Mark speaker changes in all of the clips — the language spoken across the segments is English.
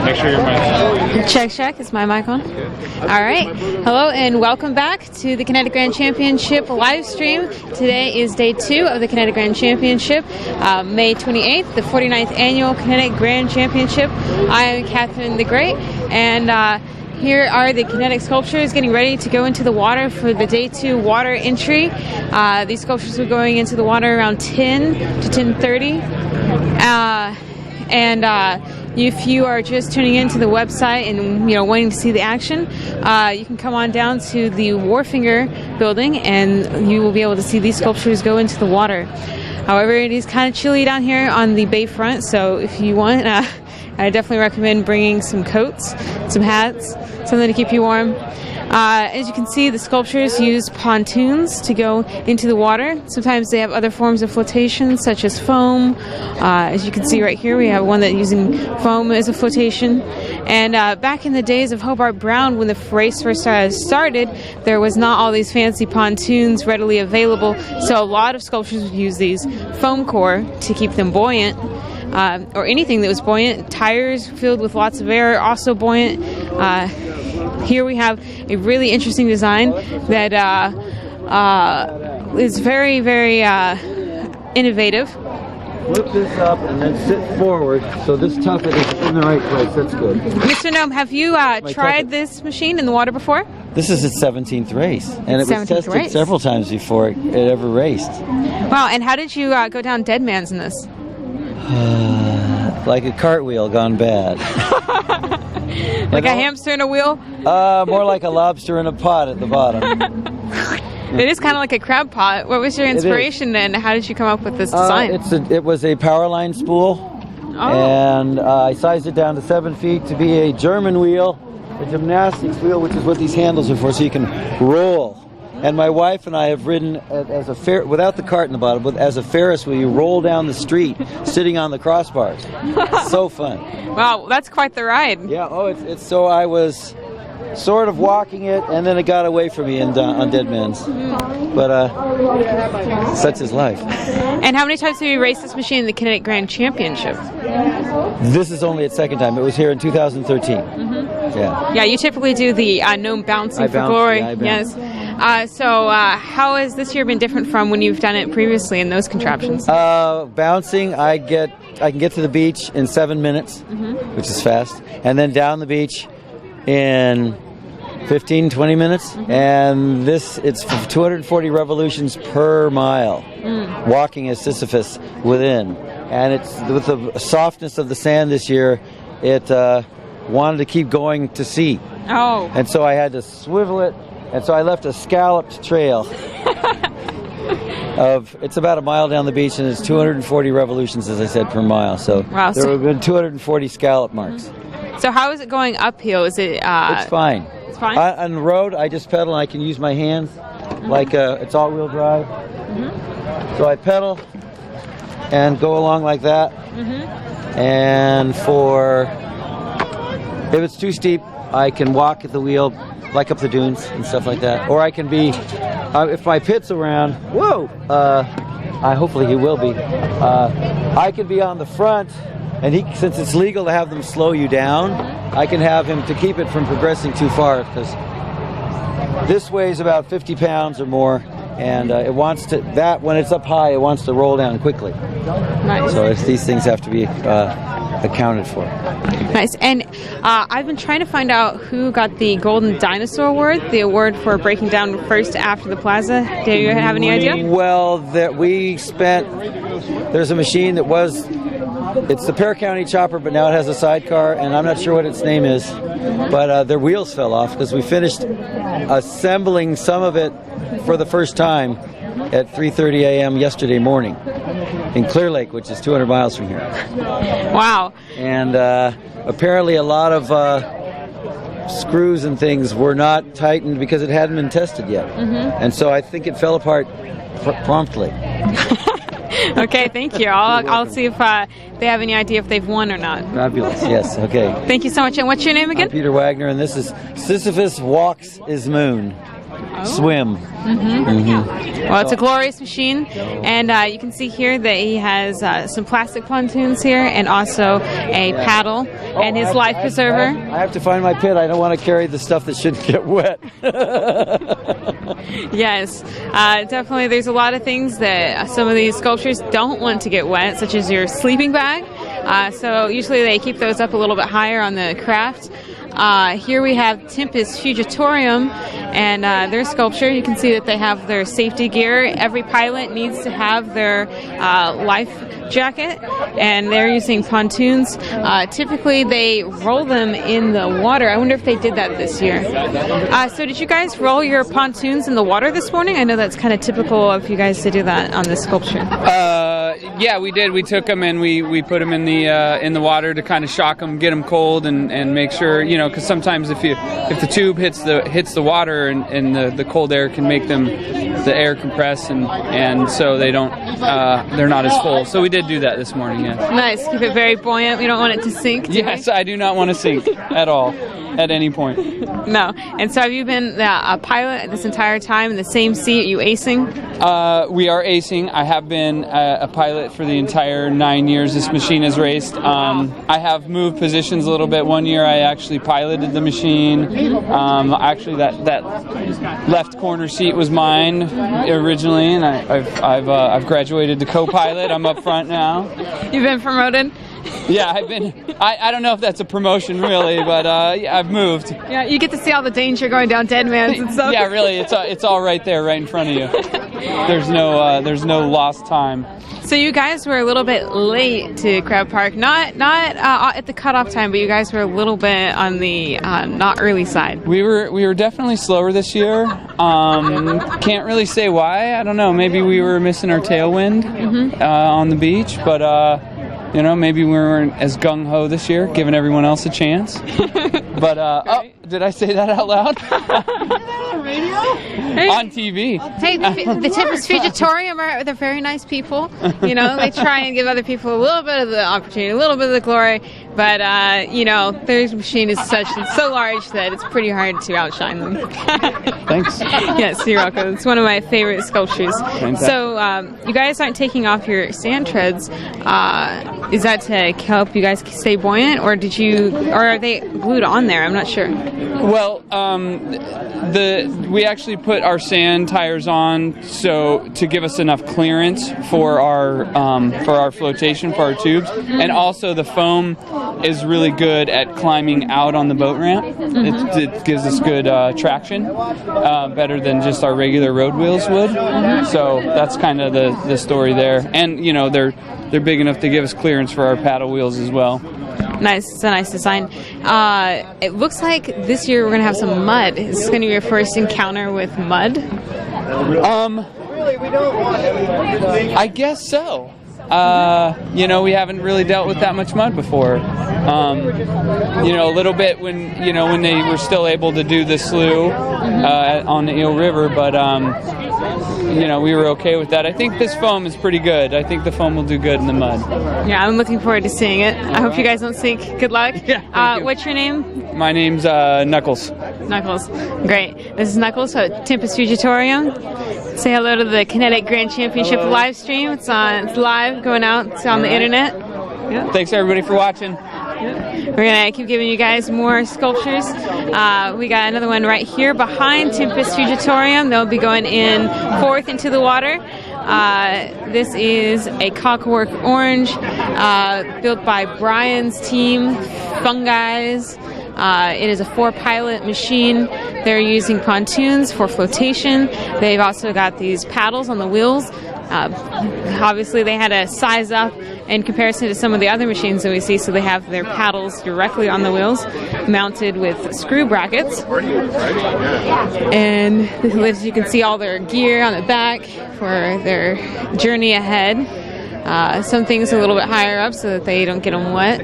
Speaker 1: Make sure your mic's on.
Speaker 2: Check. Is my mic on? All right. Hello and welcome back to the Kinetic Grand Championship live stream. Today is day 2 of the Kinetic Grand Championship, May 28th, the 49th annual Kinetic Grand Championship. I am Catherine the Great, and here are the Kinetic sculptures getting ready to go into the water for the day 2 water entry. These sculptures are going into the water around 10 to 10:30. If you are just tuning into the website and wanting to see the action, you can come on down to the Warfinger building and you will be able to see these sculptures go into the water. However, it is kind of chilly down here on the bayfront, so if you want, I definitely recommend bringing some coats, some hats, something to keep you warm. As you can see, the sculptures use pontoons to go into the water. Sometimes they have other forms of flotation, such as foam. As you can see right here, we have one that's using foam as a flotation. And back in the days of Hobart Brown, when the race first started, there was not all these fancy pontoons readily available, so a lot of sculptures would use these foam core to keep them buoyant. Or anything that was buoyant. Tires filled with lots of air, also buoyant. Here we have a really interesting design that is very, very innovative.
Speaker 3: Flip this up and then sit forward so this tuffet is in the right place. That's good.
Speaker 2: Mr. Gnome, have you tried this machine in the water before?
Speaker 3: This is its 17th race, and it was tested several times before it ever raced.
Speaker 2: Wow, and how did you go down dead man's in this?
Speaker 3: Like a cartwheel gone bad.
Speaker 2: Like a hamster in a wheel?
Speaker 3: More like a lobster in a pot at the bottom.
Speaker 2: It is kind of like a crab pot. What was your inspiration and how did you come up with this design?
Speaker 3: It was a power line spool, and I sized it down to 7 feet to be a German wheel, a gymnastics wheel, which is what these handles are for, so you can roll. And my wife and I have ridden as a without the cart in the bottom, but as a Ferris wheel. You roll down the street, sitting on the crossbars. So fun!
Speaker 2: Wow, that's quite the ride.
Speaker 3: Yeah. Oh, it's so I was sort of walking it, and then it got away from me on Dead Man's. But such is life.
Speaker 2: And how many times have you raced this machine in the Kinetic Grand Championship?
Speaker 3: This is only its 2nd time. It was here in 2013. Yeah.
Speaker 2: Yeah, you typically do the gnome bouncing for glory.
Speaker 3: Yeah,
Speaker 2: yes. So how has this year been different from when you've done it previously in those contraptions?
Speaker 3: Bouncing, I can get to the beach in 7 minutes, which is fast, and then down the beach in 15, 20 minutes, and it's 240 revolutions per mile, walking as Sisyphus within. And it's with the softness of the sand this year, it wanted to keep going to sea.
Speaker 2: Oh.
Speaker 3: And so I had to swivel it. And so I left a scalloped trail it's about a mile down the beach, and it's 240 revolutions, as I said, per mile. So
Speaker 2: wow,
Speaker 3: there have been 240 scallop marks.
Speaker 2: So how is it going uphill? Is it?
Speaker 3: It's fine.
Speaker 2: It's fine?
Speaker 3: On the road, I just pedal, and I can use my hands, like it's all-wheel drive. So I pedal and go along like that. And if it's too steep, I can walk at the wheel, like up the dunes and stuff like that. Or I can be, if my pit's around, hopefully he will be, I can be on the front, and since it's legal to have them slow you down, I can have him to keep it from progressing too far, because this weighs about 50 pounds or more, and it wants to, when it's up high, it wants to roll down quickly.
Speaker 2: Nice.
Speaker 3: So these things have to be accounted for.
Speaker 2: Nice. And I've been trying to find out who got the Golden Dinosaur Award, the award for breaking down first after the plaza. Do you have any idea?
Speaker 3: Well, there's a machine that it's the Pear County chopper, but now it has a sidecar, and I'm not sure what its name is, but their wheels fell off because we finished assembling some of it for the first time at 3:30 a.m. yesterday morning in Clear Lake, which is 200 miles from here.
Speaker 2: Wow.
Speaker 3: And apparently a lot of screws and things were not tightened because it hadn't been tested yet. And so I think it fell apart promptly.
Speaker 2: Okay, thank you. I'll see if they have any idea if they've won or not.
Speaker 3: Fabulous, yes, okay.
Speaker 2: Thank you so much. And what's your name again?
Speaker 3: I'm Peter Wagner, and this is Sisyphus Walks His Moon. swim.
Speaker 2: Well, it's a glorious machine, and you can see here that he has some plastic pontoons here, and also a paddle and his life preserver.
Speaker 3: I have to find my pit. I don't want to carry the stuff that shouldn't get wet.
Speaker 2: Yes, definitely. There's a lot of things that some of these sculptures don't want to get wet, such as your sleeping bag. So usually they keep those up a little bit higher on the craft. Here we have Tempest Fugitorium and their sculpture. You can see that they have their safety gear. Every pilot needs to have their life jacket, and they're using pontoons. Typically they roll them in the water. I wonder if they did that this year. So did you guys roll your pontoons in the water this morning? I know that's kind of typical of you guys to do that on this sculpture.
Speaker 4: Yeah, we did. We took them and we put them in the water to kind of shock them, get them cold, and make sure, you know, because sometimes if the tube hits the water and the cold air can make the air compress and so they don't they're not as full. So we did do that this morning. Yeah.
Speaker 2: Nice. Keep it very buoyant. We don't want it to sink.
Speaker 4: Yes, I do not want to sink at all. At any point.
Speaker 2: No. And so have you been a pilot this entire time in the same seat? Are you acing?
Speaker 4: We are acing. I have been a pilot for the entire 9 years this machine has raced. I have moved positions a little bit. One year I actually piloted the machine. Actually, that left corner seat was mine originally, and I've graduated to co-pilot. I'm up front now.
Speaker 2: You've been promoted?
Speaker 4: Yeah, I've been. I don't know if that's a promotion really, but yeah, I've moved.
Speaker 2: Yeah, you get to see all the danger going down Dead Man's and stuff.
Speaker 4: Yeah, really, it's all right there, right in front of you. There's no lost time.
Speaker 2: So you guys were a little bit late to Crab Park, not at the cutoff time, but you guys were a little bit on the not early side. We
Speaker 4: were definitely slower this year. Can't really say why. I don't know. Maybe we were missing our tailwind on the beach, but. You know, maybe we weren't as gung-ho this year, giving everyone else a chance. But, oh, did I say that out loud?
Speaker 2: On radio?
Speaker 4: On TV.
Speaker 2: Hey, the Tempest Fugitorium they're very nice people. You know, they try and give other people a little bit of the opportunity, a little bit of the glory. But, you know, their machine is so large that it's pretty hard to outshine them.
Speaker 4: Thanks.
Speaker 2: Yes, you're welcome. It's one of my favorite sculptures.
Speaker 4: Fantastic.
Speaker 2: So, you guys aren't taking off your sand treads. Is that to help you guys stay buoyant, or are they glued on there? I'm not sure.
Speaker 4: Well, we actually put our sand tires on to give us enough clearance for our flotation for our tubes, and also the foam is really good at climbing out on the boat ramp. It gives us good traction, better than just our regular road wheels would. So that's kind of the story there, and you know they're big enough to give us clearance for our paddle wheels as well.
Speaker 2: Nice. It's a nice design. It looks like this year we're going to have some mud. Is this going to be your first encounter with mud?
Speaker 4: I guess so. You know, we haven't really dealt with that much mud before. You know, a little bit when they were still able to do the slough on the Eel River, but you know, we were okay with that. I think this foam is pretty good. I think the foam will do good in the mud.
Speaker 2: Yeah, I'm looking forward to seeing it. I hope you guys don't sink. Good luck.
Speaker 4: Yeah,
Speaker 2: what's your name?
Speaker 4: My name's Knuckles.
Speaker 2: Knuckles. Great. This is Knuckles at Tempest Fugitorium. Say hello to the Kinetic Grand Championship live stream. It's live, going out. It's on the internet. Yeah.
Speaker 4: Thanks everybody for watching.
Speaker 2: We're going to keep giving you guys more sculptures. We got another one right here behind Tempest Fugitorium. They'll be going in fourth into the water. This is a Cockwork Orange built by Brian's team, Fungi's. It is a 4-pilot machine. They're using pontoons for flotation. They've also got these paddles on the wheels. Obviously, they had to size up in comparison to some of the other machines that we see, so they have their paddles directly on the wheels, mounted with screw brackets. And as you can see, all their gear on the back for their journey ahead. Some things a little bit higher up so that they don't get them wet.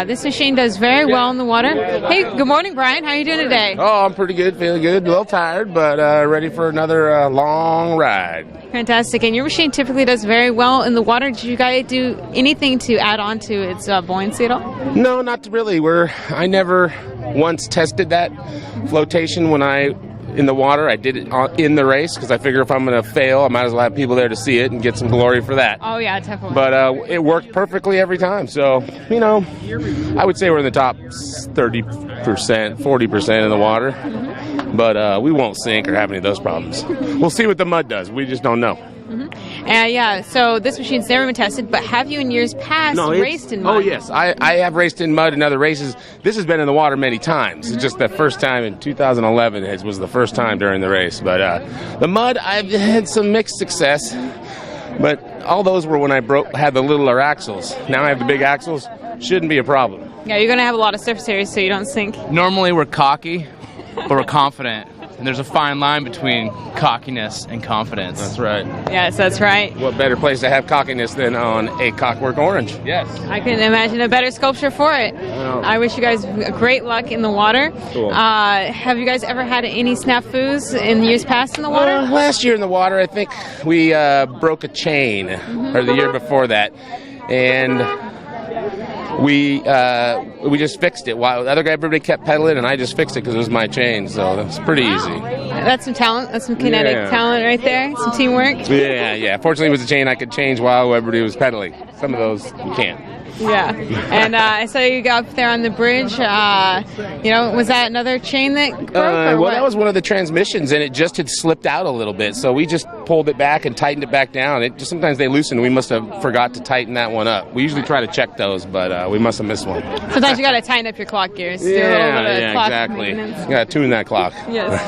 Speaker 2: This machine does very well in the water. Hey, good morning, Brian. How are you doing today?
Speaker 5: Oh, I'm pretty good, feeling good, a little tired, but ready for another long ride.
Speaker 2: Fantastic. And your machine typically does very well in the water. Did you guys do anything to add on to its buoyancy at all?
Speaker 5: No, not really. I never once tested that flotation when I in the water. I did it in the race because I figure if I'm going to fail, I might as well have people there to see it and get some glory for that.
Speaker 2: Oh, yeah, definitely.
Speaker 5: But it worked perfectly every time. So, you know, I would say we're in the top 30%, 40% in the water. But we won't sink or have any of those problems. We'll see what the mud does. We just don't know.
Speaker 2: Yeah, so this machine's never been tested, but have you in years past raced in mud?
Speaker 5: Oh, yes. I have raced in mud in other races. This has been in the water many times. It's just the first time in 2011 was the first time during the race. But the mud, I've had some mixed success. But all those were when I had the littler axles. Now I have the big axles. Shouldn't be a problem.
Speaker 2: Yeah, you're going to have a lot of surface area so you don't sink.
Speaker 6: Normally we're cocky, but we're confident. And there's a fine line between cockiness and confidence.
Speaker 5: That's right.
Speaker 2: Yes, that's right.
Speaker 5: What better place to have cockiness than on a Clockwork Orange?
Speaker 6: Yes.
Speaker 2: I couldn't imagine a better sculpture for it.
Speaker 5: Wow.
Speaker 2: I wish you guys great luck in the water.
Speaker 5: Cool.
Speaker 2: Have you guys ever had any snafus in years past in the water?
Speaker 5: Last year in the water, I think we broke a chain, or the year before that. And we just fixed it. While the other guy, everybody kept pedaling, and I just fixed it because it was my chain. So that's pretty easy.
Speaker 2: That's some talent. That's some kinetic talent right there. Some teamwork.
Speaker 5: Yeah. Fortunately, it was a chain I could change while everybody was pedaling. Some of those you can't.
Speaker 2: Yeah. And I saw you got up there on the bridge. Was that another chain that broke?
Speaker 5: Well, that was one of the transmissions, and it just had slipped out a little bit. So we just pulled it back and tightened it back down. Sometimes they loosen. We must have forgot to tighten that one up. We usually try to check those, but we must have missed one.
Speaker 2: Sometimes you got to tighten up your clock gears.
Speaker 5: Yeah, exactly. You got to tune that clock.
Speaker 2: Yes.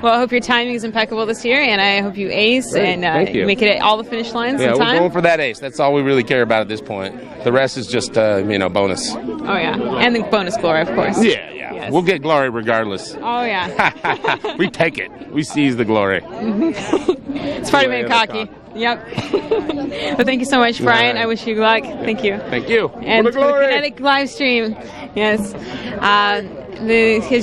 Speaker 2: Well, I hope your timing is impeccable this year, and I hope you ace and make it at all the finish lines in time.
Speaker 5: Yeah, we're going for that ace. That's all we really care about at this point. The rest is just, bonus.
Speaker 2: Oh, yeah. And the bonus glory, of course.
Speaker 5: Yeah. Yes. We'll get glory regardless.
Speaker 2: Oh, yeah.
Speaker 5: We take it. We seize the glory.
Speaker 2: It's part of being cocky. Yep. Well, thank you so much, Brian. I wish you luck. Thank you.
Speaker 5: Thank you.
Speaker 2: And for the Kinetic live stream. Yes. As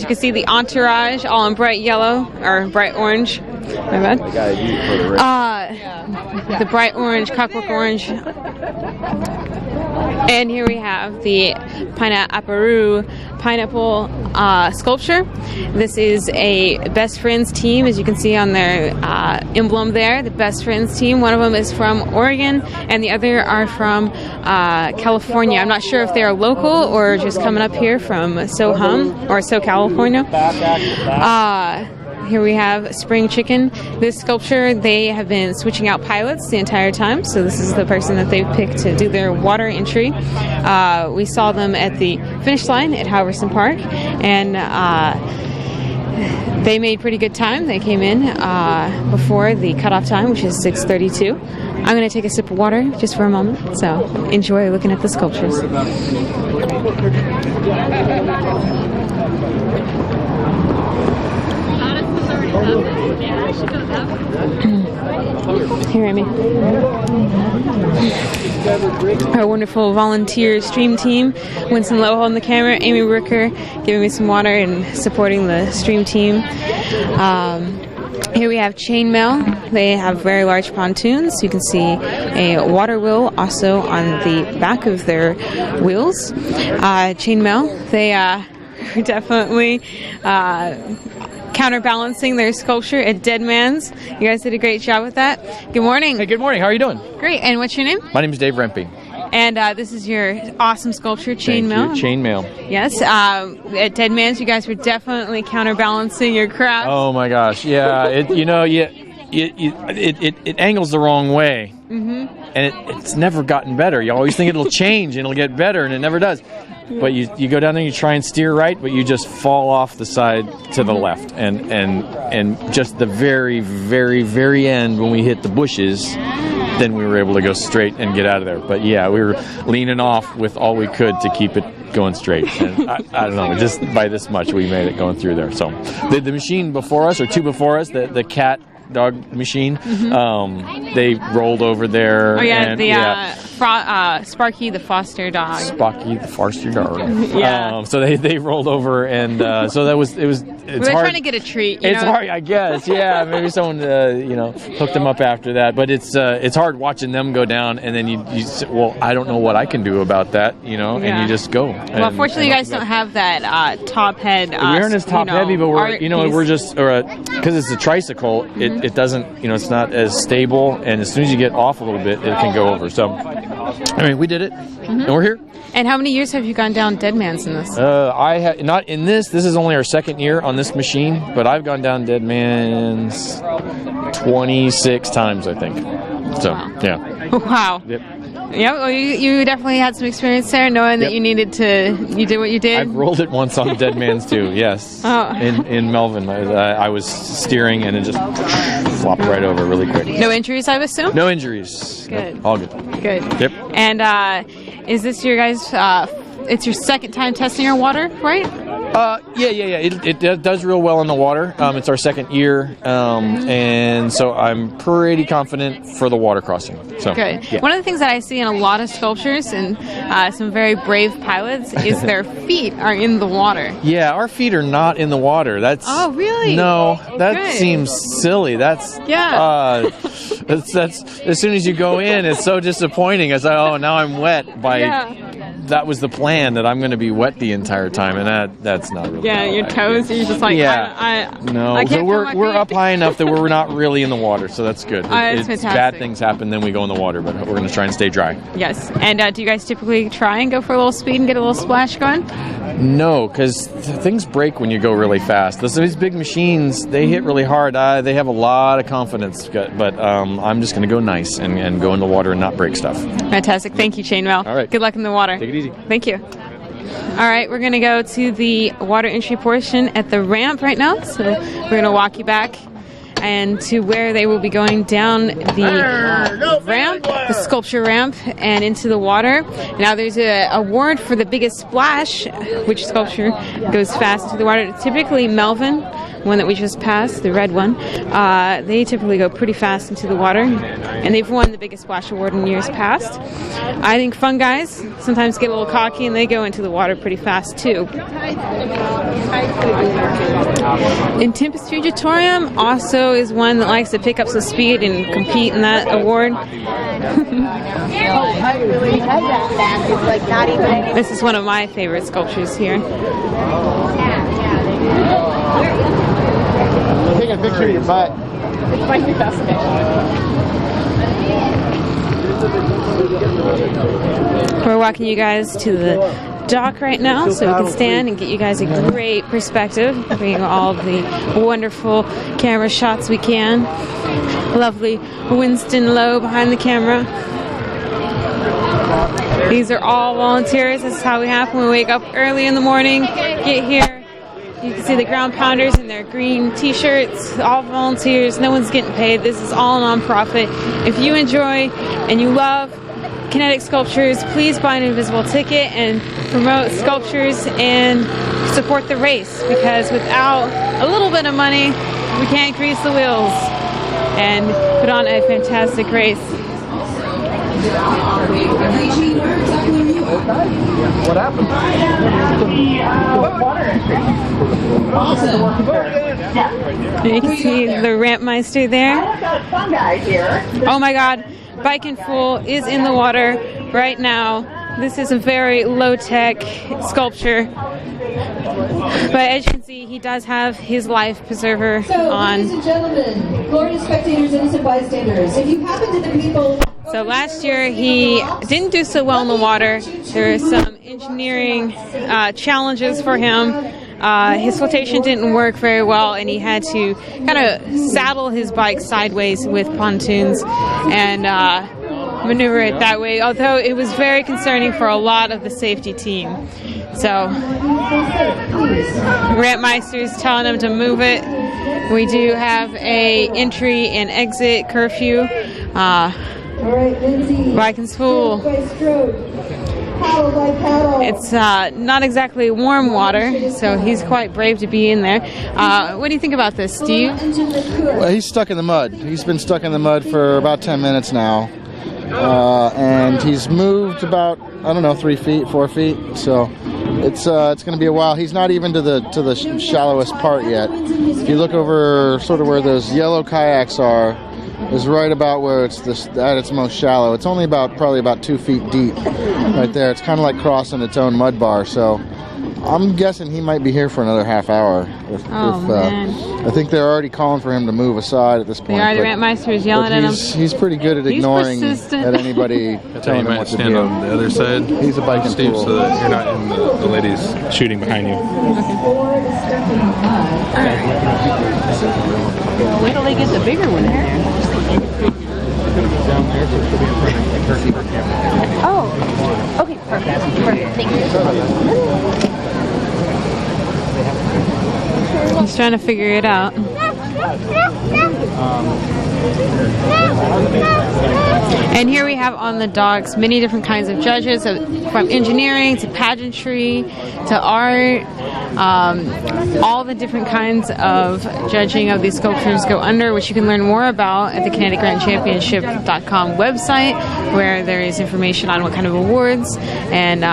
Speaker 2: you can see, the entourage all in bright yellow, or bright orange. My bad. The bright orange, Clockwork Orange. And here we have the pineapple sculpture. This is a best friends team, as you can see on their emblem there. The best friends team. One of them is from Oregon, and the other are from California. I'm not sure if they are local or just coming up here from California. Here we have Spring Chicken. This sculpture, they have been switching out pilots the entire time, so this is the person that they've picked to do their water entry. We saw them at the finish line at Halverson Park, and they made pretty good time. They came in before the cutoff time, which is 6:32. I'm going to take a sip of water just for a moment, so enjoy looking at the sculptures. Here, Amy. Our wonderful volunteer stream team. Winston Lowe holding the camera. Amy Ricker giving me some water and supporting the stream team. Here we have chainmail. They have very large pontoons. You can see a water wheel also on the back of their wheels. Chainmail. They are definitely counterbalancing their sculpture at Dead Man's. You guys did a great job with that. Good morning.
Speaker 7: Hey, good morning. How are you doing?
Speaker 2: Great. And what's your name?
Speaker 7: My name is Dave Rempe.
Speaker 2: And this is your awesome sculpture, Chainmail.
Speaker 7: Chainmail.
Speaker 2: Yes. At Dead Man's, you guys were definitely counterbalancing your craft.
Speaker 7: Oh my gosh. Yeah. It angles the wrong way. Mm-hmm. And it's never gotten better. You always think it'll change and it'll get better, and it never does. But you go down there and you try and steer right, but you just fall off the side to the left. And just the very, very, very end when we hit the bushes, then we were able to go straight and get out of there. But yeah, we were leaning off with all we could to keep it going straight. And I don't know, just by this much we made it going through there. So the machine before us, or two before us, the cat dog machine, they rolled over there.
Speaker 2: Oh yeah,
Speaker 7: and,
Speaker 2: Sparky the foster dog.
Speaker 7: Sparky the foster dog.
Speaker 2: Yeah.
Speaker 7: So they rolled over, and so it was. It's
Speaker 2: They're
Speaker 7: hard.
Speaker 2: trying to get a treat.
Speaker 7: It's hard, I guess. Yeah, maybe someone hooked them up after that. But it's hard watching them go down, and then you say, well, I don't know what I can do about that, and you just go.
Speaker 2: Well, fortunately, you guys don't have that top head.
Speaker 7: We aren't as top heavy, but we're just because it's a tricycle. It doesn't, it's not as stable, and as soon as you get off a little bit, it can go over. So, we did it, and we're here.
Speaker 2: And how many years have you gone down Dead Man's in this?
Speaker 7: I have not in this. This is only our second year on this machine, but I've gone down Dead Man's 26 times, I think. So, yeah.
Speaker 2: Wow.
Speaker 7: Yep.
Speaker 2: Yeah, well, you definitely had some experience there, knowing that you did what you did.
Speaker 7: I've rolled it once on Dead Man's too. Yes.
Speaker 2: Oh.
Speaker 7: In Melvin, I was steering and it just flopped right over really quick.
Speaker 2: No injuries, I assume.
Speaker 7: No injuries.
Speaker 2: Good.
Speaker 7: Nope, all good.
Speaker 2: Good.
Speaker 7: Yep.
Speaker 2: And is this your guys? It's your second time testing our water, right?
Speaker 7: Yeah. It does real well in the water. It's our second year, and so I'm pretty confident for the water crossing. So
Speaker 2: good.
Speaker 7: Yeah.
Speaker 2: One of the things that I see in a lot of sculptures and some very brave pilots is their feet are in the water.
Speaker 7: Yeah, our feet are not in the water. That's
Speaker 2: really?
Speaker 7: No, that
Speaker 2: Good.
Speaker 7: seems silly. That's that's as soon as you go in, it's so disappointing. It's like, oh, now I'm wet. That was the plan, that I'm going to be wet the entire time, and that's not really.
Speaker 2: Yeah, your toes. You're just like
Speaker 7: no.
Speaker 2: I can't
Speaker 7: we're up high enough that we're not really in the water, so that's good.
Speaker 2: That's fantastic.
Speaker 7: Bad things happen, then we go in the water, but we're going to try and stay dry.
Speaker 2: Yes. And do you guys typically try and go for a little speed and get a little splash going?
Speaker 7: No, because things break when you go really fast. These big machines, they hit really hard. They have a lot of confidence, but I'm just going to go nice and go in the water and not break stuff.
Speaker 2: Fantastic. Thank you, Chainwell.
Speaker 7: All right.
Speaker 2: Good luck in the water.
Speaker 7: Take it easy.
Speaker 2: Thank you. All right, we're going to go to the water entry portion at the ramp right now. So we're going to walk you back and to where they will be going down the ramp, the sculpture ramp, and into the water. Now there's an award for the biggest splash, which sculpture goes fast into the water. Typically Melvin, one that we just passed, the red one, they typically go pretty fast into the water, and they've won the biggest splash award in years past. I think fun guys sometimes get a little cocky and they go into the water pretty fast too. In Tempest Fugitorium also is one that likes to pick up some speed and compete in that award. This is one of my favorite sculptures here.
Speaker 1: Take a picture of your butt.
Speaker 2: It might be fascinating. We're walking you guys to the dock right now so we can stand and get you guys a great perspective, bringing all the wonderful camera shots we can. Lovely Winston Lowe behind the camera. These are all volunteers. This is how we have when we wake up early in the morning, get here. You can see the ground pounders in their green t-shirts, all volunteers, no one's getting paid. This is all nonprofit. If you enjoy and you love Kinetic sculptures, please buy an invisible ticket and promote sculptures and support the race, because without a little bit of money, we can't grease the wheels and put on a fantastic race.
Speaker 1: What happened?
Speaker 2: You can see the Rampmeister there. Oh my God, Bike and Fool is in the water right now. This is a very low-tech sculpture. But as you can see, he does have his life preserver on.
Speaker 8: Ladies and gentlemen, glorious spectators, innocent bystanders, if you happen to the people...
Speaker 2: So last year he didn't do so well in the water. There were some engineering challenges for him. His flotation didn't work very well, and he had to kind of saddle his bike sideways with pontoons and maneuver it that way, although it was very concerning for a lot of the safety team. So Rampmeister's telling him to move it. We do have a entry and exit curfew. Bike and Fool. It's not exactly warm water, so he's quite brave to be in there. What do you think about this, Steve?
Speaker 1: Well, he's stuck in the mud. He's been stuck in the mud for about 10 minutes now. and he's moved about, I don't know, 3 feet, 4 feet. So it's going to be a while. He's not even to the shallowest part yet. If you look over sort of where those yellow kayaks are, is right about where it's at its most shallow. It's only probably about 2 feet deep right there. It's kind of like crossing its own mud bar. So I'm guessing he might be here for another half hour.
Speaker 2: Man.
Speaker 1: I think they're already calling for him to move aside at this point.
Speaker 2: They are. The Rentmeister is yelling at him.
Speaker 1: He's pretty good at ignoring at anybody telling him what to
Speaker 9: stand
Speaker 1: do.
Speaker 9: on the other side.
Speaker 1: He's a biking
Speaker 9: Steve,
Speaker 1: fool.
Speaker 9: so that you're not in the ladies shooting behind you.
Speaker 2: Wait till they get the bigger one in there. Oh, okay, perfect. Thank you. He's trying to figure it out. And here we have on the docks many different kinds of judges, from engineering to pageantry to art. All the different kinds of judging of these sculptures go under, which you can learn more about at the KineticGrandChampionship.com website, where there is information on what kind of awards and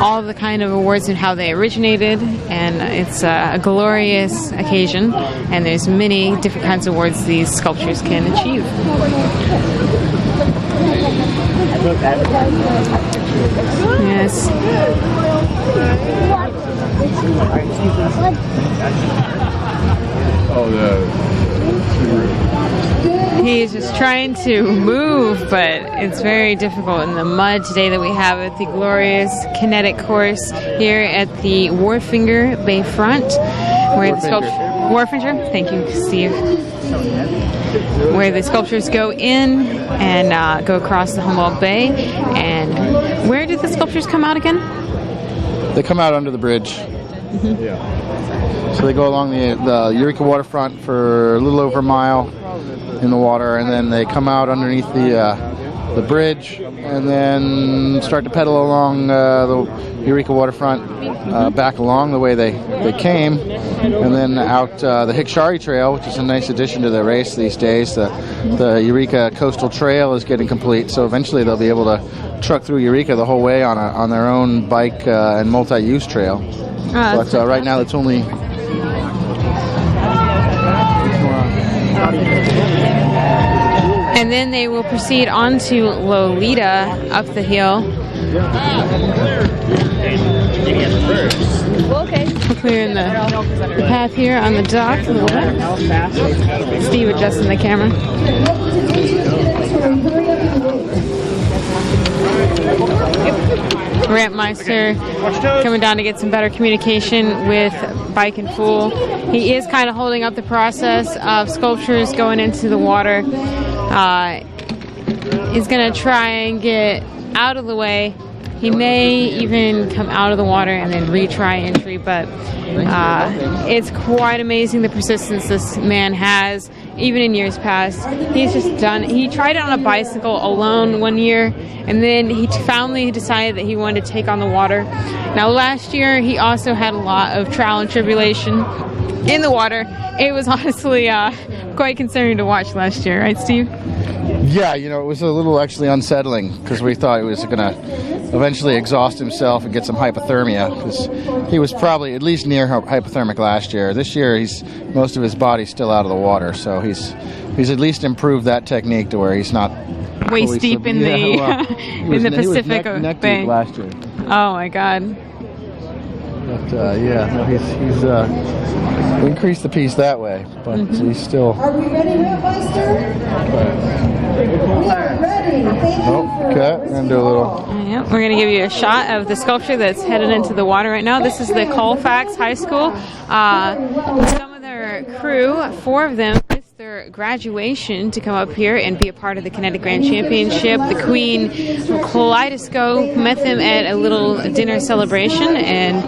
Speaker 2: all the kind of awards and how they originated. And it's a glorious occasion, and there's many different kinds of awards these sculptures can achieve. Yes. He's just trying to move, but it's very difficult in the mud today that we have at the glorious Kinetic course here at the Wharfinger Bayfront, where the Wharfinger. Thank you, Steve. Where the sculptures go in and go across the Humboldt Bay. And where did the sculptures come out again?
Speaker 1: They come out under the bridge. Mm-hmm. Yeah. So they go along the Eureka waterfront for a little over a mile in the water, and then they come out underneath the bridge, and then start to pedal along the Eureka waterfront back along the way they came, and then out the Hickshari Trail, which is a nice addition to the race these days. The Eureka Coastal Trail is getting complete, so eventually they'll be able to truck through Eureka the whole way on their own bike and multi-use trail. But right now it's only...
Speaker 2: And then they will proceed on to Lolita up the hill. Okay. Clearing the path here on the dock a little bit. Steve adjusting the camera. Rentmeister coming down to get some better communication with Bike and Fool. He is kind of holding up the process of sculptures going into the water. He's going to try and get out of the way. He may even come out of the water and then retry entry, but it's quite amazing the persistence this man has, even in years past. He tried it on a bicycle alone one year, and then he finally decided that he wanted to take on the water. Now last year he also had a lot of trial and tribulation in the water. It was honestly quite concerning to watch last year, right, Steve?
Speaker 1: Yeah, it was a little actually unsettling, because we thought he was going to eventually exhaust himself and get some hypothermia, because he was probably at least near hypothermic last year. This year, most of his body's still out of the water, so he's at least improved that technique to where he's not
Speaker 2: waist deep in the in the Pacific
Speaker 1: neck
Speaker 2: Bay
Speaker 1: deep last year.
Speaker 2: Oh my God!
Speaker 1: But he's increased the piece that way, but he's still.
Speaker 8: Are we ready, Rentmeister? We are ready. Thank you.
Speaker 1: Okay, we're gonna do a little.
Speaker 2: Yep, we're going to give you a shot of the sculpture that's headed into the water right now. This is the Colfax High School. Some of their crew, 4 of them, missed their graduation to come up here and be a part of the Kinetic Grand Championship. The Queen Kaleidoscope met them at a little dinner celebration and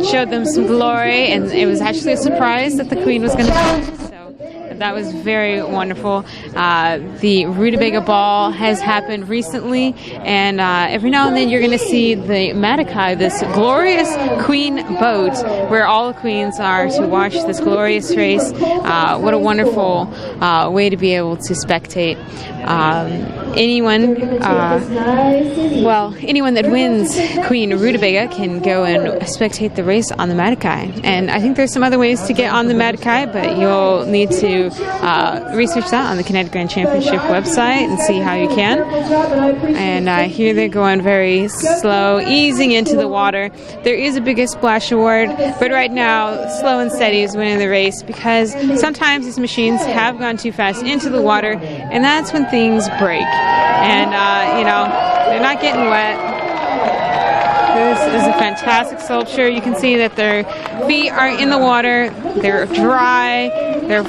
Speaker 2: showed them some glory, and it was actually a surprise that the Queen was going to come. So but that was very wonderful. The Rutabaga Ball has happened recently, and every now and then you're going to see the Madakai, this glorious queen boat where all the queens are to watch this glorious race. What a wonderful way to be able to spectate. Anyone that wins Queen Rutabaga can go and spectate the race on the Madakai. And I think there's some other ways to get on the Madakai, but you'll need to research that on the Kinetic Grand Championship website and see how you can. And here they're going very slow, easing into the water. There is a biggest splash award, but right now, slow and steady is winning the race because sometimes these machines have gone too fast into the water, and that's when things break. And, they're not getting wet. This is a fantastic sculpture. You can see that their feet are in the water. They're dry. Their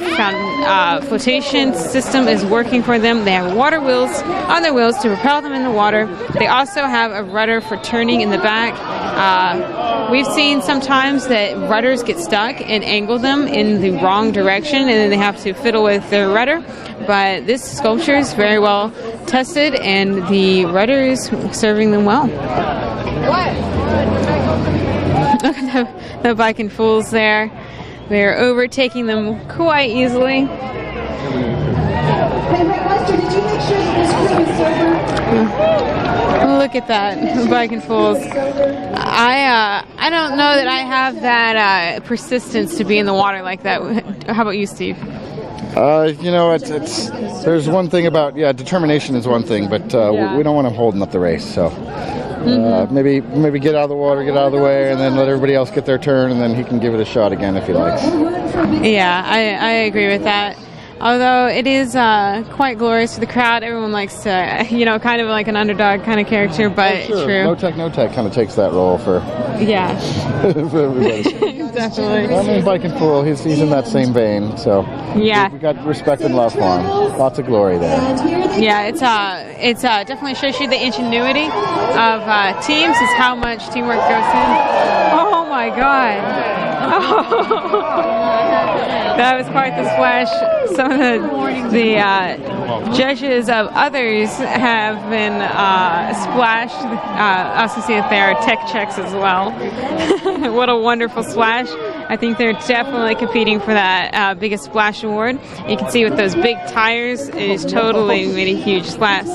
Speaker 2: flotation system is working for them. They have water wheels on their wheels to propel them in the water. They also have a rudder for turning in the back. We've seen sometimes that rudders get stuck and angle them in the wrong direction, and then they have to fiddle with their rudder. But this sculpture is very well tested, and the rudder is serving them well. Look at the Viking fools there. They're overtaking them quite easily. Look at that, Viking fools. I don't know that I have that persistence to be in the water like that. How about you, Steve?
Speaker 1: It's there's one thing about determination is one thing, but we don't want them holding up the race. So maybe get out of the water, get out of the way, and then let everybody else get their turn, and then he can give it a shot again if he likes.
Speaker 2: Yeah, I agree with that. Although it is quite glorious for the crowd, everyone likes to, kind of like an underdog kind of character, but
Speaker 1: sure.
Speaker 2: True.
Speaker 1: No Tech kind of takes that role for
Speaker 2: for
Speaker 1: everybody.
Speaker 2: Definitely.
Speaker 1: I mean, Viking Fool, he's in that same vein, so
Speaker 2: yeah,
Speaker 1: we got respect and love for him. Lots of glory there.
Speaker 2: Yeah, it's definitely shows you the ingenuity of teams. Is how much teamwork goes in. Oh my God! That was quite the splash. Some of the judges of others have been splashed. Also see that there are tech checks as well. What a wonderful splash. I think they're definitely competing for that biggest splash award. You can see with those big tires, it is totally made a huge splash.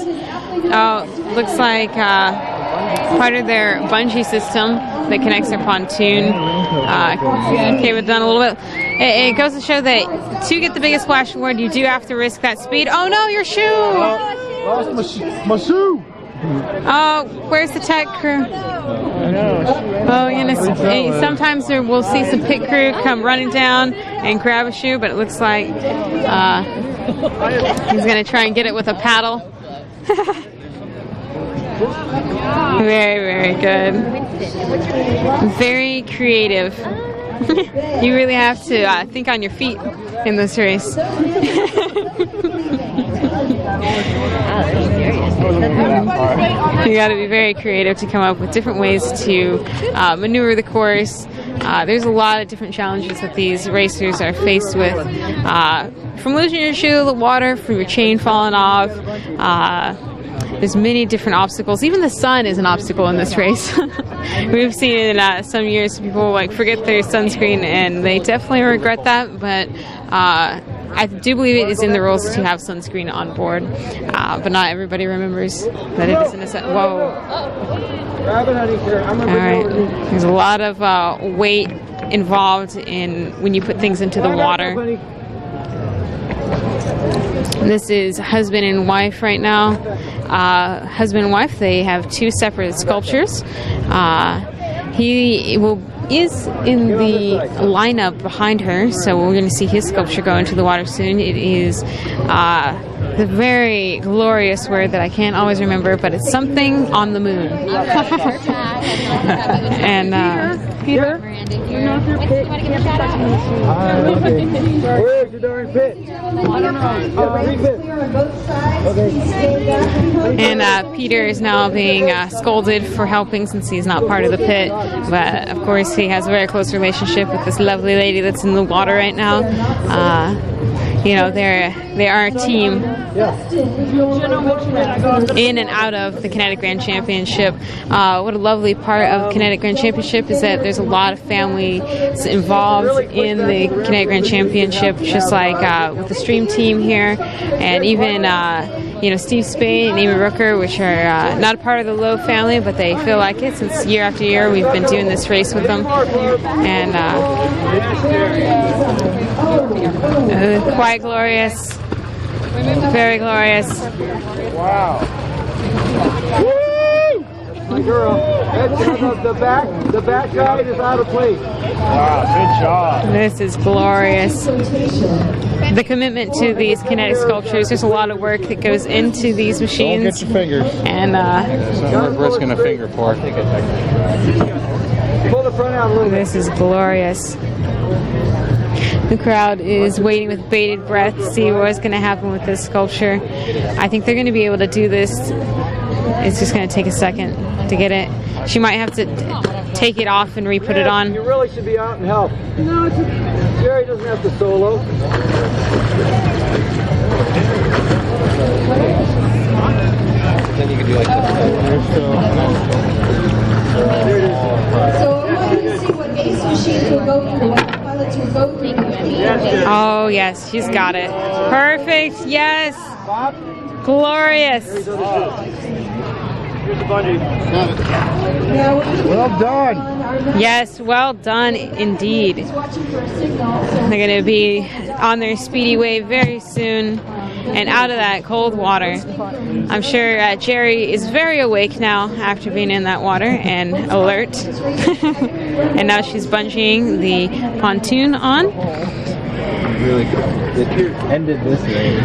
Speaker 2: Looks like part of their bungee system that connects their pontoon came done a little bit. It goes to show that to get the biggest splash award, you do have to risk that speed. Oh no, your shoe!
Speaker 1: Lost my shoe!
Speaker 2: Oh, where's the tech crew? Oh, sometimes we'll see some pit crew come running down and grab a shoe, but it looks like he's going to try and get it with a paddle. Very, very good. Very creative. You really have to think on your feet in this race. You got to be very creative to come up with different ways to maneuver the course. There's a lot of different challenges that these racers are faced with. From losing your shoe to the water, from your chain falling off. There's many different obstacles. Even the sun is an obstacle in this race. We've seen in some years people forget their sunscreen, and they definitely regret that. But I do believe it is in the rules to have sunscreen on board. But not everybody remembers that it is in a Whoa! All right. There's a lot of weight involved in when you put things into the water. This is husband and wife right now. Husband and wife, they have two separate sculptures. He is in the lineup behind her, so we're going to see his sculpture go into the water soon. It is the very glorious word that I can't always remember, but it's something on the moon. And Peter?
Speaker 3: Where's your darn pit?
Speaker 2: And Peter is now being scolded for helping since he's not part of the pit. But of course, he has a very close relationship with this lovely lady that's in the water right now. you know, they are a team in and out of the Kinetic Grand Championship. What a lovely part of Kinetic Grand Championship is that there's a lot of families involved in the Kinetic Grand Championship, just like with the stream team here, and even you know, Steve Spade and Amy Rooker, which are not a part of the Lowe family, but they feel like it since year after year we've been doing this race with them. And quite glorious. Very glorious.
Speaker 3: Wow. My girl. The back guide is out of place. Wow, good job.
Speaker 2: This is glorious. The commitment to these kinetic sculptures, there's a lot of work that goes into these machines.
Speaker 1: Don't get your fingers.
Speaker 2: And
Speaker 1: it's not worth risking a finger for.
Speaker 3: Pull the front out a little bit.
Speaker 2: This is glorious. The crowd is waiting with bated breath to see what's going to happen with this sculpture. I think they're going to be able to do this. It's just going to take a second to get it. She might have to take it off and re-put it on.
Speaker 3: You really should be out and help. No, Jerry doesn't have to solo. Then you can do like this.
Speaker 8: So I want you to see what ace machines will go through, what pilots will go through.
Speaker 2: Oh, yes, she's got it. Perfect, yes. Glorious.
Speaker 1: Well done.
Speaker 2: Yes, well done indeed. They're going to be on their speedy wave very soon and out of that cold water. I'm sure Jerry is very awake now after being in that water and alert. And now she's bungeeing the pontoon on.
Speaker 3: Really good. It ended this way.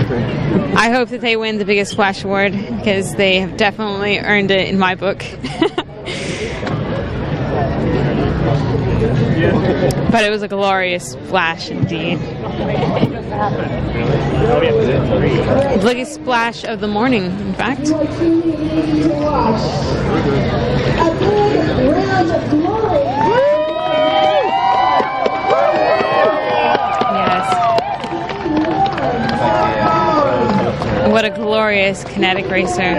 Speaker 2: I hope that they win the Biggest Splash Award because they have definitely earned it in my book. But it was a glorious splash indeed. The biggest splash of the morning, in fact. What a glorious kinetic racer.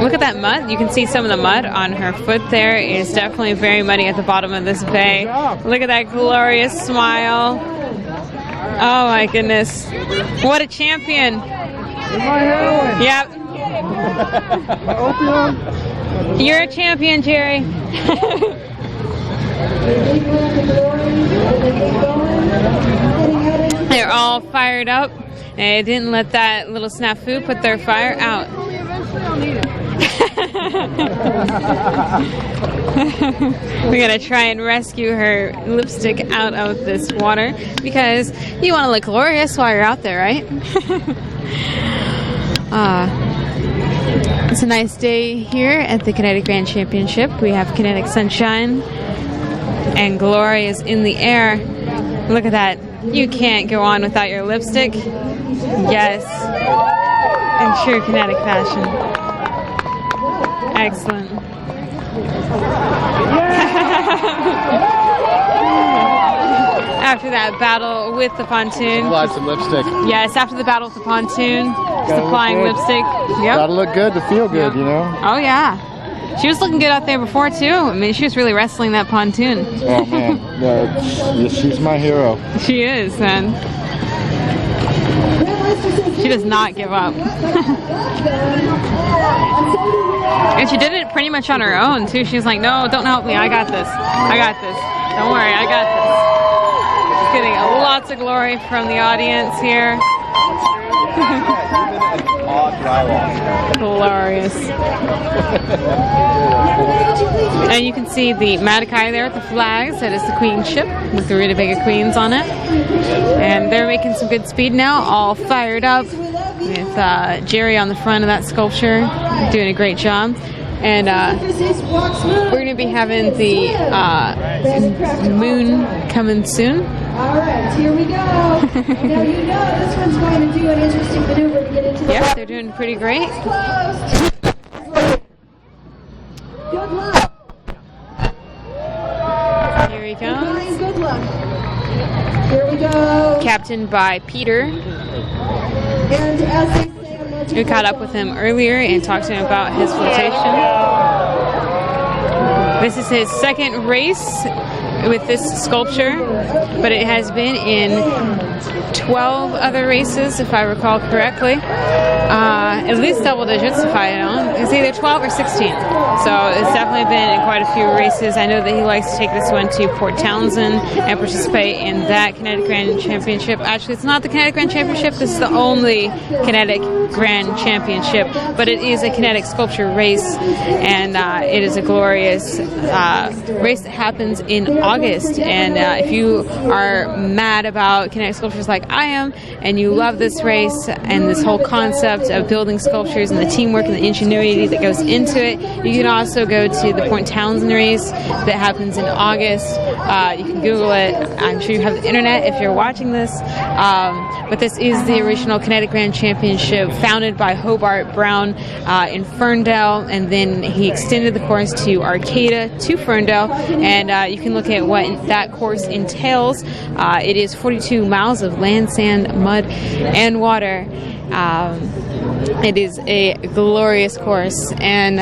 Speaker 2: Look at that mud. You can see some of the mud on her foot there. It is definitely very muddy at the bottom of this bay. Look at that glorious smile. Oh my goodness. What a champion. Yep. You're a champion, Jerry. They're all fired up. They didn't let that little snafu put their fire out. We're going to try and rescue her lipstick out of this water because you want to look glorious while you're out there, right? It's a nice day here at the Kinetic Grand Championship. We have kinetic sunshine and glory is in the air. Look at that. You can't go on without your lipstick. Yes. In true kinetic fashion. Excellent. After that battle with the pontoon.
Speaker 1: Apply some lipstick.
Speaker 2: Yes, after the battle with the pontoon, just applying lipstick. Yep.
Speaker 1: Gotta look good to feel good, you know?
Speaker 2: Oh, yeah. She was looking good out there before, too. I mean, she was really wrestling that pontoon.
Speaker 1: Oh, man. She's my hero.
Speaker 2: She is, man. She does not give up. And she did it pretty much on her own, too. She was like, no, don't help me. I got this. I got this. Don't worry. I got this. She's getting lots of glory from the audience here. Glorious. And you can see the Madakai there with the flags. That is the Queen ship with the Rutabaga Queens on it. And they're making some good speed now, all fired up with Jerry on the front of that sculpture, doing a great job. And we're going to be having the moon coming soon.
Speaker 8: All right, here we go. Now you know this one's going to do an interesting maneuver to get into the
Speaker 2: Yes, they're doing pretty great.
Speaker 8: closed. Good luck.
Speaker 2: Here we go.
Speaker 8: Guys, good luck. Here we go.
Speaker 2: captained by Peter.
Speaker 8: And as they say, I'm not
Speaker 2: We caught up with him earlier and talked to him about his flotation. This is his second race with this sculpture, but it has been in 12 other races, if I recall correctly. At least double digits, if I don't. It's either 12 or 16. So it's definitely been in quite a few races. I know that he likes to take this one to Port Townsend and participate in that Kinetic Grand Championship. Actually, it's not the Kinetic Grand Championship. This is the only Kinetic Grand Championship, but it is a Kinetic sculpture race, and it is a glorious race that happens in August. And if you are mad about Kinetic sculptures like I am, and you love this race and this whole concept of building sculptures and the teamwork and the ingenuity that goes into it, you can also go to the Port Townsend race that happens in August. You can Google it. I'm sure you have the internet if you're watching this. But this is the original Kinetic Grand Championship founded by Hobart Brown in Ferndale, and then he extended the course to Arcata to Ferndale, and you can look at what that course entails. It is 42 miles of land, sand, mud, and water. It is a glorious course, and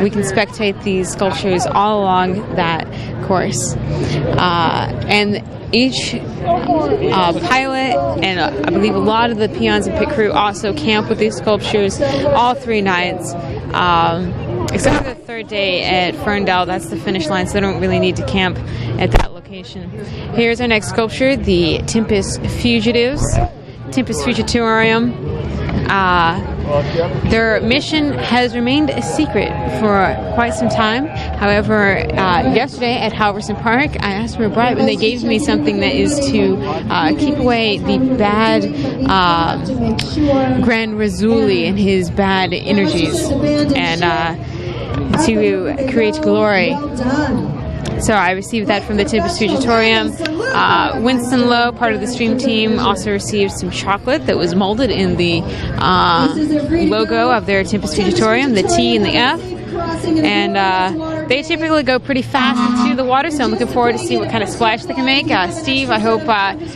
Speaker 2: we can spectate these sculptures all along that course. And each pilot and I believe a lot of the peons and pit crew also camp with these sculptures all 3 nights. Except for the third day at Ferndale, that's the finish line, so they don't really need to camp at that location. Here's our next sculpture, the Tempest Fugitives, Tempest Fugitorium. Their mission has remained a secret for quite some time. However, yesterday at Halverson Park, I asked for a bribe, and they gave me something that is to keep away the bad Grand Razuli and his bad energies, and to create glory. So I received that from the Tempest Fugitorium. Winston Lowe, part of the stream team, also received some chocolate that was molded in the logo of their Tempest Fugitorium, the T and the F. And they typically go pretty fast into the water, so I'm looking forward to see what kind of splash they can make. Steve, I hope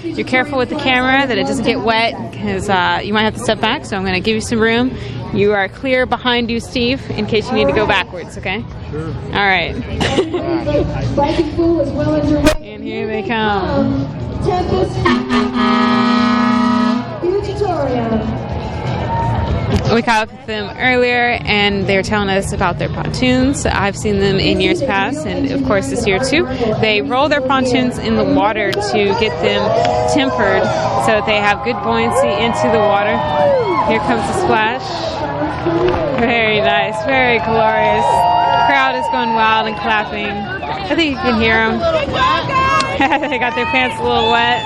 Speaker 2: you're careful with the camera, that it doesn't get wet, because you might have to step back, so I'm going to give you some room. You are clear behind you, Steve, in case you need to go backwards, okay? Sure. All right. And here they come.
Speaker 8: Tempest Fugitorium.
Speaker 2: We caught up with them earlier, and they were telling us about their pontoons. I've seen them in years past, and of course this year too. They roll their pontoons in the water to get them tempered so that they have good buoyancy into the water. Here comes the splash. Very nice, very glorious. The crowd is going wild and clapping. I think you can hear them. They got their pants a little wet.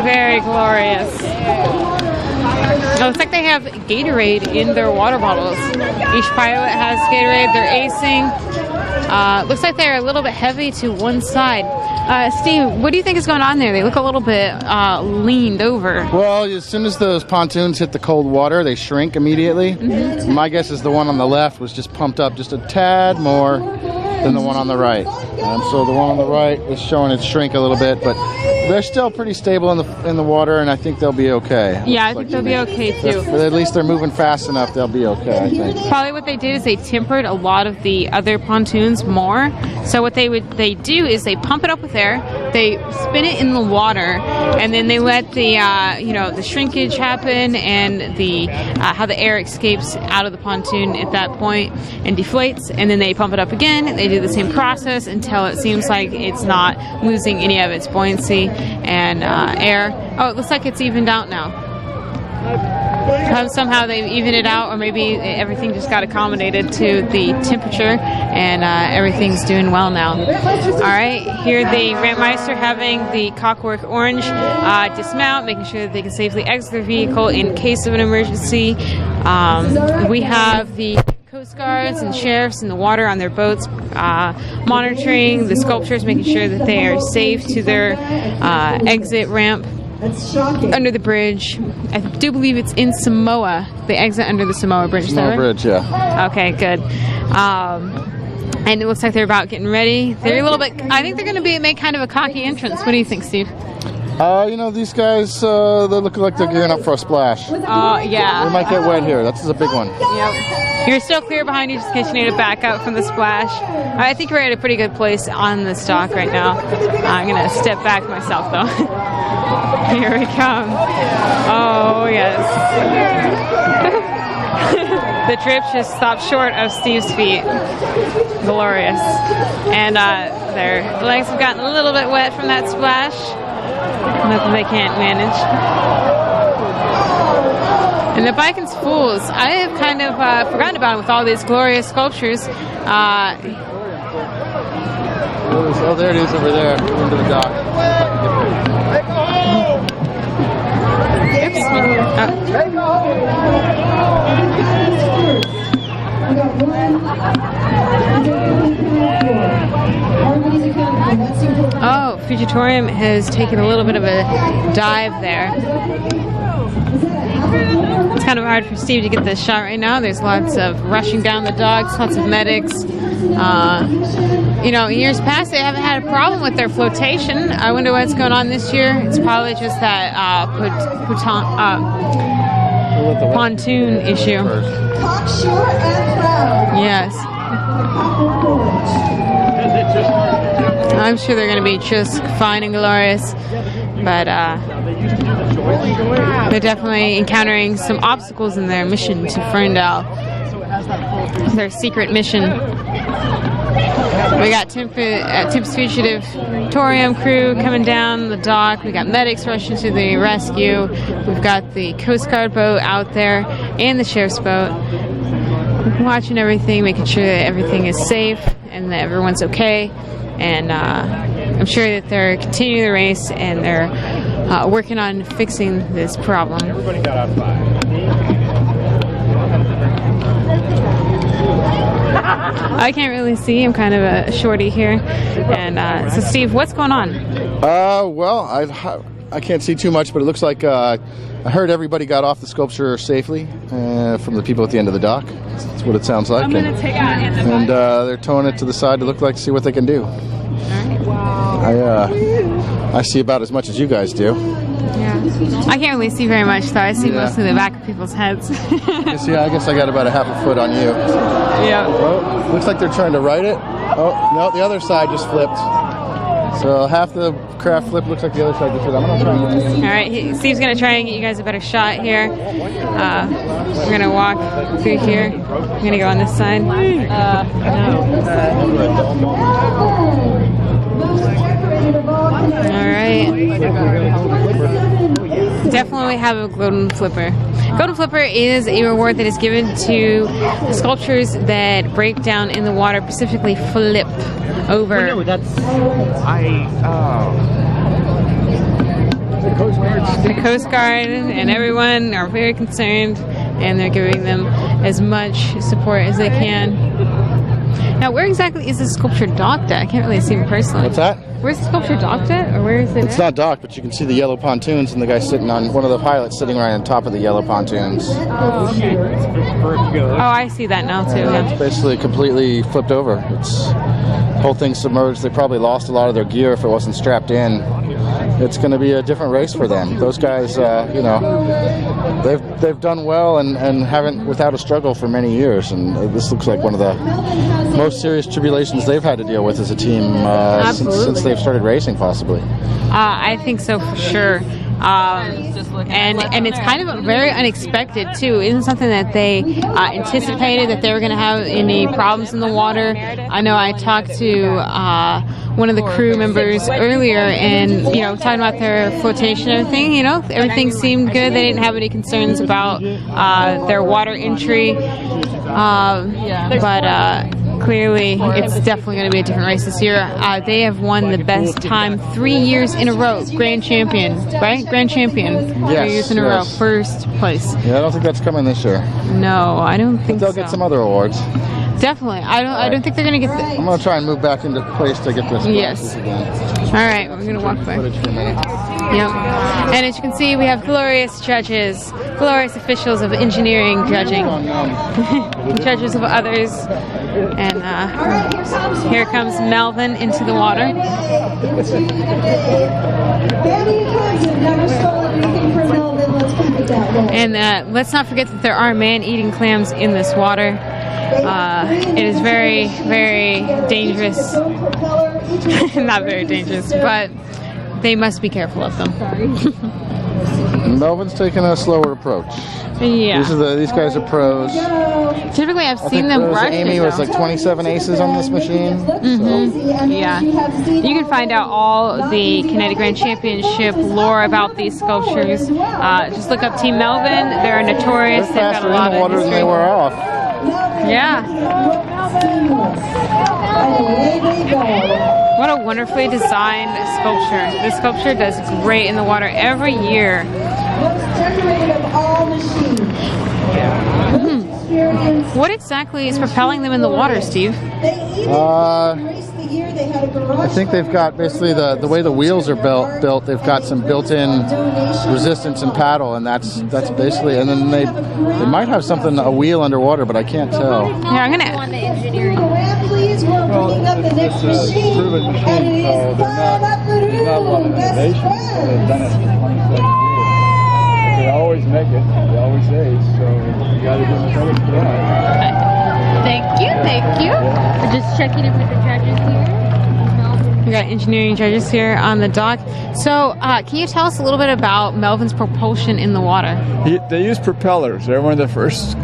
Speaker 2: Very glorious. It looks like they have Gatorade in their water bottles. Each pilot has Gatorade. They're acing. Looks like they're a little bit heavy to one side. Steve, what do you think is going on there? They look a little bit leaned over.
Speaker 1: Well, as soon as those pontoons hit the cold water, they shrink immediately. Mm-hmm. My guess is the one on the left was just pumped up just a tad more than the one on the right. So the one on the right is showing it shrink a little bit, but they're still pretty stable in the water, and I think they'll be okay.
Speaker 2: Yeah, I think they'll be okay too.
Speaker 1: At least they're moving fast enough, they'll be okay, I think.
Speaker 2: Probably what they did is they tempered a lot of the other pontoons more. So what they do is they pump it up with air, they spin it in the water, and then they let the the shrinkage happen and the how the air escapes out of the pontoon at that point and deflates, and then they pump it up again. They do the same process until it seems like it's not losing any of its buoyancy and air. Oh, it looks like it's evened out now. Somehow they've evened it out, or maybe everything just got accommodated to the temperature, and everything's doing well now. All right, here the Rampmeister having the Clockwork Orange dismount, making sure that they can safely exit their vehicle in case of an emergency. We have the Coast Guards and sheriffs in the water on their boats, monitoring the sculptures, making sure that they are safe to their exit ramp under the bridge. I do believe it's in Samoa. They exit under the Samoa Bridge.
Speaker 1: Samoa Bridge, yeah.
Speaker 2: Okay, good. and it looks like they're about getting ready. They're a little bit. I think they're going to make kind of a cocky entrance. What do you think, Steve?
Speaker 1: These guys, they look like they're gearing up for a splash.
Speaker 2: Yeah.
Speaker 1: They might get wet here. That's a big one.
Speaker 2: Yep. You're still clear behind you just in case you need to back up from the splash. I think we're at a pretty good place on the dock right now. I'm going to step back myself, though. Here we come. Oh, yes. The trip just stopped short of Steve's feet. Glorious. And their legs have gotten a little bit wet from that splash. Nothing they can't manage. And the Vikings Fools, I have kind of forgotten about it with all these glorious sculptures.
Speaker 1: Oh, there it is over there, into the dock.
Speaker 2: Oh, Fugitorium has taken a little bit of a dive there. It's kind of hard for Steve to get this shot right now. There's lots of rushing down the docks, lots of medics. Years past they haven't had a problem with their flotation. I wonder what's going on this year. It's probably just that pontoon issue. Yes. I'm sure they're going to be just fine and glorious, but they're definitely encountering some obstacles in their mission to Ferndale. Their secret mission. We got Tips Fugitive Torium crew coming down the dock. We got medics rushing to the rescue. We've got the Coast Guard boat out there and the sheriff's boat. Watching everything, making sure that everything is safe and that everyone's okay. And I'm sure that they're continuing the race and they're working on fixing this problem.
Speaker 9: Everybody got out 5.
Speaker 2: I can't really see. I'm kind of a shorty here. And so, Steve, what's going on?
Speaker 1: Well, I can't see too much, but it looks like I heard everybody got off the sculpture safely from the people at the end of the dock. That's what it sounds like. And they're towing it to the side to see what they can do. I see about as much as you guys do.
Speaker 2: Yeah. I can't really see very much, though. I see mostly the back of people's heads.
Speaker 1: I guess I got about a half a foot on you.
Speaker 2: Yeah.
Speaker 1: Oh, looks like they're trying to right it. Oh, no, the other side just flipped. So half the craft flip looks like the other side just flipped. I'm going to try and...
Speaker 2: All right, Steve's going to try and get you guys a better shot here. We're going to walk through here. I'm going to go on this side. All right. Definitely have a Golden Flipper. Golden Flipper is a reward that is given to the sculptures that break down in the water, specifically flip over.
Speaker 10: Well, no, that's...
Speaker 2: The Coast Guard and everyone are very concerned, and they're giving them as much support as they can. Now, where exactly is this sculpture docked at? I can't really see him personally.
Speaker 1: What's that?
Speaker 2: Where's the sculpture docked at, or where is it?
Speaker 1: It's not docked, but you can see the yellow pontoons and the guy sitting on one of the pilots sitting right on top of the yellow pontoons.
Speaker 2: Oh, okay. Oh, I see that now too.
Speaker 1: It's basically completely flipped over. The whole thing submerged. They probably lost a lot of their gear if it wasn't strapped in. It's going to be a different race for them. Those guys, they've done well and haven't without a struggle for many years. And this looks like one of the most serious tribulations they've had to deal with as a team since they've started racing, possibly.
Speaker 2: I think so for sure. And it's kind of very unexpected too. It isn't something that they anticipated that they were going to have any problems in the water. I know I talked to one of the crew members earlier, and talking about their flotation and everything. Everything seemed good. They didn't have any concerns about their water entry, but clearly it's definitely going to be a different race this year. They have won the best time 3 years in a row. Grand champion, right? Grand champion. 3 years in a row. First place.
Speaker 1: Yeah, I don't think that's coming this year.
Speaker 2: No, I don't think
Speaker 1: they'll get some other awards.
Speaker 2: Definitely. I don't think they're going to get
Speaker 1: I'm going to try and move back into place to get this.
Speaker 2: Yes.
Speaker 1: Again.
Speaker 2: All right, we're going to walk back.
Speaker 1: Footage for a minute.
Speaker 2: Yep. And as you can see, we have glorious judges, glorious officials of engineering judging, judges of others. And here comes Melvin into the water. And let's not forget that there are man-eating clams in this water. It is very, very dangerous. Not very dangerous, but they must be careful of them.
Speaker 1: Melvin's taking a slower approach.
Speaker 2: Yeah.
Speaker 1: These guys are pros.
Speaker 2: Typically, I've seen them rush.
Speaker 1: Amy was like 27 aces on this machine.
Speaker 2: Mm-hmm. Yeah. You can find out all the Kinetic Grand Championship lore about these sculptures. Just look up Team Melvin. They're notorious.
Speaker 1: They're
Speaker 2: They've got a lot
Speaker 1: faster in the water than they were off.
Speaker 2: Yeah. What a wonderfully designed sculpture. This sculpture does great in the water every year. What exactly is propelling them in the water, Steve?
Speaker 1: I think they've got basically the way the wheels are built. They've got some built-in resistance and paddle, and that's basically. And then they might have a wheel underwater, but I can't tell.
Speaker 2: Yeah, I'm gonna.
Speaker 8: On the engineering. Please, we're bringing up the next machine.
Speaker 10: Proven machine, so there's not a lot of innovation. They've done it for 27 years. They always make it. They always ace. So you got to give them credit for that.
Speaker 2: Thank you. We're just checking in with the judges here. We got engineering judges here on the dock. So, can you tell us a little bit about Melvin's propulsion in the water?
Speaker 10: They use propellers. They're one of the first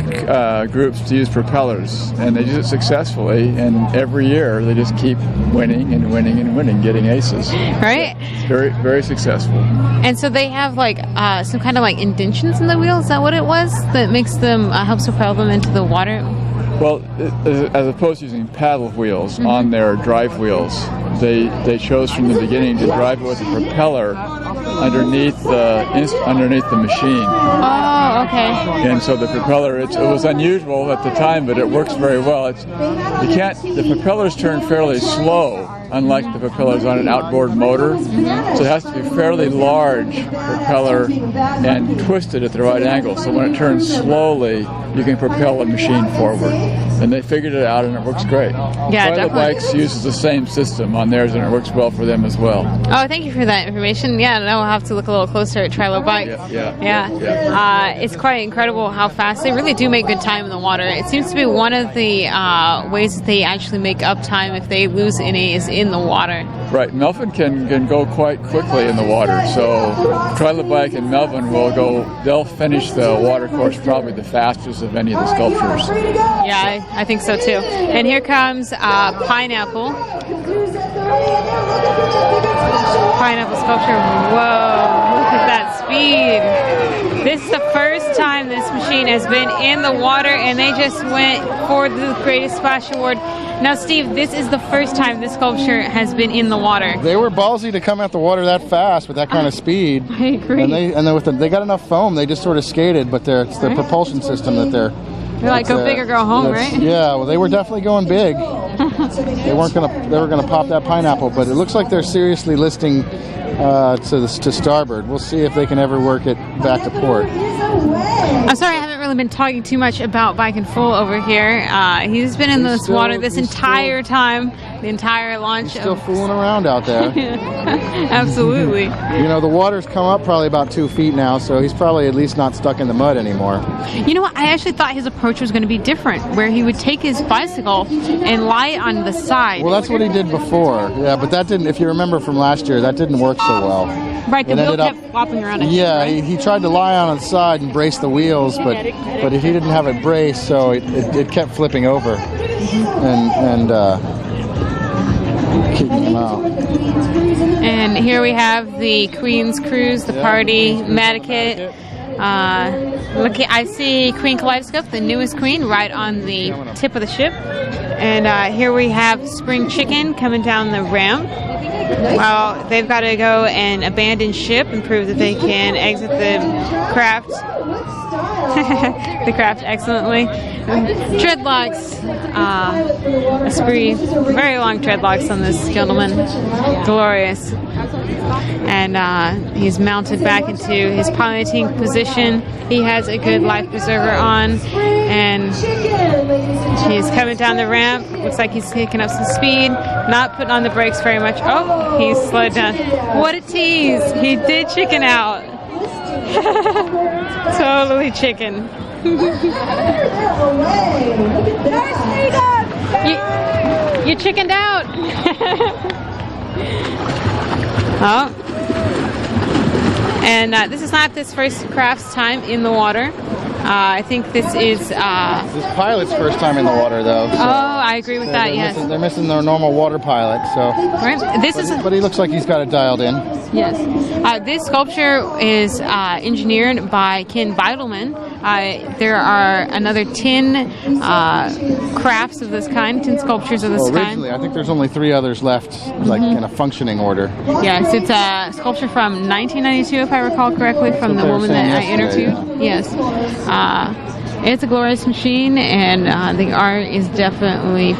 Speaker 10: groups to use propellers, and they use it successfully. And every year, they just keep winning and winning and winning, getting aces.
Speaker 2: Right?
Speaker 10: So it's very, very successful.
Speaker 2: And so they have like some kind of like indentions in the wheel. Is that what it was that makes them helps propel them into the water?
Speaker 10: Well, as opposed to using paddle wheels on their drive wheels, they chose from the beginning to drive it with a propeller underneath the machine.
Speaker 2: Oh, okay.
Speaker 10: And so the propeller, it was unusual at the time, but it works very well. The propellers turn fairly slow, unlike the propellers on an outboard motor. So it has to be fairly large propeller and twisted at the right angle. So when it turns slowly, you can propel a machine forward. And they figured it out, and it works great.
Speaker 2: Yeah,
Speaker 10: Pilot
Speaker 2: definitely.
Speaker 10: Bikes uses the same system on theirs, and it works well for them as well.
Speaker 2: Oh, thank you for that information. Yeah, now we'll have to look a little closer at Trilo Bikes.
Speaker 10: Yeah.
Speaker 2: It's quite incredible how fast they really do make good time in the water. It seems to be one of the ways that they actually make up time if they lose any is in the water.
Speaker 10: Right, Melvin can go quite quickly in the water. So Trilobike and Melvin they'll finish the water course probably the fastest of any of the sculptures.
Speaker 2: Yeah, I think so too. And here comes Pineapple. Pineapple sculpture. Whoa, look at that speed. This is the first time this machine has been in the water, and they just went for the Greatest Splash Award. Now, Steve, this is the first time this sculpture has been in the water.
Speaker 1: They were ballsy to come at the water that fast with that kind of speed.
Speaker 2: I agree.
Speaker 1: And they got enough foam. They just sort of skated, but it's the propulsion system that they're
Speaker 2: like go big or go home, right?
Speaker 1: Yeah, well, they were definitely going big. They were gonna pop that pineapple, but it looks like they're seriously listing to starboard. We'll see if they can ever work it back to port.
Speaker 2: I'm sorry, I haven't really been talking too much about Bike and Full over here. He's been in this water this entire time, the entire launch.
Speaker 1: He's still fooling around out there.
Speaker 2: Absolutely.
Speaker 1: You know, the water's come up probably about 2 feet now, so he's probably at least not stuck in the mud anymore.
Speaker 2: You know what? I actually thought his approach was going to be different, where he would take his bicycle and lie it on the side.
Speaker 1: Well, that's what he did before. Yeah, but that didn't, if you remember from last year, that didn't work so well.
Speaker 2: Right, the wheel kept flopping around.
Speaker 1: Yeah, he tried to lie on its side and brace the wheels, but he didn't have it braced, so it kept flipping over and keeping him out.
Speaker 2: And here we have the Queen's Cruise, the party, Medicaid. Look, I see Queen Kaleidoscope, the newest queen, right on the tip of the ship. And here we have Spring Chicken coming down the ramp. Well, they've got to go and abandon ship and prove that they can exit the craft. the craft excellently. Dreadlocks, Esprit, very long dreadlocks on this gentleman. Glorious. And he's mounted back into his piloting position. He has a good life preserver on, and he's coming down the ramp. Looks like he's picking up some speed, not putting on the brakes very much. Oh, he's slowed down. What a tease! He did chicken out. Totally chicken. You chickened out. Oh. And this is not this first craft's time in the water. I think this is...
Speaker 1: this pilot's first time in the water, though. So
Speaker 2: I agree with that, yes.
Speaker 1: They're missing their normal water pilot, so...
Speaker 2: Right.
Speaker 1: But he looks like he's got it dialed in.
Speaker 2: Yes. This sculpture is engineered by Ken Beidelman. There are another 10 crafts of this kind, 10 sculptures of this
Speaker 1: originally,
Speaker 2: kind.
Speaker 1: I think there's only 3 others left, like in a functioning order.
Speaker 2: Yes, it's a sculpture from 1992, if I recall correctly, from the woman that I interviewed.
Speaker 1: Yeah.
Speaker 2: Yes. It's a glorious machine, and the art is definitely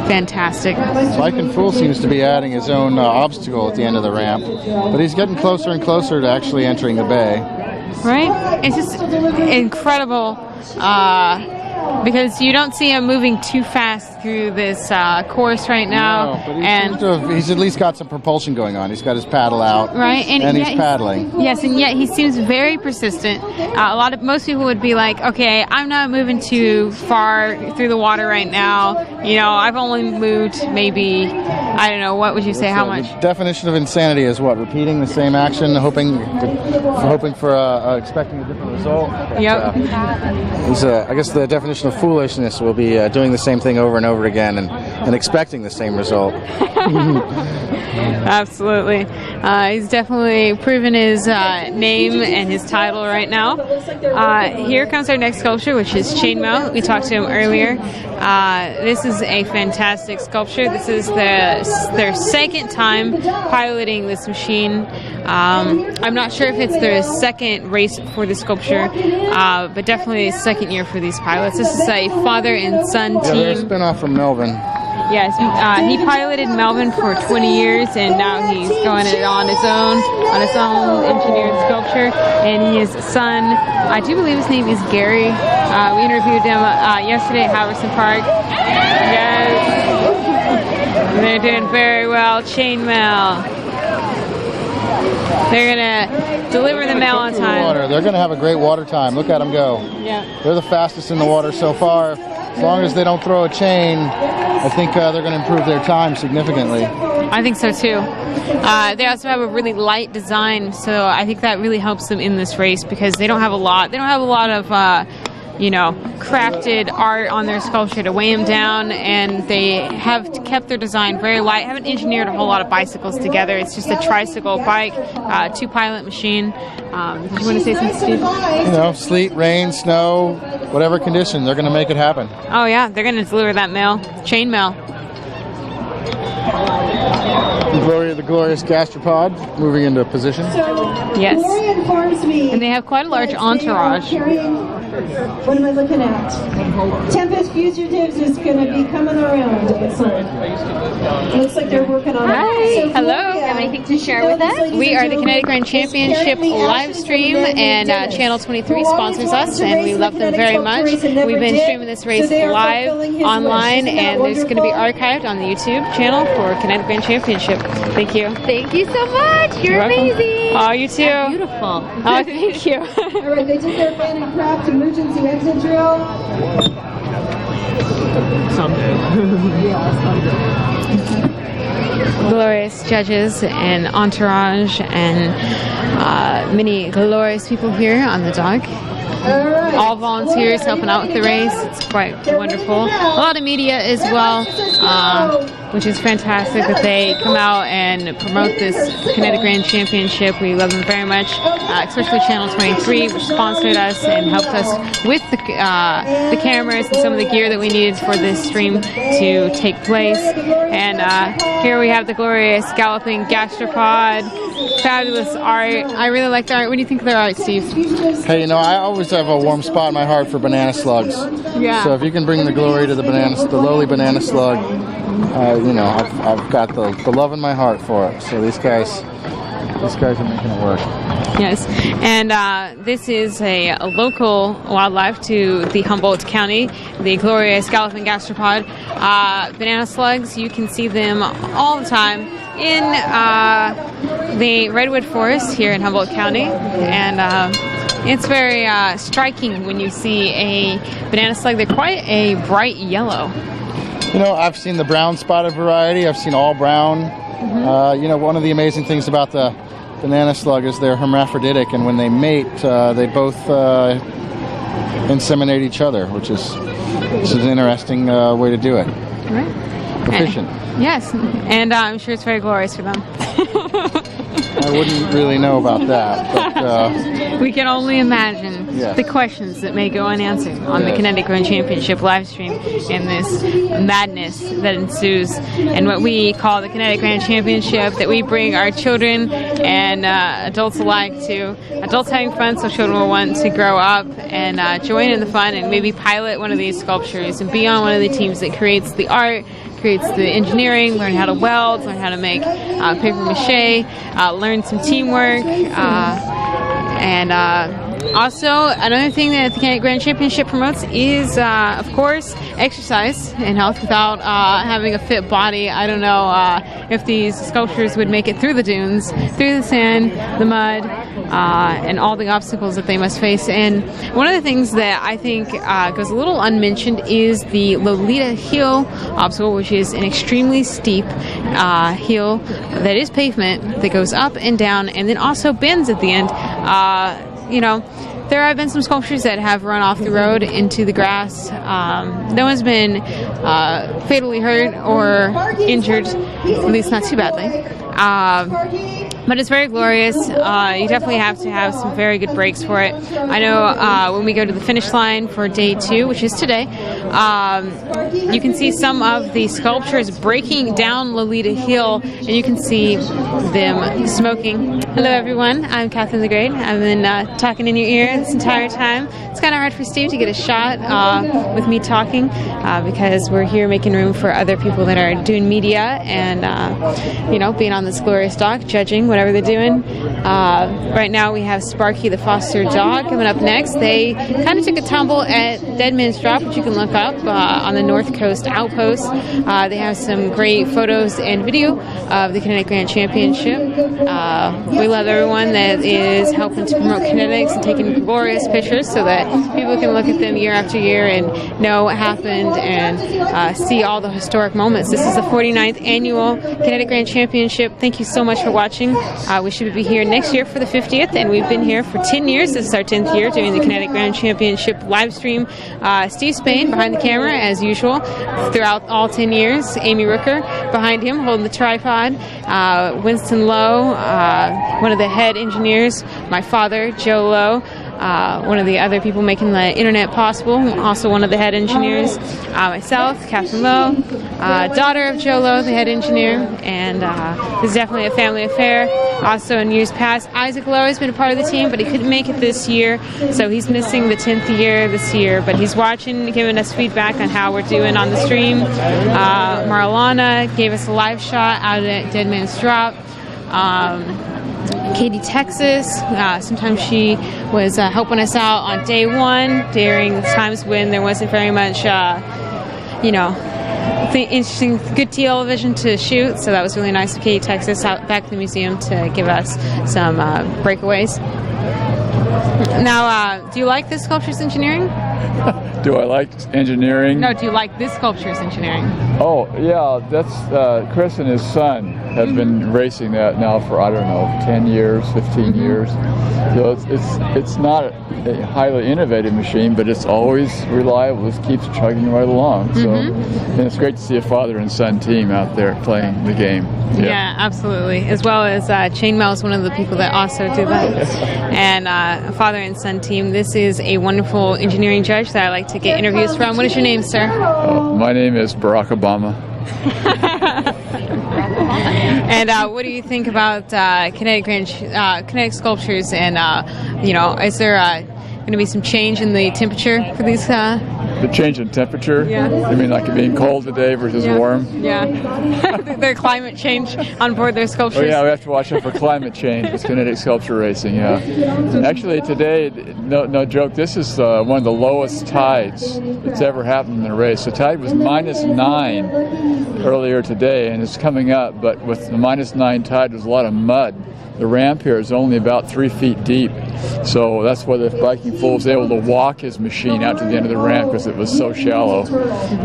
Speaker 2: fantastic.
Speaker 1: Lycan Fool seems to be adding his own obstacle at the end of the ramp, but he's getting closer and closer to actually entering the bay.
Speaker 2: Right? It's just incredible because you don't see him moving too fast through this course right now.
Speaker 1: No, but he's at least got some propulsion going on. He's got his paddle out,
Speaker 2: right?
Speaker 1: And he's paddling.
Speaker 2: Yes, and yet he seems very persistent. Most people would be like, okay, I'm not moving too far through the water right now. You know, I've only moved maybe, I don't know, what would you say, how much?
Speaker 1: The definition of insanity is what? Repeating the same action, hoping for expecting a different result.
Speaker 2: Yep.
Speaker 1: I guess the definition of foolishness will be doing the same thing over and over again and expecting the same result.
Speaker 2: Absolutely. He's definitely proven his name and his title right now. Here comes our next sculpture, which is Chainmail. We talked to him earlier. This is a fantastic sculpture. This is their second time piloting this machine. I'm not sure if it's their second race for the sculpture, but definitely a second year for these pilots. This is a father and son team.
Speaker 1: Yeah, they're a spin-off from Melvin.
Speaker 2: Yes, he piloted Melvin for 20 years, and now he's going it on his own engineered sculpture. And his son, I do believe his name is Gary. We interviewed him yesterday at Haverson Park. Yes, they're doing very well. Chainmail. They're gonna deliver the mail on time.
Speaker 1: They're gonna have a great water time. Look at them go.
Speaker 2: Yeah.
Speaker 1: They're the fastest in the water so far. As long as they don't throw a chain, I think they're going to improve their time significantly.
Speaker 2: I think so too. They also have a really light design, so I think that really helps them in this race because they don't have a lot. They don't have a lot of crafted art on their sculpture to weigh them down, and they have kept their design very light. Haven't engineered a whole lot of bicycles together. It's just a tricycle bike, 2-pilot machine. Did you want to say something, Steve?
Speaker 1: Sleet, rain, snow, whatever condition, they're going to make it happen.
Speaker 2: Oh yeah, they're going to deliver that mail, chain mail.
Speaker 1: The glorious gastropod moving into position.
Speaker 2: Yes, and they have quite a large entourage.
Speaker 8: What am I looking at? Tempest Fugitives is going to be coming around. Excellent. Looks like they're working on it.
Speaker 2: Hi. Hello.
Speaker 11: Have anything to share with us?
Speaker 2: We are the Kinetic Grand Championship live stream, and Channel 23 sponsors us, and we love them very much. We've been streaming this race live online, and there's going to be archived on the YouTube channel for Kinetic Grand Championship. Thank you.
Speaker 11: Thank you so much. You're amazing.
Speaker 2: Oh, you too.
Speaker 11: You're beautiful.
Speaker 2: Oh, thank you.
Speaker 8: All right, they did their abandoned craft emergency exit drill.
Speaker 9: Someday.
Speaker 2: Glorious judges and entourage and many glorious people here on the dock. All volunteers helping out with the race. It's quite wonderful. A lot of media as well. which is fantastic that they come out and promote this Kinetic Grand Championship. We love them very much, especially Channel 23, which sponsored us and helped us with the cameras and some of the gear that we needed for this stream to take place. And here we have the glorious galloping gastropod. Fabulous art. I really like the art. What do you think of their art, Steve?
Speaker 1: Hey, you know, I always have a warm spot in my heart for banana slugs.
Speaker 2: Yeah.
Speaker 1: So if you can bring the glory to the lowly banana slug, you know, I've got the love in my heart for it. So these guys are making it work.
Speaker 2: Yes, and this is a local wildlife to the Humboldt County, the glorious galloping gastropod. Banana slugs, you can see them all the time in the redwood forest here in Humboldt County, and it's very striking when you see a banana slug. They're quite a bright yellow.
Speaker 1: You know, I've seen the brown spotted variety. I've seen all brown. You know, one of the amazing things about the banana slug is they're hermaphroditic, and when they mate, they both inseminate each other, which is an interesting way to do it.
Speaker 2: Right.
Speaker 1: Efficient.
Speaker 2: Yes, and I'm sure it's very glorious for them.
Speaker 1: I wouldn't really know about that, but
Speaker 2: we can only imagine
Speaker 1: yes.
Speaker 2: the questions that may go unanswered on the Kinetic Grand Championship live stream and this madness that ensues, and what we call the Kinetic Grand Championship, that we bring our children and adults alike to. Adults having fun, so children will want to grow up and join in the fun and maybe pilot one of these sculptures and be on one of the teams that creates the art, creates the engineering, learn how to weld, learn how to make paper mache, learn some teamwork, and also another thing that the Kinetic Grand Championship promotes is, of course, exercise and health. Without having a fit body, I don't know if these sculptures would make it through the dunes, through the sand, the mud, and all the obstacles that they must face. And one of the things that I think goes a little unmentioned is the Lolita Hill obstacle, which is an extremely steep hill that is pavement that goes up and down and then also bends at the end. You know, there have been some sculptures that have run off the road into the grass. No one's been fatally hurt or injured, at least not too badly. But it's very glorious. You definitely have to have some very good brakes for it. I know when we go to the finish line for day 2, which is today, you can see some of the sculptures breaking down Lolita Hill, and you can see them smoking. Hello, everyone. I'm Catherine the Great. I've been talking in your ear this entire time. It's kind of hard for Steve to get a shot with me talking because we're here making room for other people that are doing media and, you know, being on this glorious dock, judging whatever they're doing. Right now we have Sparky the foster dog coming up next. They kind of took a tumble at Dead Man's Drop, which you can look up on the North Coast Outpost. They have some great photos and video of the Kinetic Grand Championship. We love everyone that is helping to promote kinetics and taking glorious pictures so that people can look at them year after year and know what happened and see all the historic moments. This is the 49th annual Kinetic Grand Championship. Thank you so much for watching. We should be here next year for the 50th, and we've been here for 10 years. This is our 10th year doing the Kinetic Grand Championship live stream. Steve Spain behind the camera, as usual, throughout all 10 years. Amy Rooker behind him holding the tripod. Winston Lowe, one of the head engineers. My father, Joe Lowe, one of the other people making the internet possible, also one of the head engineers. Myself, Catherine Lowe, daughter of Joe Lowe, the head engineer, and this is definitely a family affair. Also in years past, Isaac Lowe has been a part of the team, but he couldn't make it this year, so he's missing the 10th year this year, but he's watching, giving us feedback on how we're doing on the stream. Marlana gave us a live shot out at Dead Man's Drop. Katie, Texas. Sometimes she was helping us out on day 1 during times when there wasn't very much, you know, interesting, good television to shoot. So that was really nice of Katie, Texas, out back at the museum to give us some breakaways. Now, do you like this sculpture's engineering?
Speaker 10: Do I like engineering?
Speaker 2: No, do you like this sculpture's engineering?
Speaker 10: Oh, yeah, that's Chris and his son. have been racing that now for, I don't know, 10 years, 15 years. So it's not a highly innovative machine, but it's always reliable. It keeps chugging right along. So, and it's great to see a father and son team out there playing the game.
Speaker 2: Yeah, absolutely. As well as Chainmail is one of the people that also do that. And a father and son team. This is a wonderful engineering judge that I like to get interviews from. What is your name, sir?
Speaker 10: My name is Barack Obama.
Speaker 2: And what do you think about Kinetic sculptures? And is there going to be some change in the temperature for these?
Speaker 10: The change in temperature?
Speaker 2: Yeah.
Speaker 10: You mean like it being cold today versus warm?
Speaker 2: Yeah. Their climate change on board their sculptures.
Speaker 10: Oh yeah, we have to watch out for climate change with kinetic sculpture racing, yeah. Actually today, no joke, this is one of the lowest tides that's ever happened in a race. The tide was -9 earlier today, and it's coming up, but with the -9 tide, there's a lot of mud. The ramp here is only about 3 feet deep, so that's why the Viking fool was able to walk his machine out to the end of the ramp because it was so shallow.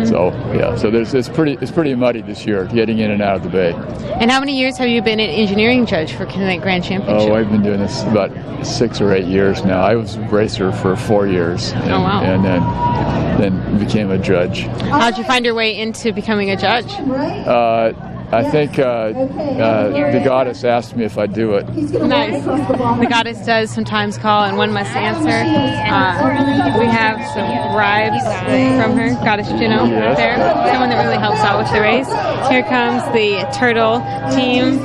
Speaker 10: So yeah, so it's pretty muddy this year getting in and out of the bay.
Speaker 2: And how many years have you been an engineering judge for Kinetic Grand Championship?
Speaker 10: Oh, I've been doing this about 6 or 8 years now. I was a racer for 4 years, and then became a judge.
Speaker 2: How'd you find your way into becoming a judge?
Speaker 10: I think the goddess asked me if I'd do it.
Speaker 2: Nice. The goddess does sometimes call, and one must answer. We have some bribes from her, Goddess Juno, right there. Someone that really helps out with the race. Here comes the turtle team.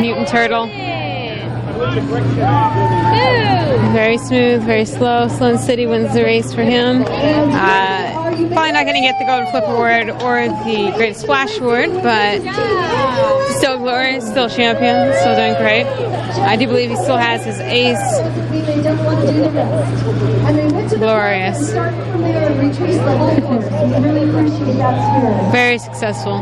Speaker 2: Mutant turtle. Very smooth, very slow. Sloan City wins the race for him. Probably not going to get the Golden Flip Award or the Great Splash Award, but still glorious, still champion, still doing great. I do believe he still has his ace. Glorious. Very successful.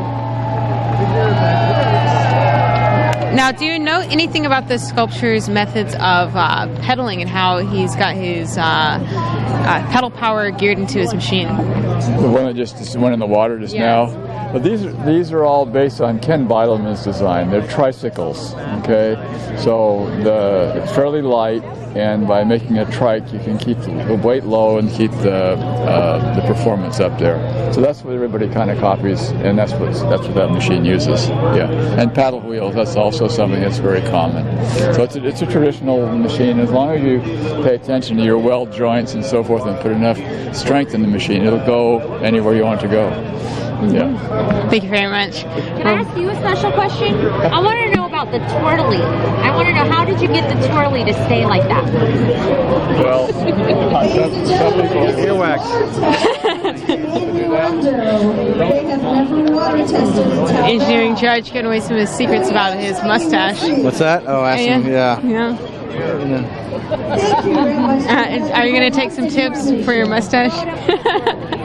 Speaker 2: Now, do you know anything about the sculpture's methods of pedaling and how he's got his pedal power geared into his machine?
Speaker 10: The one that just went in the water just now. But these are all based on Ken Bileman's design. They're tricycles. Okay, so it's fairly light, and by making a trike, you can keep the weight low and keep the performance up there. So that's what everybody kind of copies, and that's what that machine uses. Yeah, and paddle wheels. That's also something that's very common. So it's a traditional machine. As long as you pay attention to your weld joints and so forth, and put enough strength in the machine, it'll go anywhere you want it to go. Yeah.
Speaker 2: Thank you very much.
Speaker 11: Can I ask you a special question? I want to know about the twirly. I want to know, how did you get the twirly to stay like that?
Speaker 10: Well, some people earwax.
Speaker 2: Engineering judge giving away some of his secrets about his mustache.
Speaker 1: What's that? Oh, ask him. Yeah.
Speaker 2: Are you going to take some tips for your mustache?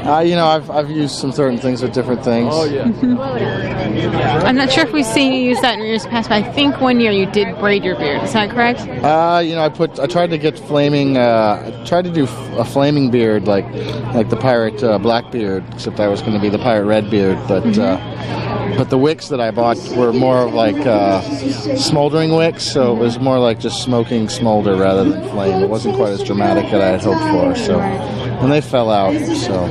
Speaker 1: I've used some certain things with different things.
Speaker 10: Oh yeah.
Speaker 2: I'm not sure if we've seen you use that in years past, but I think one year you did braid your beard. Is that correct?
Speaker 1: I tried to get flaming. Tried to do a flaming beard like the pirate Blackbeard, except I was going to be the pirate Redbeard, but. But the wicks that I bought were more of like smoldering wicks, so it was more like just smoking smolder rather than flame. It wasn't quite as dramatic as I had hoped for, so, and they fell out. So.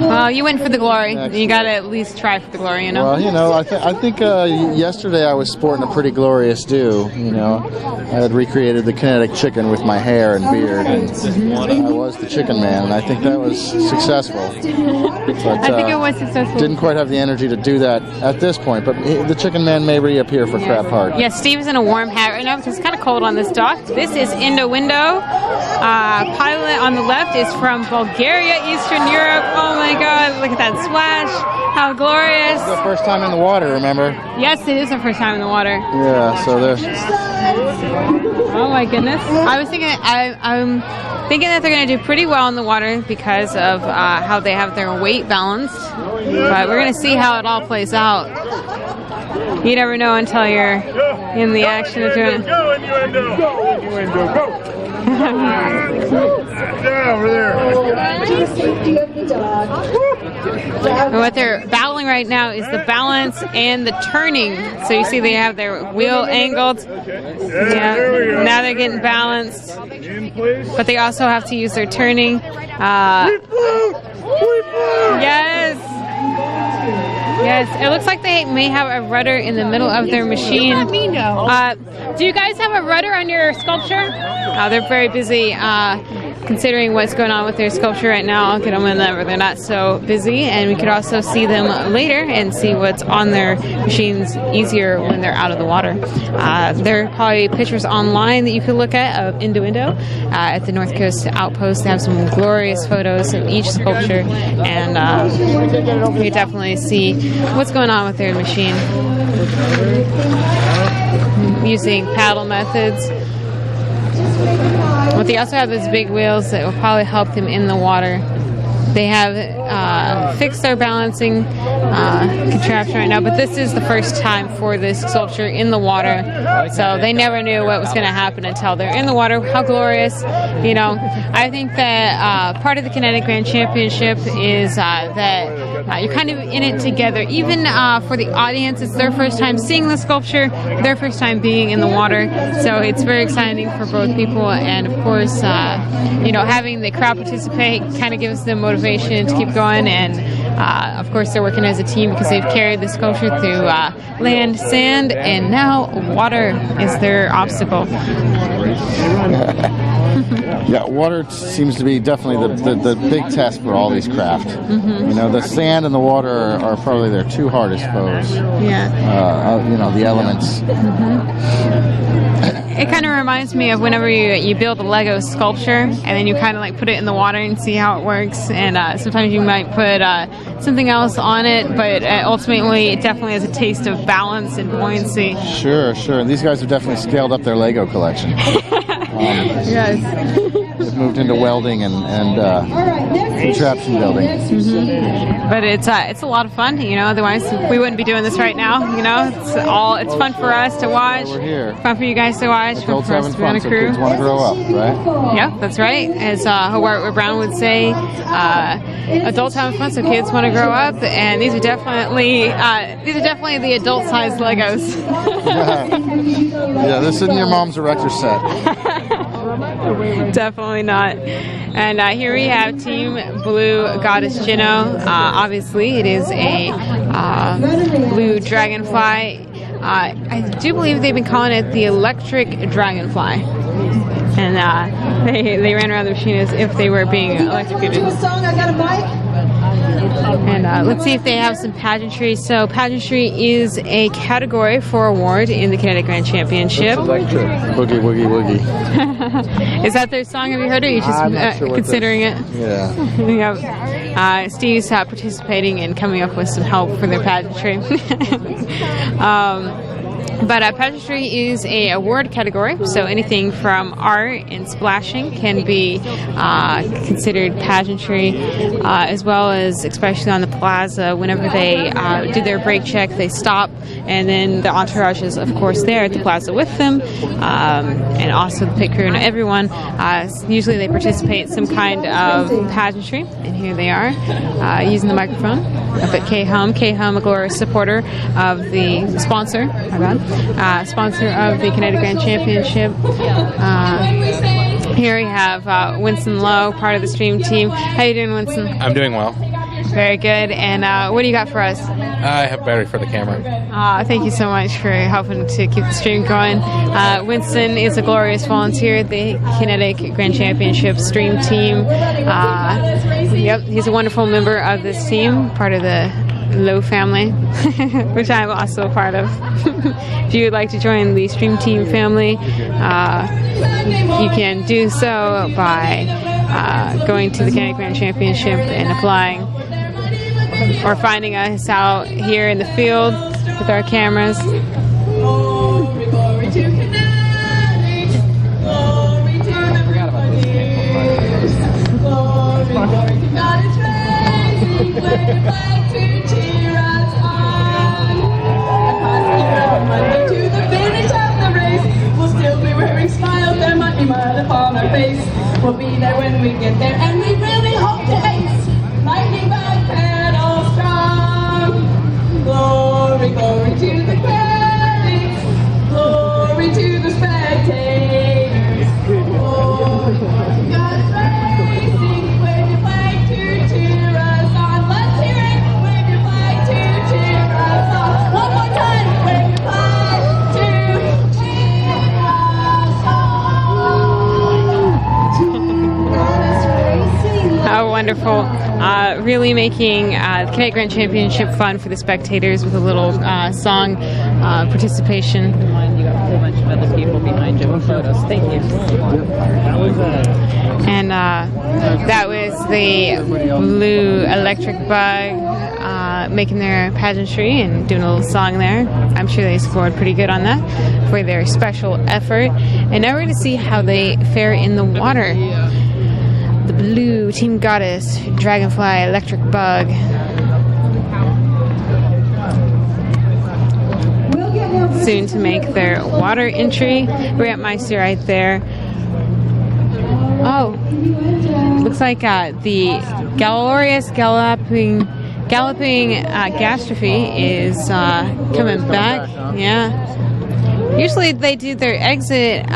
Speaker 2: Well, you went for the glory. You got to at least try for the glory, you know.
Speaker 1: Well, I think yesterday I was sporting a pretty glorious do. I had recreated the Kinetic chicken with my hair and beard, and I was the chicken man, and I think that was successful. But,
Speaker 2: I think it was successful.
Speaker 1: Didn't quite have the energy to do that at this point, but the chicken man may reappear for Crab Park.
Speaker 2: Yes, Steve is in a warm hat right now because it's kind of cold on this dock. This is Indo Window. Pilot on the left is from Bulgaria, Eastern Europe. Oh my God, look at that splash. How glorious.
Speaker 1: It's the first time in the water, remember?
Speaker 2: Yes, it is the first time in the water.
Speaker 1: Yeah, so there's...
Speaker 2: Oh my goodness. I'm thinking that they're going to do pretty well in the water because of how they have their weight balanced. But we're going to see how it all plays out. You never know until you're in the action of doing it.
Speaker 12: Go, innuendo! Go, innuendo, go! Yeah, over there.
Speaker 8: Safety of the dog.
Speaker 2: And what they're battling right now is the balance and the turning. So you see they have their wheel angled. Yeah, now they're getting balanced. But they also have to use their turning. Yes. Yes, it looks like they may have a rudder in the middle of their machine.
Speaker 11: Let me know.
Speaker 2: Do you guys have a rudder on your sculpture? They're very busy considering what's going on with their sculpture right now. I'll get them whenever they're not so busy, and we could also see them later and see what's on their machines easier when they're out of the water. There are probably pictures online that you could look at of Innuendo at the North Coast Outpost. They have some glorious photos of each sculpture, and you can definitely see what's going on with their machine using paddle methods. But they also have those big wheels that will probably help them in the water. They have fixed their balancing contraption right now, but this is the first time for this sculpture in the water, so they never knew what was going to happen until they're in the water. How glorious. You know, I think that part of the Kinetic Grand Championship is that you're kind of in it together. Even for the audience, it's their first time seeing the sculpture, their first time being in the water, so it's very exciting for both people, and of course, you know, having the crowd participate kind of gives them motivation to keep going, and of course they're working as a team because they've carried the sculpture through land, sand, and now water is their obstacle.
Speaker 1: Yeah, water seems to be definitely the big test for all these craft. You know, the sand and the water are probably their two hardest foes.
Speaker 2: Yeah.
Speaker 1: You know, the elements.
Speaker 2: It kind of reminds me of whenever you build a Lego sculpture and then you kind of like put it in the water and see how it works, and sometimes you might put something else on it, but ultimately it definitely has a taste of balance and buoyancy.
Speaker 1: Sure. These guys have definitely scaled up their Lego collection.
Speaker 2: Yes.
Speaker 1: They've moved into welding and contraption building.
Speaker 2: But it's a lot of fun, you know. Otherwise, we wouldn't be doing this right now. You know, it's fun for us to watch.
Speaker 1: We're here.
Speaker 2: Fun for you guys to watch.
Speaker 1: Adults
Speaker 2: fun for us
Speaker 1: having
Speaker 2: to be on
Speaker 1: fun,
Speaker 2: a
Speaker 1: so
Speaker 2: crew.
Speaker 1: kids want to grow up, right?
Speaker 2: Yeah, that's right. As Howard Brown would say, adults having fun, so kids want to grow up. And these are definitely the adult-sized Legos.
Speaker 1: Yeah, this isn't your mom's erector set.
Speaker 2: Definitely not. And here we have Team Blue Goddess Jinno. Obviously, it is a blue dragonfly. I do believe they've been calling it the electric dragonfly. And they ran around the machine as if they were being electrocuted. And let's see if they have some pageantry. So pageantry is a category for award in the Kinetic Grand Championship.
Speaker 1: Electric. Boogie, woogie, woogie.
Speaker 2: Is that their song? Have you heard it? You're just considering it?
Speaker 1: Yeah.
Speaker 2: Yep. Steve's participating and coming up with some help for their pageantry. But pageantry is a award category, so anything from art and splashing can be considered pageantry, as well as, especially on the plaza, whenever they do their brake check, they stop, and then the entourage is, of course, there at the plaza with them, and also the pit crew and everyone. Usually they participate in some kind of pageantry, and here they are using the microphone up at K-Hum. K-Hum, a glorious supporter of the sponsor, sponsor of the Kinetic Grand Championship. Here we have Winston Lowe, part of the stream team. How you doing, Winston?
Speaker 9: I'm doing well.
Speaker 2: Very good. And what do you got for us?
Speaker 9: I have battery for the camera.
Speaker 2: Thank you so much for helping to keep the stream going. Winston is a glorious volunteer at the Kinetic Grand Championship stream team. Yep, he's a wonderful member of this team, part of the Lowe family, which I'm also a part of. If you would like to join the stream team family, you can do so by going to the Kinetic Grand Championship and applying, or finding us out here in the field with our cameras.
Speaker 13: To the finish of the race, we'll still be wearing smiles. There might be mud upon our face. We'll be there when we get there, and we really hope to ace. Lightning bug paradise.
Speaker 2: wonderful. Really making the Kinetic Grand Championship fun for the spectators with a little song participation.
Speaker 14: You got a whole bunch of other people behind you with photos. Thank you.
Speaker 2: And that was the Blue Electric Bug making their pageantry and doing a little song there. I'm sure they scored pretty good on that for their special effort. And now we're going to see how they fare in the water. The Blue Team Goddess Dragonfly Electric Bug. Soon to make their water entry. Rampmeister right there. Oh, looks like the glorious galloping gastrophe is coming back. Yeah. Usually they do their exit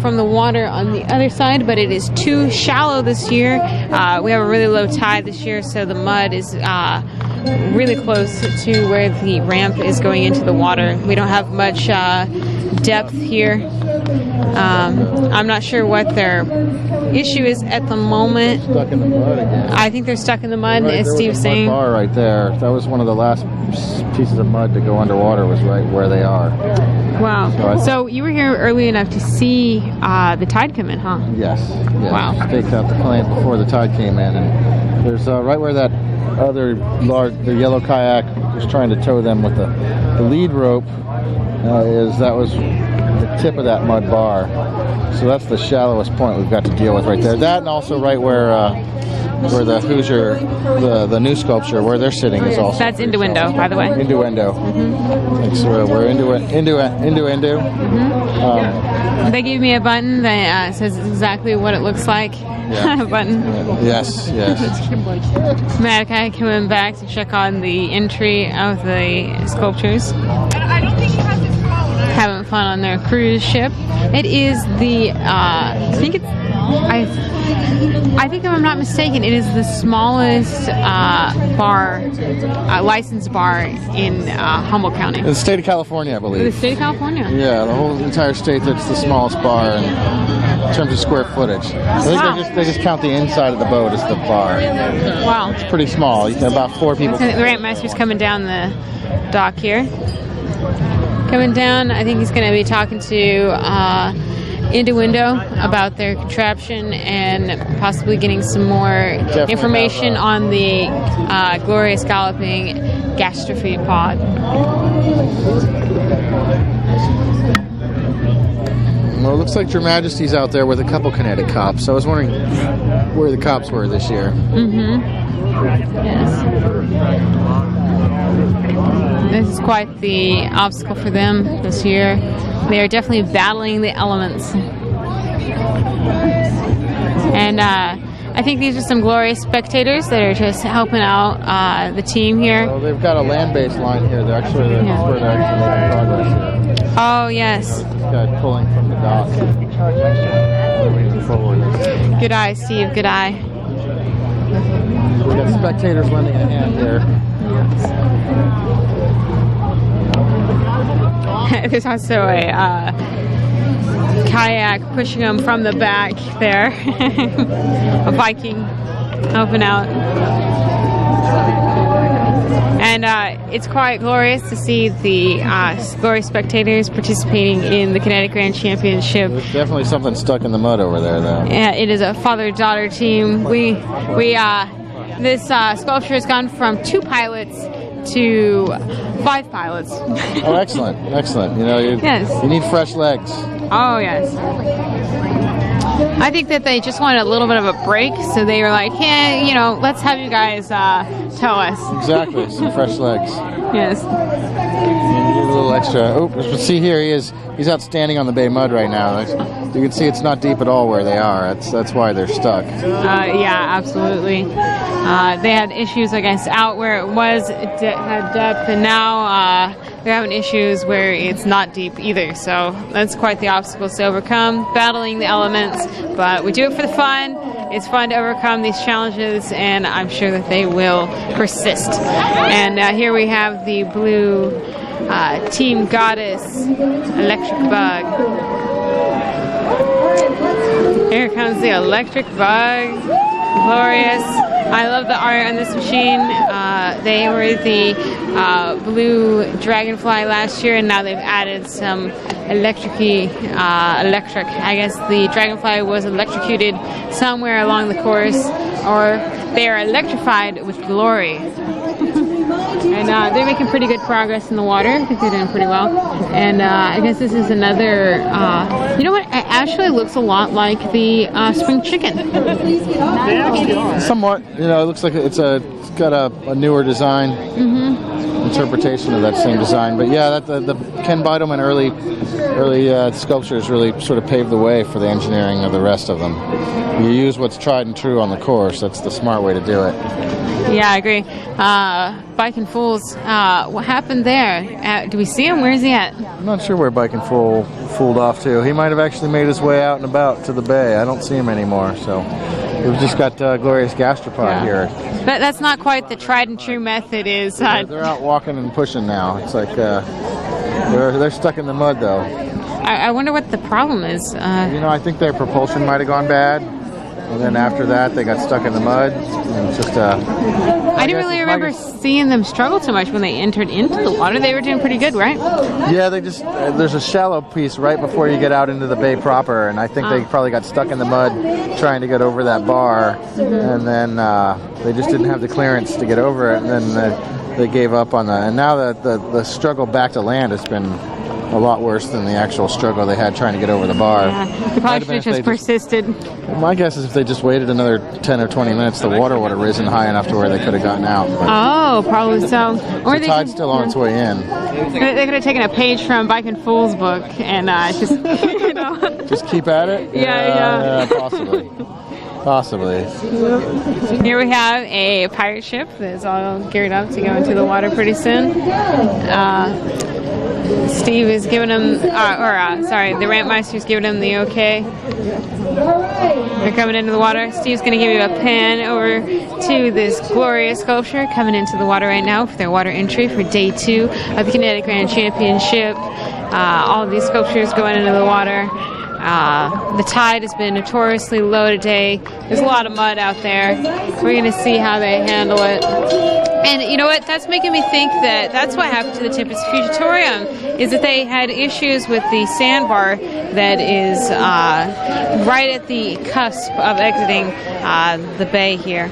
Speaker 2: from the water on the other side, but it is too shallow this year. We have a really low tide this year, so the mud is really close to where the ramp is going into the water. We don't have much depth here. I'm not sure what their issue is at the moment.
Speaker 1: Stuck in the mud again.
Speaker 2: I think they're stuck in the mud,
Speaker 1: Right,
Speaker 2: as Steve's saying.
Speaker 1: Bar right there. That was one of the last pieces of mud to go underwater. Was right where they are.
Speaker 2: Wow. So you were here early enough to see the tide come in, huh?
Speaker 1: Yes.
Speaker 2: Wow.
Speaker 1: Staked out the plane before the tide came in, and there's right where that other the yellow kayak was trying to tow them with the lead rope. That was the tip of that mud bar. So that's the shallowest point we've got to deal with right there. That and also right where the Hoosier, the new sculpture, where they're sitting is also.
Speaker 2: That's Innuendo, by the way.
Speaker 1: Innuendo. So we're Innuendo.
Speaker 2: They gave me a button that says exactly what it looks like.
Speaker 1: Yeah.
Speaker 2: Button.
Speaker 1: Yes.
Speaker 2: Malachi coming back to check on the entry of the sculptures. Having fun on their cruise ship. It is the I think if I'm not mistaken, it is the smallest licensed bar in Humboldt County.
Speaker 1: The state of California, I believe.
Speaker 2: The state of California.
Speaker 1: Yeah, the whole entire state. That's the smallest bar in terms of square footage. I think they just count the inside of the boat as the bar.
Speaker 2: Wow.
Speaker 1: It's pretty small. You can about 4 people.
Speaker 2: The Rampmeister's coming down the dock here. Coming down, I think he's going to be talking to Innuendo about their contraption and possibly getting some more information on the glorious galloping gastrophe pod.
Speaker 1: Well, it looks like Your Majesty's out there with a couple Kinetic cops. I was wondering where the cops were this year.
Speaker 2: Yes. This is quite the obstacle for them this year. They are definitely battling the elements. And I think these are some glorious spectators that are just helping out the team here.
Speaker 1: Well, they've got a land-based line here. That's where they're actually making progress here.
Speaker 2: Oh, yes.
Speaker 1: This guy pulling from the dock. Moving forward.
Speaker 2: Good eye, Steve. Good eye.
Speaker 1: We've got spectators lending a hand here.
Speaker 2: There's also a kayak pushing them from the back there. A Viking helping out. And it's quite glorious to see the glorious spectators participating in the Kinetic Grand Championship.
Speaker 1: There's definitely something stuck in the mud over there, though.
Speaker 2: Yeah, it is a father-daughter team. This sculpture has gone from 2 pilots to 5 pilots.
Speaker 1: Oh, excellent. You know, you need fresh legs.
Speaker 2: Oh, yes. I think that they just wanted a little bit of a break, so they were like, hey, let's have you guys tell us.
Speaker 1: Exactly, some fresh legs.
Speaker 2: Yes.
Speaker 1: A little extra. Oh, see here, he's out standing on the bay mud right now. You can see it's not deep at all where they are. That's why they're stuck.
Speaker 2: Yeah, absolutely. They had issues, I guess, out where it was had depth, and now they're having issues where it's not deep either. So that's quite the obstacles to overcome, battling the elements. But we do it for the fun. It's fun to overcome these challenges, and I'm sure that they will persist. And here we have the Blue Team Goddess Electric Bug. Here comes the Electric Bug. Glorious. I love the art on this machine. They were the blue dragonfly last year, and now they've added some electric. I guess the dragonfly was electrocuted somewhere along the course, or they are electrified with glory. And they're making pretty good progress in the water. I think they're doing pretty well. And I guess this is another, you know what? It actually looks a lot like the spring chicken.
Speaker 1: Somewhat. You know, it looks like it's got a newer design. Interpretation of that same design. But yeah, the Ken Bidelman early sculptures really sort of paved the way for the engineering of the rest of them. You use what's tried and true on the course. That's the smart way to do it.
Speaker 2: Yeah, I agree. Bike and Fools, what happened there? Do we see him? Where is he at?
Speaker 1: I'm not sure where Bike and Fool fooled off to. He might have actually made his way out and about to the bay. I don't see him anymore, so we've just got Glorious Gastropod here.
Speaker 2: But that's not quite the tried and true method. Is
Speaker 1: they're out walking and pushing now. It's like they're stuck in the mud though.
Speaker 2: I wonder what the problem is.
Speaker 1: You know, I think their propulsion might have gone bad, and then after that they got stuck in the mud. And it's just
Speaker 2: I didn't really remember seeing them struggle too much when they entered into the water. They were doing pretty good, right?
Speaker 1: Yeah, they just there's a shallow piece right before you get out into the bay proper, and I think they probably got stuck in the mud trying to get over that bar, and then they just didn't have the clearance to get over it, and then they gave up on that. And now the struggle back to land has been a lot worse than the actual struggle they had trying to get over the bar.
Speaker 2: Yeah, they probably should have just persisted.
Speaker 1: My guess is if they just waited another 10 or 20 minutes, the water would have risen high enough to where they could have gotten out.
Speaker 2: Oh, probably so. Or
Speaker 1: the tide's still on its way in.
Speaker 2: They could have taken a page from Bike and Fool's book and just, you know.
Speaker 1: Just keep at it?
Speaker 2: Yeah.
Speaker 1: Possibly. Possibly.
Speaker 2: Here we have a pirate ship that's all geared up to go into the water pretty soon. Steve is giving him, the Rampmeister's giving him the okay. They're coming into the water. Steve's going to give you a pan over to this glorious sculpture coming into the water right now for their water entry for day 2 of the Kinetic Grand Championship. All of these sculptures going into the water. The tide has been notoriously low today. There's a lot of mud out there. We're going to see how they handle it. And you know what? That's making me think that that's what happened to the Tempest Fugitorium, is that they had issues with the sandbar that is right at the cusp of exiting the bay here.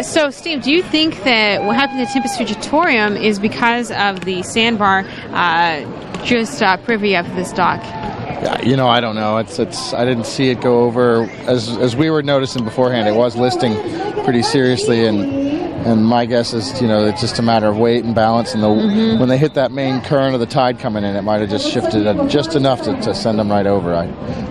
Speaker 2: So, Steve, do you think that what happened to Tempest Fugitorium is because of the sandbar just privy of this dock?
Speaker 1: Yeah, you know, I don't know. It's. I didn't see it go over as we were noticing beforehand. It was listing pretty seriously, and my guess is, you know, it's just a matter of weight and balance. And when they hit that main current of the tide coming in, it might have just shifted just enough to send them right over.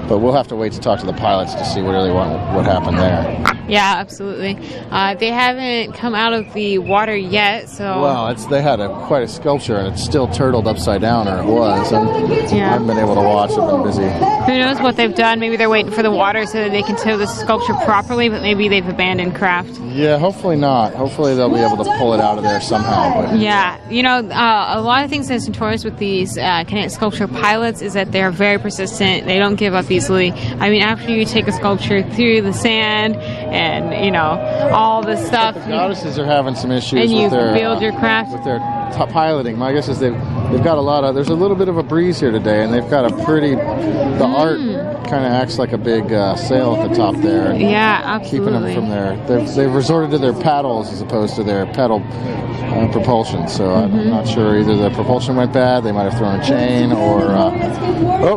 Speaker 1: But we'll have to wait to talk to the pilots to see what happened there.
Speaker 2: Yeah, absolutely. They haven't come out of the water yet, so...
Speaker 1: Well, they had quite a sculpture, and it's still turtled upside down, or it was. And I haven't been able to watch. I've been busy.
Speaker 2: Who knows what they've done? Maybe they're waiting for the water so that they can tow the sculpture properly, but maybe they've abandoned craft.
Speaker 1: Yeah, hopefully not. Hopefully they'll be able to pull it out of there somehow. But.
Speaker 2: Yeah, you know, a lot of things that's notorious with these Kinetic sculpture pilots is that they're very persistent. They don't give up easily. I mean, after you take a sculpture through the sand and, you know, all the stuff.
Speaker 1: The goddesses are having some issues
Speaker 2: and you
Speaker 1: with their
Speaker 2: build your craft.
Speaker 1: With their piloting. My guess is they've got a lot of. There's a little bit of a breeze here today, and they've got a pretty. The art kind of acts like a big sail at the top there.
Speaker 2: Yeah, absolutely.
Speaker 1: Keeping them from their. They've resorted to their paddles as opposed to their pedal propulsion. So I'm not sure either the propulsion went bad. They might have thrown a chain, or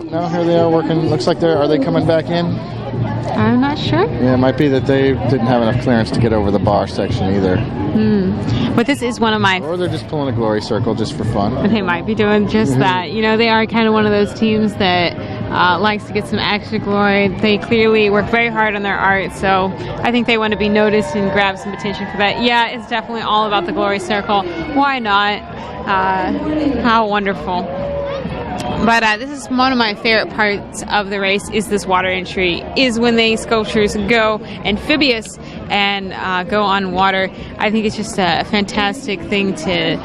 Speaker 1: no, here they are working. Looks like are they coming back in?
Speaker 2: I'm not sure.
Speaker 1: Yeah, it might be that they didn't have enough clearance to get over the bar section either.
Speaker 2: But this is one of my...
Speaker 1: Or they're just pulling a glory circle just for fun.
Speaker 2: They might be doing just that. You know, they are kind of one of those teams that likes to get some extra glory. They clearly work very hard on their art, so I think they want to be noticed and grab some attention for that. Yeah, it's definitely all about the glory circle. Why not? How wonderful. But this is one of my favorite parts of the race, is this water entry, is when the sculptures go amphibious and go on water. I think it's just a fantastic thing to...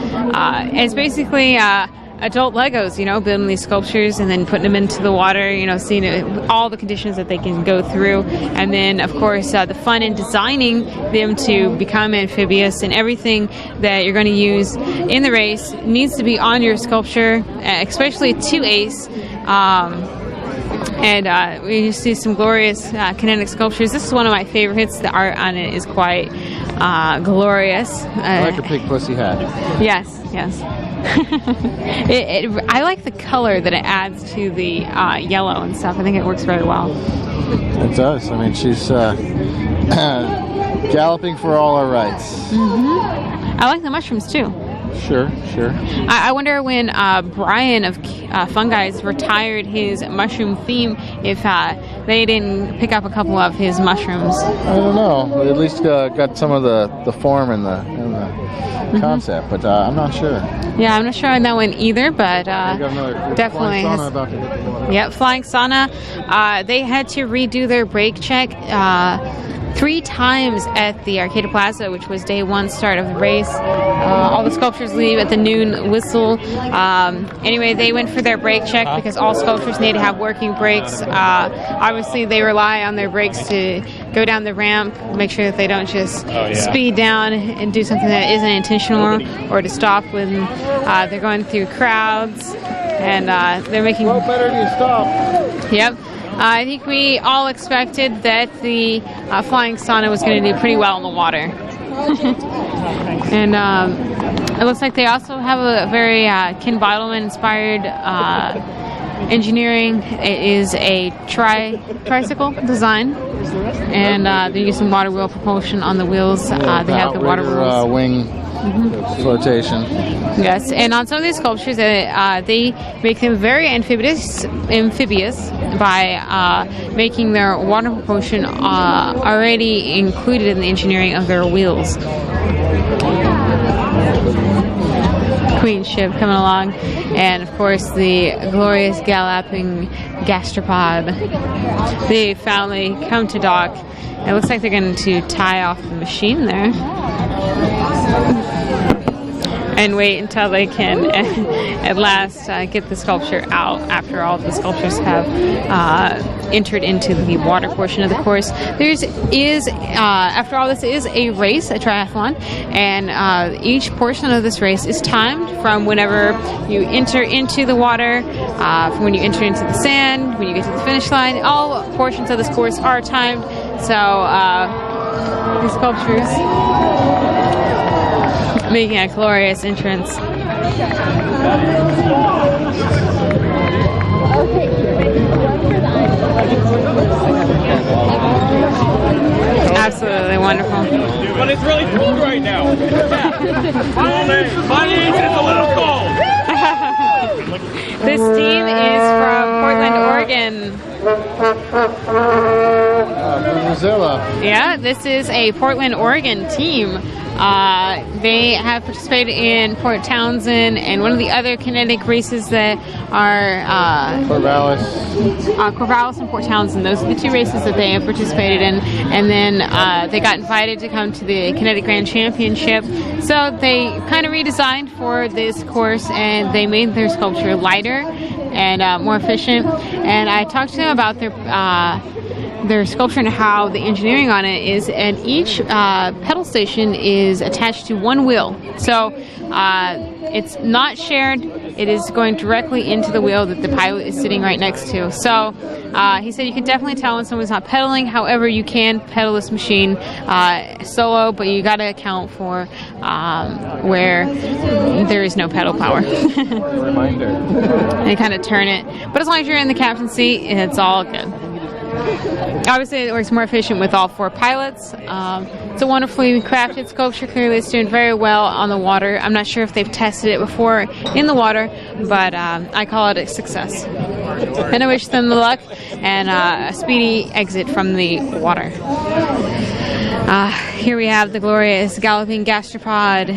Speaker 2: it's basically a adult Legos, building these sculptures and then putting them into the water, seeing all the conditions that they can go through. And then, of course, the fun in designing them to become amphibious, and everything that you're going to use in the race needs to be on your sculpture, especially to ace. And we see some glorious Kinetic sculptures. This is one of my favorites. The art on it is quite glorious.
Speaker 1: I like a pig pussy hat.
Speaker 2: Yes. I like the color that it adds to the yellow and stuff. I think it works very well.
Speaker 1: It does. I mean, she's galloping for all our rights.
Speaker 2: I like the mushrooms too.
Speaker 1: Sure.
Speaker 2: I wonder when Brian of Fungi's retired his mushroom theme, if they didn't pick up a couple of his mushrooms.
Speaker 1: I don't know. They at least got some of the form and the concept, but I'm not sure.
Speaker 2: Yeah, I'm not sure on that one either, but definitely. Flying Sauna. They had to redo their brake check 3 times at the Arcade Plaza, which was day 1 start of the race. All the sculptures leave at the noon whistle. Anyway, they went for their brake check because all sculptures need to have working brakes. Obviously, they rely on their brakes to go down the ramp, make sure that they don't just speed down and do something that isn't intentional, or to stop when they're going through crowds. And they're making...
Speaker 1: Well, better you stop.
Speaker 2: Yep. I think we all expected that the Flying Sauna was going to do pretty well in the water. And it looks like they also have a very Ken Beidelman-inspired engineering. It is a tricycle design, and they're using water wheel propulsion on the wheels. They have the water wheels.
Speaker 1: Wing flotation.
Speaker 2: Yes, and on some of these sculptures, they make them very amphibious by making their water propulsion already included in the engineering of their wheels. Queen ship coming along, and of course the glorious galloping gastropod. They finally come to dock. It looks like they're going to tie off the machine there and wait until they can at last get the sculpture out after all the sculptures have entered into the water portion of the course. After all, this is a race, a triathlon, and each portion of this race is timed from whenever you enter into the water, from when you enter into the sand, when you get to the finish line. All portions of this course are timed, so these sculptures making a glorious entrance. Absolutely wonderful.
Speaker 12: But it's really cold right now. My age is a little cold.
Speaker 2: This team is from Portland, Oregon.
Speaker 1: Mozilla.
Speaker 2: Yeah, this is a Portland, Oregon team. They have participated in Port Townsend and one of the other Kinetic races that are Corvallis and Port Townsend. Those are the 2 races that they have participated in. And then they got invited to come to the Kinetic Grand Championship. So they kind of redesigned for this course, and they made their sculpture lighter and more efficient. And I talked to them about their sculpture and how the engineering on it is, and each pedal station is attached to one wheel. So it's not shared. It is going directly into the wheel that the pilot is sitting right next to. So he said you can definitely tell when someone's not pedaling. However, you can pedal this machine solo, but you got to account for where there is no pedal power.
Speaker 1: Reminder.
Speaker 2: And kind of turn it. But as long as you're in the captain's seat, it's all good. Obviously, it works more efficient with all 4 pilots. It's a wonderfully crafted sculpture. Clearly, it's doing very well on the water. I'm not sure if they've tested it before in the water, but I call it a success. And I wish them the luck and a speedy exit from the water. Here we have the glorious galloping gastropod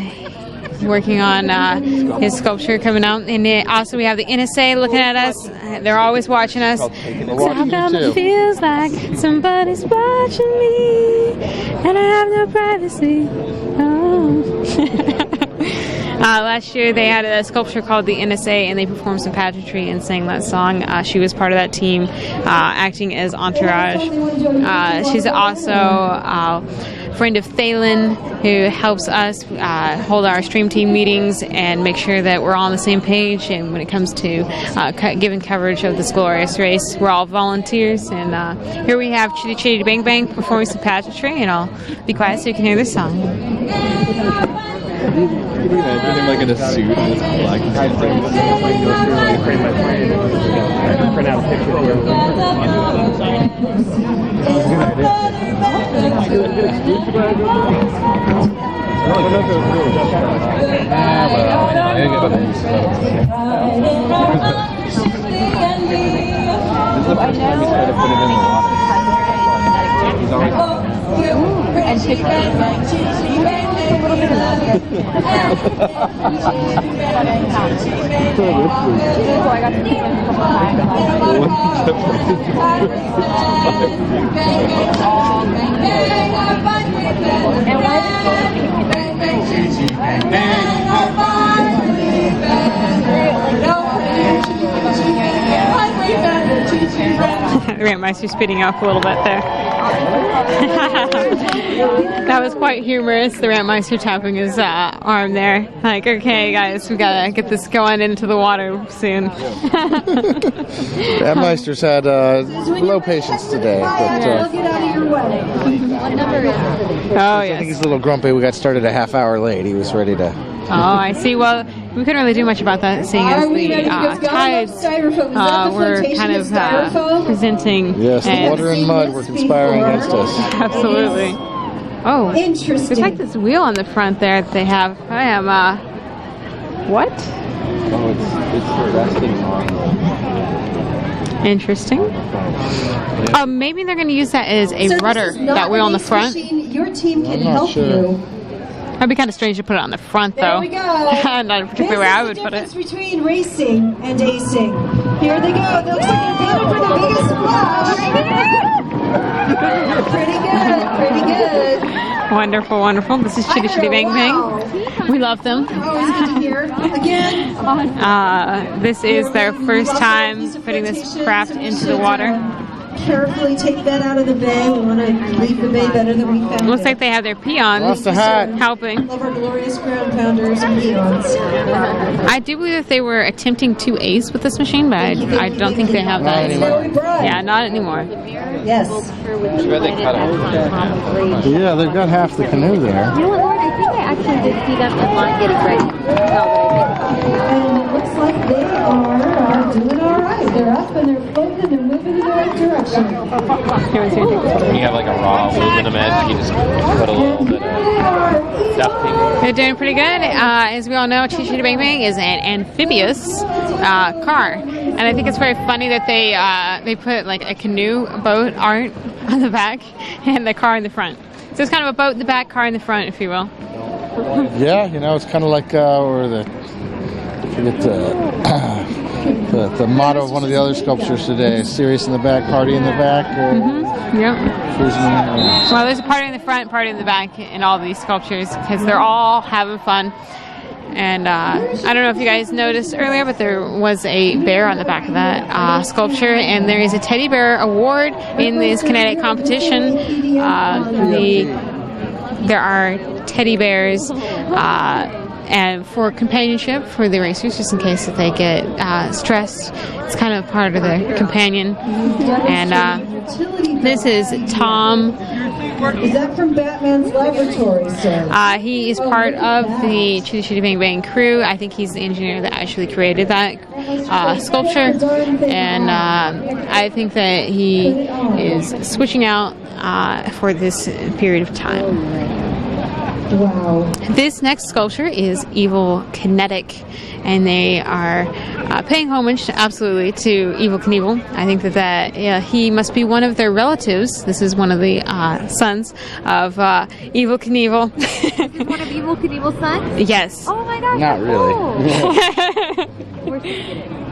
Speaker 2: working on his sculpture coming out. And also we have the NSA looking at us. They're always watching us. So how come it feels like somebody's watching me and I have no privacy? Oh. Last year they had a sculpture called the NSA, and they performed some pageantry and sang that song. She was part of that team, acting as entourage. She's also a friend of Thalen, who helps us hold our stream team meetings and make sure that we're all on the same page. And when it comes to giving coverage of this glorious race, we're all volunteers. And here we have Chitty Chitty Bang Bang performing some pageantry, and I'll be quiet so you can hear this song.
Speaker 15: Can you imagine him like in a suit and this black pants? I can print out a picture for
Speaker 2: Rantmeister speeding up a little bit there. That was quite humorous, the Rantmeister tapping his arm there. Like, okay guys, we gotta get this going into the water soon.
Speaker 1: Rantmeister's had low patience today. But,
Speaker 11: What number is it?
Speaker 2: Oh,
Speaker 1: I think he's a little grumpy. We got started a half hour late. He was ready to...
Speaker 2: Oh, I see. Well, we couldn't really do much about that, seeing as the tides were kind of presenting.
Speaker 1: Yes, the water and mud were conspiring against us.
Speaker 2: Absolutely. Oh,
Speaker 8: interesting.
Speaker 2: There's like this wheel on the front there that they have. I am, what?
Speaker 15: Oh, it's resting on.
Speaker 2: Interesting. Maybe they're going to use that as a rudder, that wheel on the front.
Speaker 8: Your team can help you.
Speaker 2: That'd be kind of strange to put it on the front, though.
Speaker 8: There we go.
Speaker 2: Not particularly where I would put it.
Speaker 8: This is the difference between racing and acing. Here they go. It looks like they're going for the biggest splash. Pretty good.
Speaker 2: Wonderful, wonderful. This is Chitty Chitty Bang Bang. We love them.
Speaker 8: Always good to hear. Again.
Speaker 2: This is their first time putting this craft into the water.
Speaker 8: Carefully take that out of the bay. We want to leave the bay better than we found
Speaker 2: Looks
Speaker 8: it.
Speaker 2: like they have their peons
Speaker 1: Lost a hat.
Speaker 2: helping.
Speaker 8: Love our glorious ground pounders and peons.
Speaker 2: I do believe that they were attempting to ace with this machine, but I don't think they have that anymore. Yeah, not anymore.
Speaker 8: Yes.
Speaker 1: Yeah, they've got half the canoe there.
Speaker 11: You know what, Lauren? I think I actually did see them in line getting ready.
Speaker 8: And it looks like they are doing all right. They're up and they're floating and they're moving in the right direction.
Speaker 15: When you have like a raw aluminum edge, you just put a little bit of ducting.
Speaker 2: They're doing pretty good. As we all know, Chitty Chitty Bang Bang is an amphibious car, and I think it's very funny that they put like a canoe boat art on the back and the car in the front. So it's kind of a boat in the back, car in the front, if you will.
Speaker 1: Yeah, you know, it's kind of like or the the motto of one of the other sculptures today: "Serious in the back, party in the back."
Speaker 2: Yep.
Speaker 1: Cruising.
Speaker 2: Well, there's a party in the front, party in the back in all these sculptures because they're all having fun. And I don't know if you guys noticed earlier, but there was a bear on the back of that sculpture, and there is a teddy bear award in this Kinetic competition. There are teddy bears and for companionship for the racers, just in case that they get stressed. It's kind of part of the companion. And this is Tom.
Speaker 8: Is that from Batman's laboratory, sir?
Speaker 2: He is part of the Chitty Chitty Bang Bang crew. I think he's the engineer that actually created that sculpture. And I think that he is switching out for this period of time.
Speaker 8: Wow.
Speaker 2: This next sculpture is Evil Kinetic, and they are paying homage absolutely to Evil Knievel. I think that he must be one of their relatives. This is one of the sons of Evil Knievel.
Speaker 11: One of Evil Knievel's sons?
Speaker 2: Yes.
Speaker 11: Oh my gosh.
Speaker 1: Not really.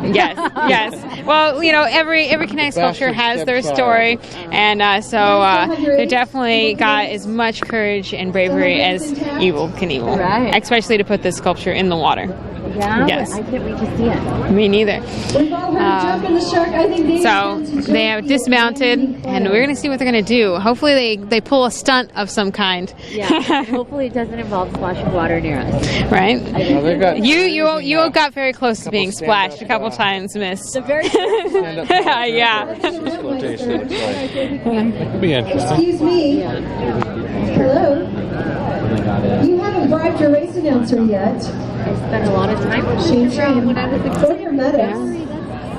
Speaker 2: Yes, yes. Well, you know, every Kinetic sculpture has their story, and so they definitely got as much courage and bravery as Evel Knievel,
Speaker 11: Right.
Speaker 2: especially to put this sculpture in the water.
Speaker 11: Yeah,
Speaker 2: Yes.
Speaker 11: I can't wait to see it.
Speaker 2: Me neither.
Speaker 8: We've all heard of Jump in the Shark. I think
Speaker 2: So they have dismounted, and we're going to see what they're going to do. Hopefully they pull a stunt of some kind.
Speaker 11: Yeah. Hopefully it doesn't involve splashing water near us.
Speaker 2: Right?
Speaker 1: Well, they've got
Speaker 2: You got very close to being splashed a couple times, miss.
Speaker 11: The very
Speaker 2: Yeah.
Speaker 1: flotation.
Speaker 9: It'll be interesting.
Speaker 8: Excuse me. Hello. You haven't bribed your race announcer yet.
Speaker 11: I spent a lot of time with
Speaker 8: Shame,
Speaker 11: this around
Speaker 8: shame.
Speaker 11: when I was a
Speaker 8: Go to your medics.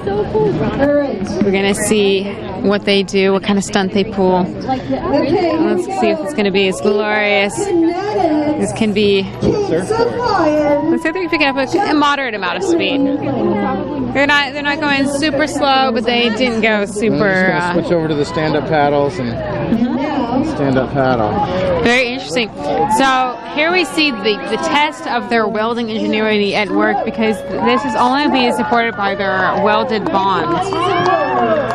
Speaker 11: So cool, Ron.
Speaker 8: All right.
Speaker 2: We're going to see what they do, what kind of stunt they pull.
Speaker 8: Okay.
Speaker 2: Let's see if it's going to be as glorious
Speaker 8: Kinetic.
Speaker 2: as can be.
Speaker 8: Keeps a flying.
Speaker 2: Looks like they're picking up a moderate amount of speed. They're not going super slow, but they didn't go super.
Speaker 1: Switch over to the stand-up paddles and stand-up paddle.
Speaker 2: Very interesting. So here we see the test of their welding ingenuity at work, because this is only being supported by their welded bonds.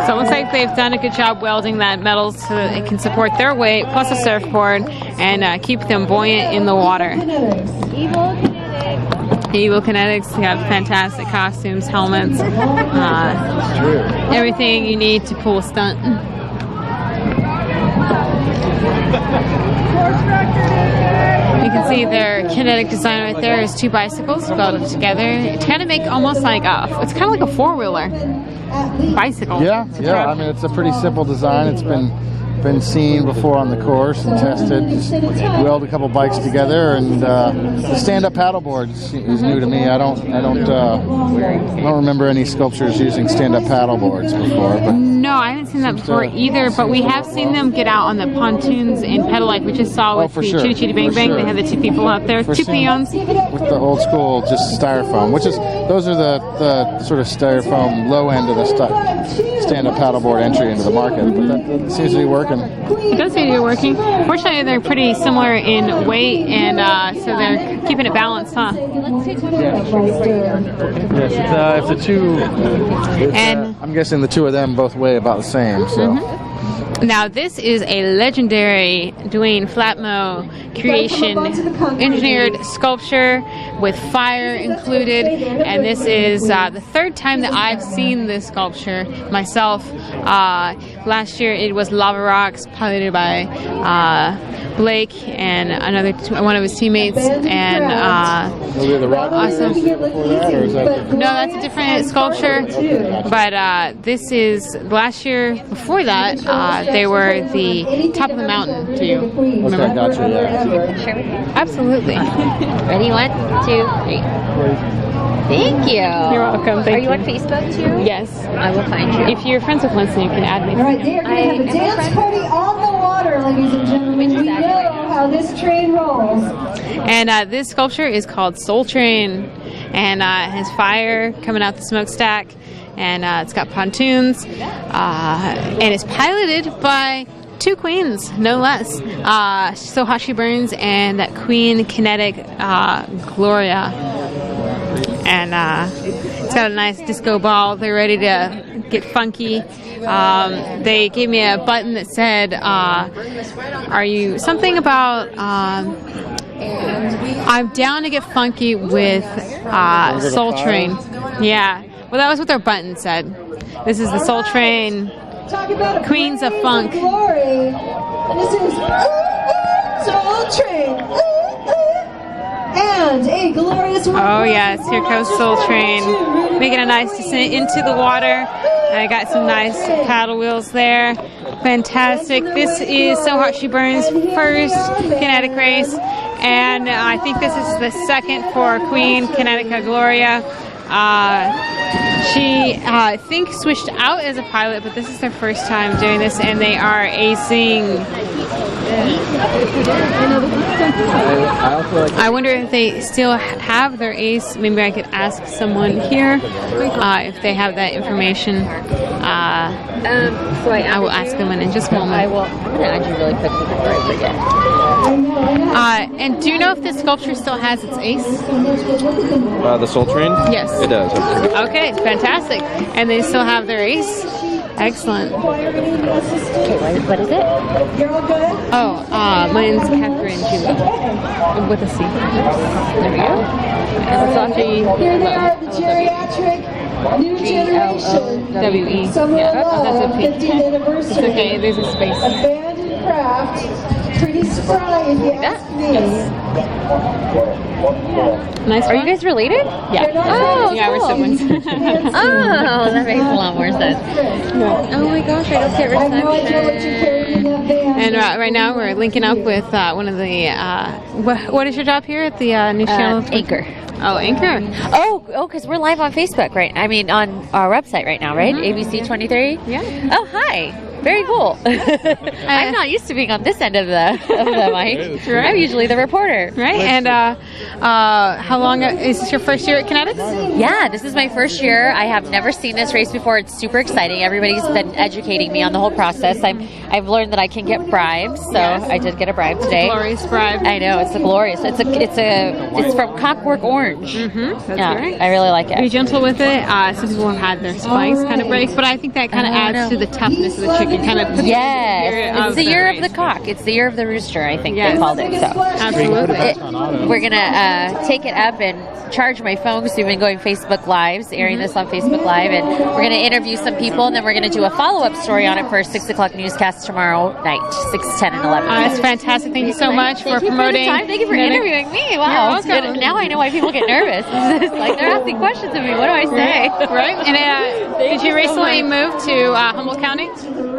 Speaker 2: So it looks like they've done a good job welding that metal so that it can support their weight plus a surfboard and keep them buoyant in the water. Evel Kinetics, they got fantastic costumes, helmets, everything you need to pull a stunt. You can see their kinetic design right there is two bicycles welded together to kind of make almost like it's kind of like a four-wheeler bicycle.
Speaker 1: Yeah. I mean, it's a pretty simple design. It's been seen before on the course and tested. Just weld a couple bikes together, and the stand-up paddleboard is new to me. I don't remember any sculptures using stand-up paddleboards before. But
Speaker 2: no, I haven't seen that before either. But we have seen them get out on the pontoons in Pedalite. We just saw with the Chitty Chitty Bang Bang. They had the two people out there, two peons.
Speaker 1: With the old school, just styrofoam, those are the sort of styrofoam low end of the stand-up paddleboard entry into the market. But that seems to be working.
Speaker 2: It does seem to be working. Fortunately, they're pretty similar in weight, and so they're keeping it balanced, huh?
Speaker 1: Yes, if the two, I'm guessing the two of them both weigh about the same. So.
Speaker 2: Now, this is a legendary Dwayne Flatmo creation, engineered sculpture with fire included, and this is the third time that I've seen this sculpture myself. Last year it was Lava Rocks, piloted by Blake and one of his teammates, and awesome. No, that's a different sculpture, but this is last year. Before that, they were the top of the mountain too. Remember?
Speaker 1: Okay, gotcha, yeah.
Speaker 11: Sure.
Speaker 2: Absolutely.
Speaker 11: Ready? 1, 2, 3. Thank you.
Speaker 2: You're welcome. Thank
Speaker 11: Are you on Facebook too?
Speaker 2: Yes.
Speaker 11: I will find you.
Speaker 2: If you're friends with Winston, you can add me.
Speaker 8: All right, they are going to have a dance party on the water, ladies and gentlemen. We know how this train rolls.
Speaker 2: And this sculpture is called Soul Train, and has fire coming out the smokestack, and it's got pontoons, and it's piloted by two queens, no less. So Hot She Burns and that Queen Kinetic Gloria. And it's got a nice disco ball. They're ready to get funky. They gave me a button that said, are you something about I'm down to get funky with Soul Train. Yeah. Well, that was what their button said. This is the Soul Train Queens of Funk.
Speaker 8: Glory. This is Soul Train. And a glorious one.
Speaker 2: Oh yes, here comes Soul Train, making a nice descent into the water. And I got some nice paddle wheels there. Fantastic. This is So Hot She Burns' first Kinetic race, and I think this is the second for Queen Kinetica Gloria. She, I think, switched out as a pilot, but this is their first time doing this, and they are acing. I wonder if they still have their ace. Maybe I could ask someone here if they have that information. I will ask them in just a moment.
Speaker 11: I'm going to add you really quickly before I forget.
Speaker 2: And do you know if this sculpture still has its ace?
Speaker 15: The Soul Train?
Speaker 2: Yes.
Speaker 15: It does.
Speaker 2: Okay, fantastic. And they still have their ace? Excellent.
Speaker 11: Okay, what is it?
Speaker 2: Oh, my name's Catherine Julie. With a C. There we go. And it's after you.
Speaker 8: Here they are, the geriatric new generation.
Speaker 2: W-E.
Speaker 8: Summer
Speaker 2: Yeah,
Speaker 8: of
Speaker 2: that's
Speaker 8: Love,
Speaker 2: a P.
Speaker 8: 50th anniversary.
Speaker 2: It's okay, there's a space.
Speaker 8: Abandoned craft. Pretty spry if you ask me.
Speaker 2: Nice.
Speaker 11: Are you guys related?
Speaker 2: Yeah.
Speaker 11: Oh,
Speaker 2: yeah,
Speaker 11: cool.
Speaker 2: we're siblings.
Speaker 11: Oh, that makes a lot more sense. Oh my gosh, I don't get reception.
Speaker 2: And right now we're linking up with one of the. What is your job here at the news channel?
Speaker 11: Anchor.
Speaker 2: Oh, Anchor.
Speaker 11: Oh, because we're live on Facebook, right? I mean, on our website right now, right? ABC 23.
Speaker 2: Yeah.
Speaker 11: Oh, hi. Very cool. I'm not used to being on this end of the mic.
Speaker 2: Right.
Speaker 11: I'm usually the reporter.
Speaker 2: Right. And how long is this your first year at Kinetic?
Speaker 11: Yeah, this is my first year. I have never seen this race before. It's super exciting. Everybody's been educating me on the whole process. I've learned that I can get bribes, so yes. I did get a bribe today.
Speaker 2: Glorious bribe.
Speaker 11: I know, it's a glorious. It's from Cockwork Orange.
Speaker 2: Mm-hmm. That's
Speaker 11: yeah,
Speaker 2: right.
Speaker 11: I really like it.
Speaker 2: Be gentle with it. Some people have had their spikes kind of break, but I think that kind of adds to the toughness of the chicken. Kind of
Speaker 11: it's the year of the cock. It's the year of the rooster, I think they called it. So
Speaker 2: absolutely,
Speaker 11: we're gonna take it up and charge my phone because we've been going Facebook Lives, airing this on Facebook Live, and we're gonna interview some people, and then we're gonna do a follow-up story on it for 6 o'clock newscast tomorrow night, 6, 10, and 11.
Speaker 2: That's fantastic. Thank you so much for promoting.
Speaker 11: Thank you for interviewing me. Wow, now I know why people get nervous. It's like they're asking questions of me. What do I say?
Speaker 2: Right. And did you recently move to Humboldt County?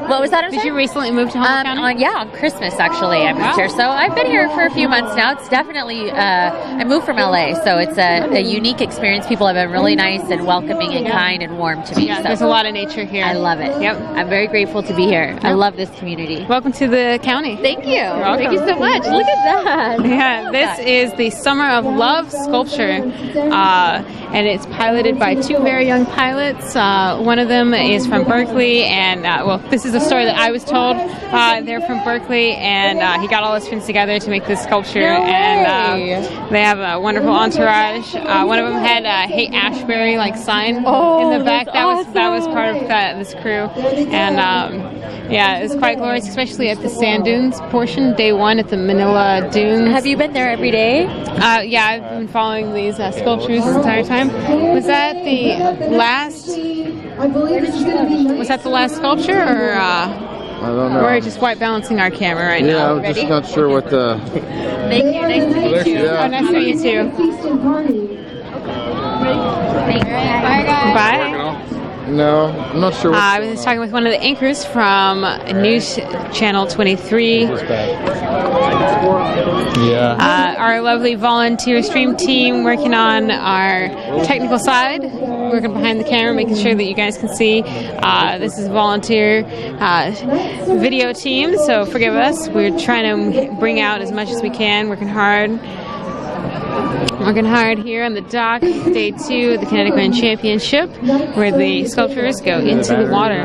Speaker 11: What was that?
Speaker 2: Did you recently move to Humboldt County?
Speaker 11: On Christmas actually. I moved here, so I've been here for a few months now. It's definitely I moved from LA, so it's a unique experience. People have been really nice and welcoming and kind and warm to me.
Speaker 2: Yeah,
Speaker 11: so
Speaker 2: there's a lot of nature here.
Speaker 11: I love it.
Speaker 2: Yep,
Speaker 11: I'm very grateful to be here.
Speaker 2: Yep.
Speaker 11: I love this community.
Speaker 2: Welcome to the county.
Speaker 11: Thank you. Thank you so much. Look at that.
Speaker 2: Yeah, this is the Summer of Love sculpture, and it's piloted by two very young pilots. One of them is from Berkeley, and this is a story that I was told. They're from Berkeley, and he got all his friends together to make this sculpture, and they have a wonderful entourage. One of them had a "Hate Ashbury" sign in the back. That was part of this crew, and it was quite glorious, especially at the sand dunes portion. Day one at the Manila Dunes.
Speaker 11: Have you been there every day?
Speaker 2: Yeah, I've been following these sculptures this entire time. Was that the last? Was that the last sculpture, or?
Speaker 1: I don't know.
Speaker 2: We're just white balancing our camera right
Speaker 1: now.
Speaker 2: now.
Speaker 1: I'm just not sure what the.
Speaker 11: Thank you. Nice to meet you.
Speaker 1: Yeah.
Speaker 2: Oh, nice to meet you too.
Speaker 11: Bye, guys.
Speaker 2: Bye.
Speaker 1: No, I'm not sure.
Speaker 2: I was talking with one of the anchors from News Channel 23.
Speaker 1: Yeah.
Speaker 2: Our lovely volunteer stream team working on our technical side, working behind the camera, making sure that you guys can see. This is a volunteer video team, so forgive us. We're trying to bring out as much as we can, working hard. Working hard here on the dock, day 2 of the Kinetic Grand Championship, where the sculptures go into the water.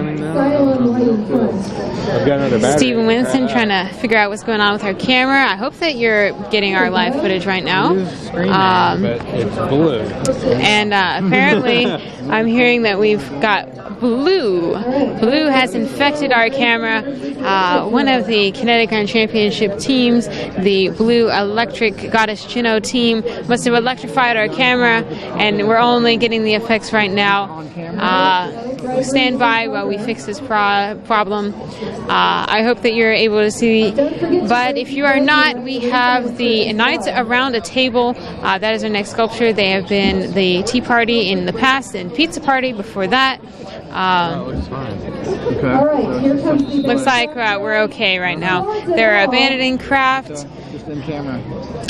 Speaker 2: Stephen Winston trying to figure out what's going on with our camera. I hope that you're getting our live footage right now.
Speaker 9: It's blue.
Speaker 2: And apparently, I'm hearing that we've got blue. Blue has infected our camera. One of the Kinetic Grand Championship teams, the Blue Electric Goddess Chino team, must have electrified our camera, and we're only getting the effects right now. Stand by while we fix this problem. I hope that you're able to see. But if you are not, we have the Nights Around a Table. That is our next sculpture. They have been the Tea Party in the past and Pizza Party before that.
Speaker 1: Looks fine. Okay.
Speaker 2: Looks like we're okay right now. They're abandoning craft.
Speaker 1: Just in camera.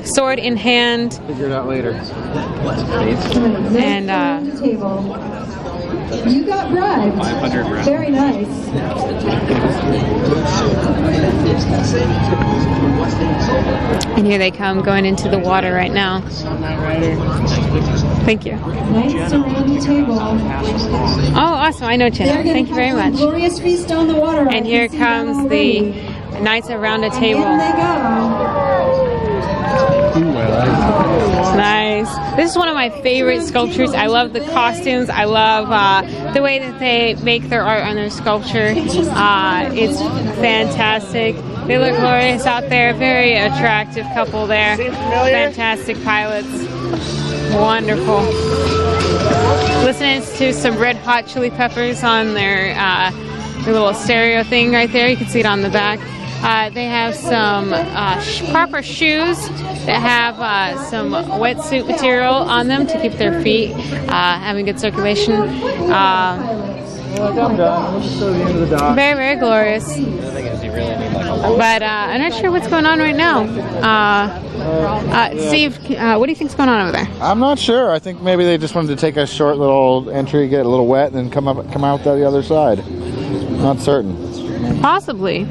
Speaker 2: Sword in hand.
Speaker 1: Figure it out later.
Speaker 2: And
Speaker 8: You got bribed.
Speaker 15: 500 rounds.
Speaker 8: Very nice.
Speaker 2: And here they come going into the water right now. Thank you.
Speaker 8: Knights around the table.
Speaker 2: Oh, awesome. I know Chino. Thank you very much.
Speaker 8: Glorious feast on the water.
Speaker 2: And here comes the Knights around the table.
Speaker 8: In they go.
Speaker 2: Nice. This is one of my favorite sculptures. I love the costumes. I love the way that they make their art on their sculpture. It's fantastic. They look glorious out there. Very attractive couple there. Fantastic pilots. Wonderful. Listening to some Red Hot Chili Peppers on their little stereo thing right there. You can see it on the back. They have some proper shoes that have some wetsuit material on them to keep their feet having good circulation. Very, very glorious. But I'm not sure what's going on right now. Steve, what do you think's going on over there?
Speaker 1: I'm not sure. I think maybe they just wanted to take a short little entry, get a little wet, and then come out the other side. Not certain.
Speaker 2: Possibly.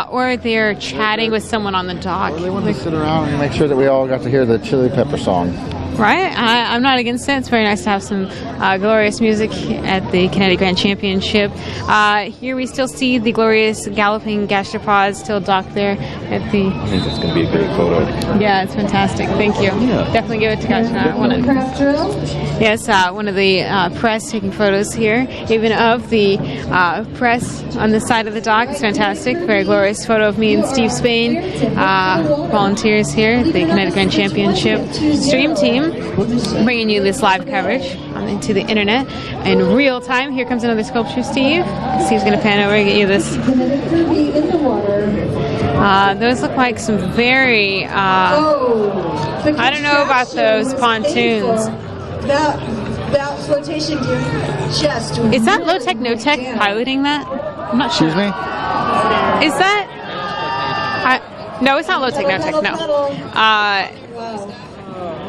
Speaker 2: Or they're chatting with someone on the dock.
Speaker 1: Or they wanted to sit around and make sure that we all got to hear the Chili Pepper song.
Speaker 2: Right? I'm not against it. It's very nice to have some glorious music at the Kinetic Grand Championship. Here we still see the glorious galloping gastropods still docked there at the...
Speaker 15: I think that's going to be a great photo.
Speaker 2: Yeah, it's fantastic. Thank you.
Speaker 15: Yeah.
Speaker 2: Definitely give it to Gashna. Yes, one of the press taking photos here, even of the press on the side of the dock. It's fantastic. Very glorious photo of me and Steve Spain, volunteers here at the Kinetic Grand Championship stream team, bringing you this live coverage into the internet in real time. Here comes another sculpture, Steve. Steve's going to pan over and get you this. Those look like some very, I don't know about those pontoons.
Speaker 8: That flotation gear just...
Speaker 2: Is that Low Tech No Tech piloting that? I'm not sure.
Speaker 1: Excuse me?
Speaker 2: Is that... no, it's not Low Tech No Tech, no.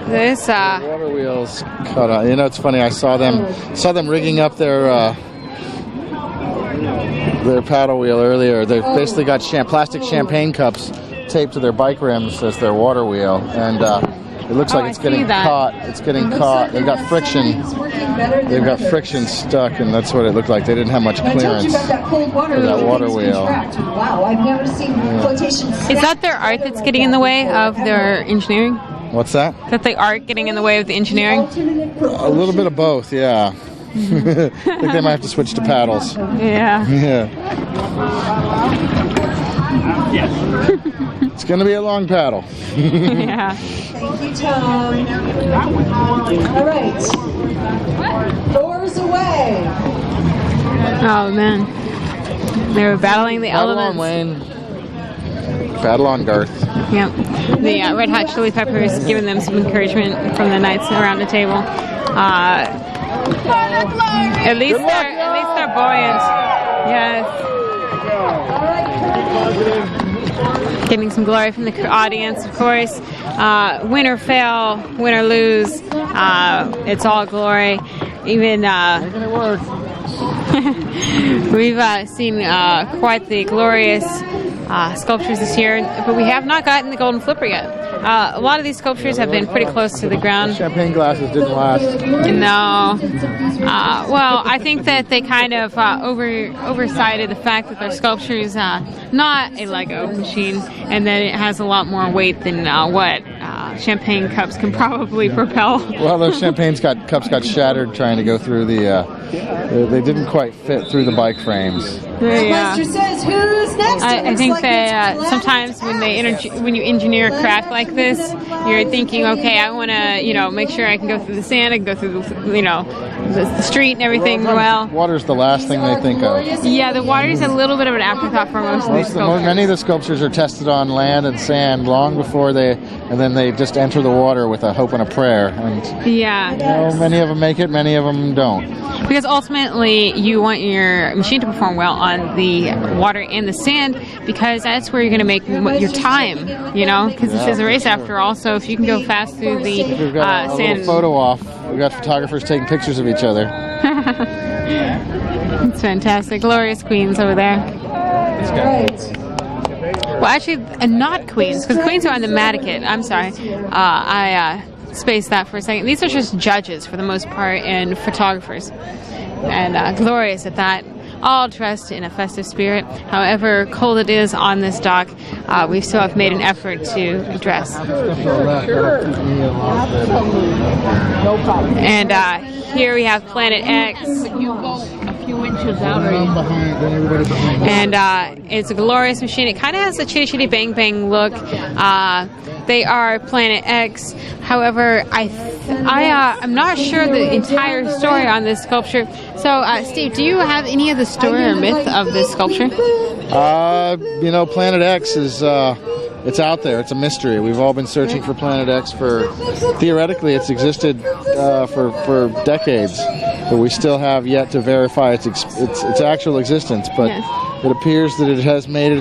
Speaker 2: This
Speaker 1: water wheels cut out. You know, it's funny. I saw them rigging up their paddle wheel earlier. They've basically got plastic champagne cups taped to their bike rims as their water wheel, and it looks like it's getting caught. It's getting caught. They've got friction. They've got friction stuck, and that's what it looked like. They didn't have much clearance for that water wheel.
Speaker 8: Wow, I've never seen flotation.
Speaker 2: Is that their art that's getting in the way of their engineering?
Speaker 1: What's that?
Speaker 2: Is that the art getting in the way of the engineering?
Speaker 1: A little bit of both, yeah. I think they might have to switch to paddles.
Speaker 2: Yeah.
Speaker 1: Yeah. It's going to be a long paddle.
Speaker 2: Yeah.
Speaker 8: Thank you, Tom. All right. Oars away.
Speaker 2: Oh, man. They were battling the elements.
Speaker 1: Wayne. Battle on Garth.
Speaker 2: Yep. The Red Hot Chili Peppers giving them some encouragement from the Knights around the table. At least they're buoyant. Yes. Getting some glory from the audience, of course. Win or fail, win or lose, it's all glory. Even
Speaker 1: making it work.
Speaker 2: We've seen quite the glorious sculptures this year, but we have not gotten the golden flipper yet. A lot of these sculptures have been pretty close to the ground.
Speaker 1: The champagne glasses didn't last.
Speaker 2: No. Well, I think that they kind of oversighted the fact that their sculpture is not a Lego machine, and that it has a lot more weight than what champagne cups can probably propel.
Speaker 1: Well, those champagne cups got shattered trying to go through the... they didn't quite fit through the bike frames.
Speaker 2: Yeah.
Speaker 8: Says, who's next?
Speaker 2: I think that sometimes when you engineer a craft like this, you're thinking, okay, I want to, make sure I can go through the sand, I can go through the street and everything well.
Speaker 1: Water's the last thing they think of.
Speaker 2: Yeah, the water is a little bit of an afterthought for most of these sculptures.
Speaker 1: Many of the sculptures are tested on land and sand long before and then they just enter the water with a hope and a prayer. And many of them make it, many of them don't.
Speaker 2: Because ultimately, you want your machine to perform well on the water and the sand, because that's where you're going to make your time, because this is a race after all. So if you can go fast through the
Speaker 1: We've got a
Speaker 2: sand.
Speaker 1: little photo off. We've got photographers taking pictures of each other.
Speaker 2: It's fantastic. Glorious queens over there. Well, actually, not queens, because queens are on the Maticate. I'm sorry. I spaced that for a second. These are just judges, for the most part, and photographers. And glorious at that. All dressed in a festive spirit. However cold it is on this dock, we still have made an effort to dress. And here we have Planet X.
Speaker 14: You go a few inches out.
Speaker 2: And it's a glorious machine. It kind of has a Chitty Chitty Bang Bang look. They are Planet X. However, I'm not sure the entire story on this sculpture. So, Steve, do you have any of the story or myth of this sculpture?
Speaker 1: Planet X is it's out there. It's a mystery. We've all been searching for Planet X for, theoretically, it's existed for decades, but we still have yet to verify its actual existence. But it appears that it has made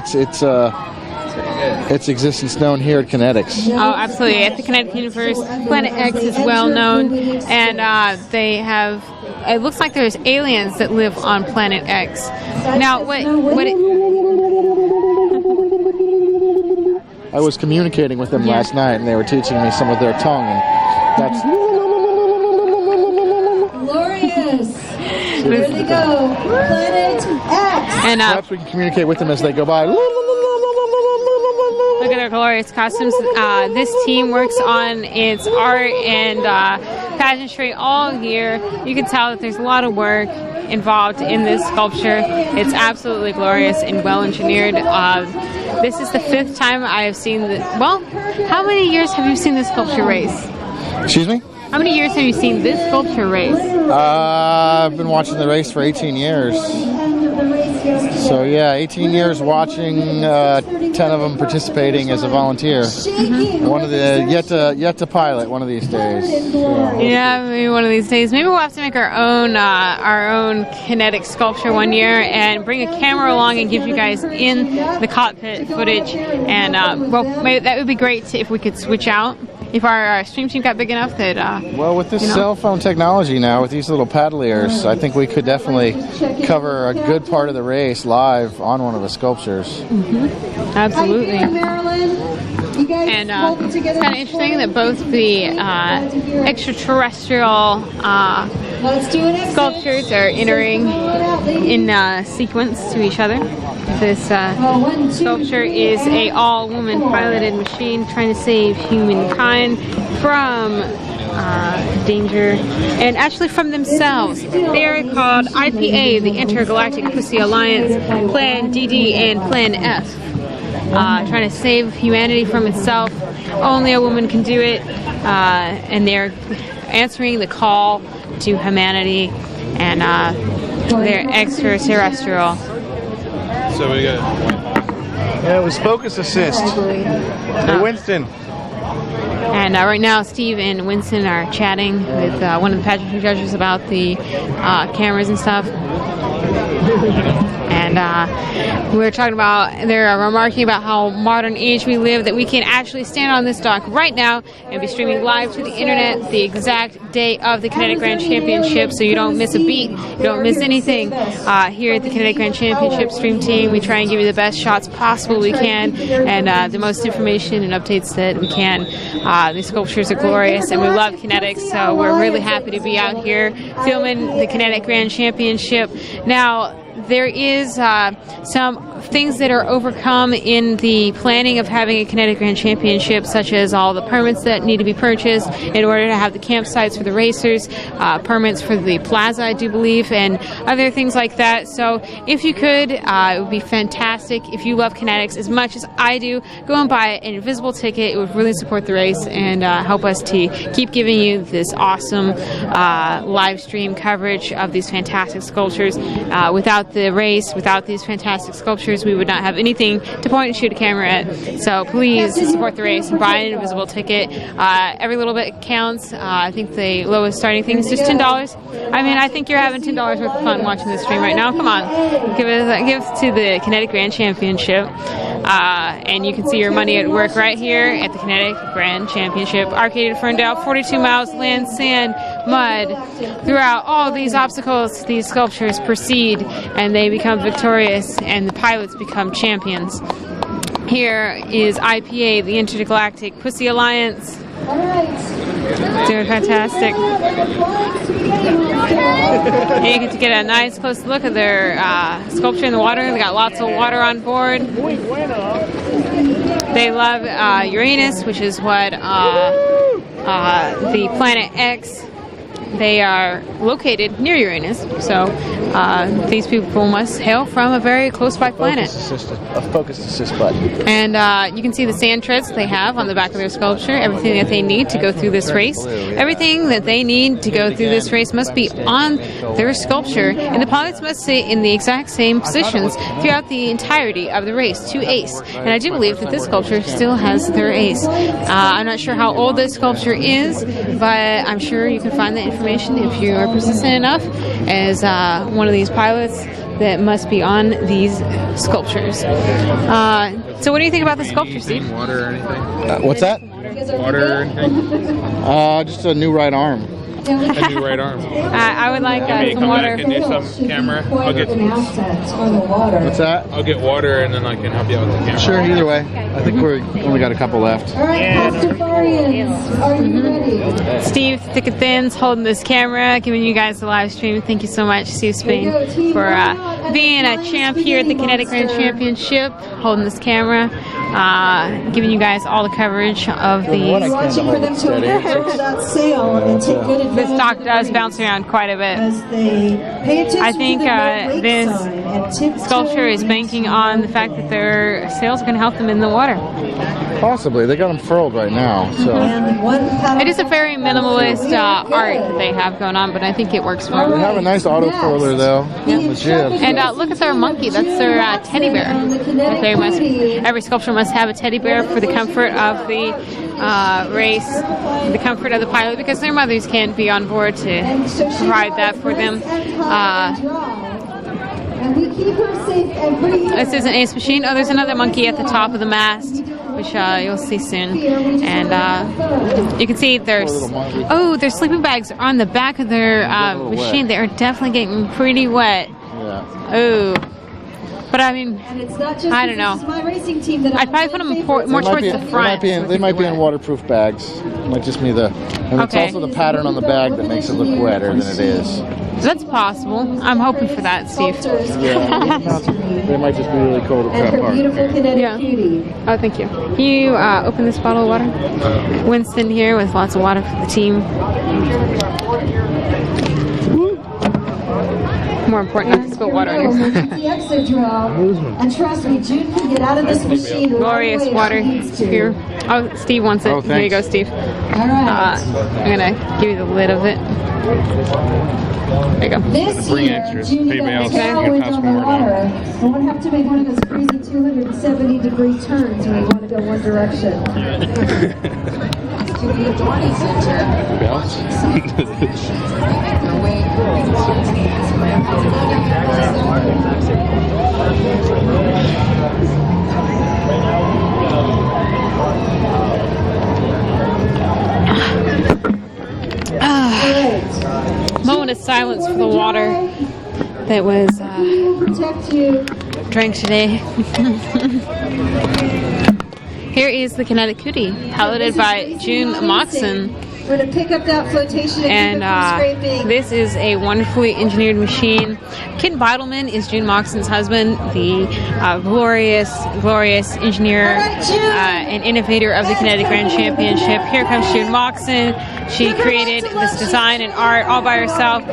Speaker 1: its existence known here at Kinetics.
Speaker 2: Oh, absolutely. At the Kinetic Universe, Planet X is well known, and they have. It looks like there's aliens that live on Planet X. Now,
Speaker 1: I was communicating with them last night, and they were teaching me some of their tongue, and that's
Speaker 8: glorious. Here they go, Planet X.
Speaker 1: And perhaps we can communicate with them as they go by.
Speaker 2: Look at their glorious costumes. This team works on its art and pageantry all year. You can tell that there's a lot of work involved in this sculpture. It's absolutely glorious and well engineered. This is the 5th time I have seen this. Well, how many years have you seen this sculpture race?
Speaker 1: Excuse me?
Speaker 2: How many years have you seen this sculpture race?
Speaker 1: I've been watching the race for 18 years. So yeah, 18 years watching, 10 of them participating as a volunteer. One of the yet to pilot one of these days.
Speaker 2: Yeah, maybe one of these days. Maybe we'll have to make our own kinetic sculpture one year and bring a camera along and give you guys in the cockpit footage. And maybe that would be great if we could switch out. If our stream team got big enough that...
Speaker 1: well, with this cell phone technology now, with these little paddlers, I think we could definitely cover a good part of the race live on one of the sculptures.
Speaker 2: Absolutely. And it's kind of interesting that both the extraterrestrial sculptures are entering in sequence to each other. This sculpture is a all-woman piloted machine trying to save humankind from danger and actually from themselves. They are called IPA, the Intergalactic Pussy Alliance, Plan DD, and Plan F. Trying to save humanity from itself. Only a woman can do it, and they're answering the call to humanity, and they're extraterrestrial.
Speaker 16: So we got. Yeah, it was focus assist. Hey, Winston.
Speaker 2: And right now, Steve and Winston are chatting with one of the pageantry judges about the cameras and stuff. And we're talking about, they're remarking about how modern age we live, that we can actually stand on this dock right now and be streaming live to the internet the exact day of the Kinetic Grand Championship, so you don't miss a beat, you don't miss anything. Here at the Kinetic Grand Championship stream team, we try and give you the best shots possible we can, and the most information and updates that we can. These sculptures are glorious, and we love Kinetics, so we're really happy to be out here filming the Kinetic Grand Championship. Now, there is some things that are overcome in the planning of having a Kinetic Grand Championship, such as all the permits that need to be purchased in order to have the campsites for the racers, permits for the plaza, I do believe, and other things like that. So if you could, it would be fantastic. If you love Kinetics as much as I do, go and buy an invisible ticket. It would really support the race and help us to keep giving you this awesome live stream coverage of these fantastic sculptures. Without the race, without these fantastic sculptures, we would not have anything to point and shoot a camera at. So please support the race and buy an invisible ticket. Every little bit counts. I think the lowest starting thing is just $10. I mean, I think you're having $10 worth of fun watching this stream right now. Come on, give to the Kinetic Grand Championship, and you can see your money at work right here at the Kinetic Grand Championship. Arcade at Ferndale, 42 miles, land, sand, mud. Throughout all these obstacles, these sculptures proceed and they become victorious and the pilots become champions. Here is IPA, the Intergalactic Pussy Alliance. Doing fantastic. And you get to get a nice close look at their sculpture in the water. They got lots of water on board. They love Uranus, which is what the planet X. They are located near Uranus, so these people must hail from a very close-by planet.
Speaker 1: A focus assist button.
Speaker 2: And you can see the sand treads they have on the back of their sculpture, everything that they need to go through this race. Everything that they need to go through this race must be on their sculpture, and the pilots must sit in the exact same positions throughout the entirety of the race to ace. And I do believe that this sculpture still has their ace. I'm not sure how old this sculpture is, but I'm sure you can find the information if you are persistent enough as one of these pilots that must be on these sculptures. So what do you think about the sculpture, Steve?
Speaker 16: Water or anything?
Speaker 1: What's that?
Speaker 16: Water or anything?
Speaker 1: Just a new right arm.
Speaker 16: A new right arm.
Speaker 2: I would like some
Speaker 16: come
Speaker 2: water.
Speaker 16: back and do some camera. I'll get.
Speaker 1: What's that?
Speaker 16: I'll get water and then I can help you out with the camera.
Speaker 1: Sure, either way. I think we're only got a couple left.
Speaker 8: All right, Pastafarians, are you ready?
Speaker 2: Steve Thick and Thin's holding this camera, giving you guys the live stream. Thank you so much, Steve Spain, for being a champ here at the Kinetic Grand Championship, holding this camera, giving you guys all the coverage of these.
Speaker 8: Watching for them to adhere to that sail and take good advantage.
Speaker 2: This dock does bounce around quite a bit. I think this sculpture is banking on the fact that their sails can help them in the water.
Speaker 1: Possibly. They got them furled right now. So
Speaker 2: it is a very minimalist art that they have going on, but I think it works for them.
Speaker 1: they have a nice auto furler though. The jib.
Speaker 2: And look at their monkey. That's their teddy bear. Every sculpture must have a teddy bear for the comfort of the race, the comfort of the pilot, because their mothers can't be on board to provide that for them. This is an ace machine. Oh, there's another monkey at the top of the mast, which you'll see soon. And you can see their sleeping bags are on the back of their machine. They are definitely getting pretty wet.
Speaker 1: Yeah.
Speaker 2: Oh. But I mean, I don't know. I'd probably put them more towards the front.
Speaker 1: They might be in waterproof bags. It might just be it's also the pattern on the bag that makes it look wetter than it is.
Speaker 2: That's possible. I'm hoping for that, Steve.
Speaker 1: Yeah, they might just be really cool to trap apart.
Speaker 2: Yeah. Oh, thank you. Can you open this bottle of water? Winston here with lots of water for the team. More important not to spill water on yourself.
Speaker 8: The exit drill, and trust me, June can get out of this machine.
Speaker 2: Glorious water here. Oh, Steve wants it. Here you go, Steve.
Speaker 8: All right.
Speaker 2: I'm gonna give you the lid of it. There you go.
Speaker 8: This year, June got challenge on the water. I won't have to make one of those crazy 270-degree turns when you want to go one direction.
Speaker 2: Moment of silence for the water that was drank today. Here is the Kinetic Cootie, piloted by June Moxon.
Speaker 8: We're going to pick up that flotation
Speaker 2: and this is a wonderfully engineered machine. Kit Beidelman is June Moxon's husband, the glorious engineer and innovator of the Kinetic Grand Championship. Here comes June Moxon. She created this design and art all by herself.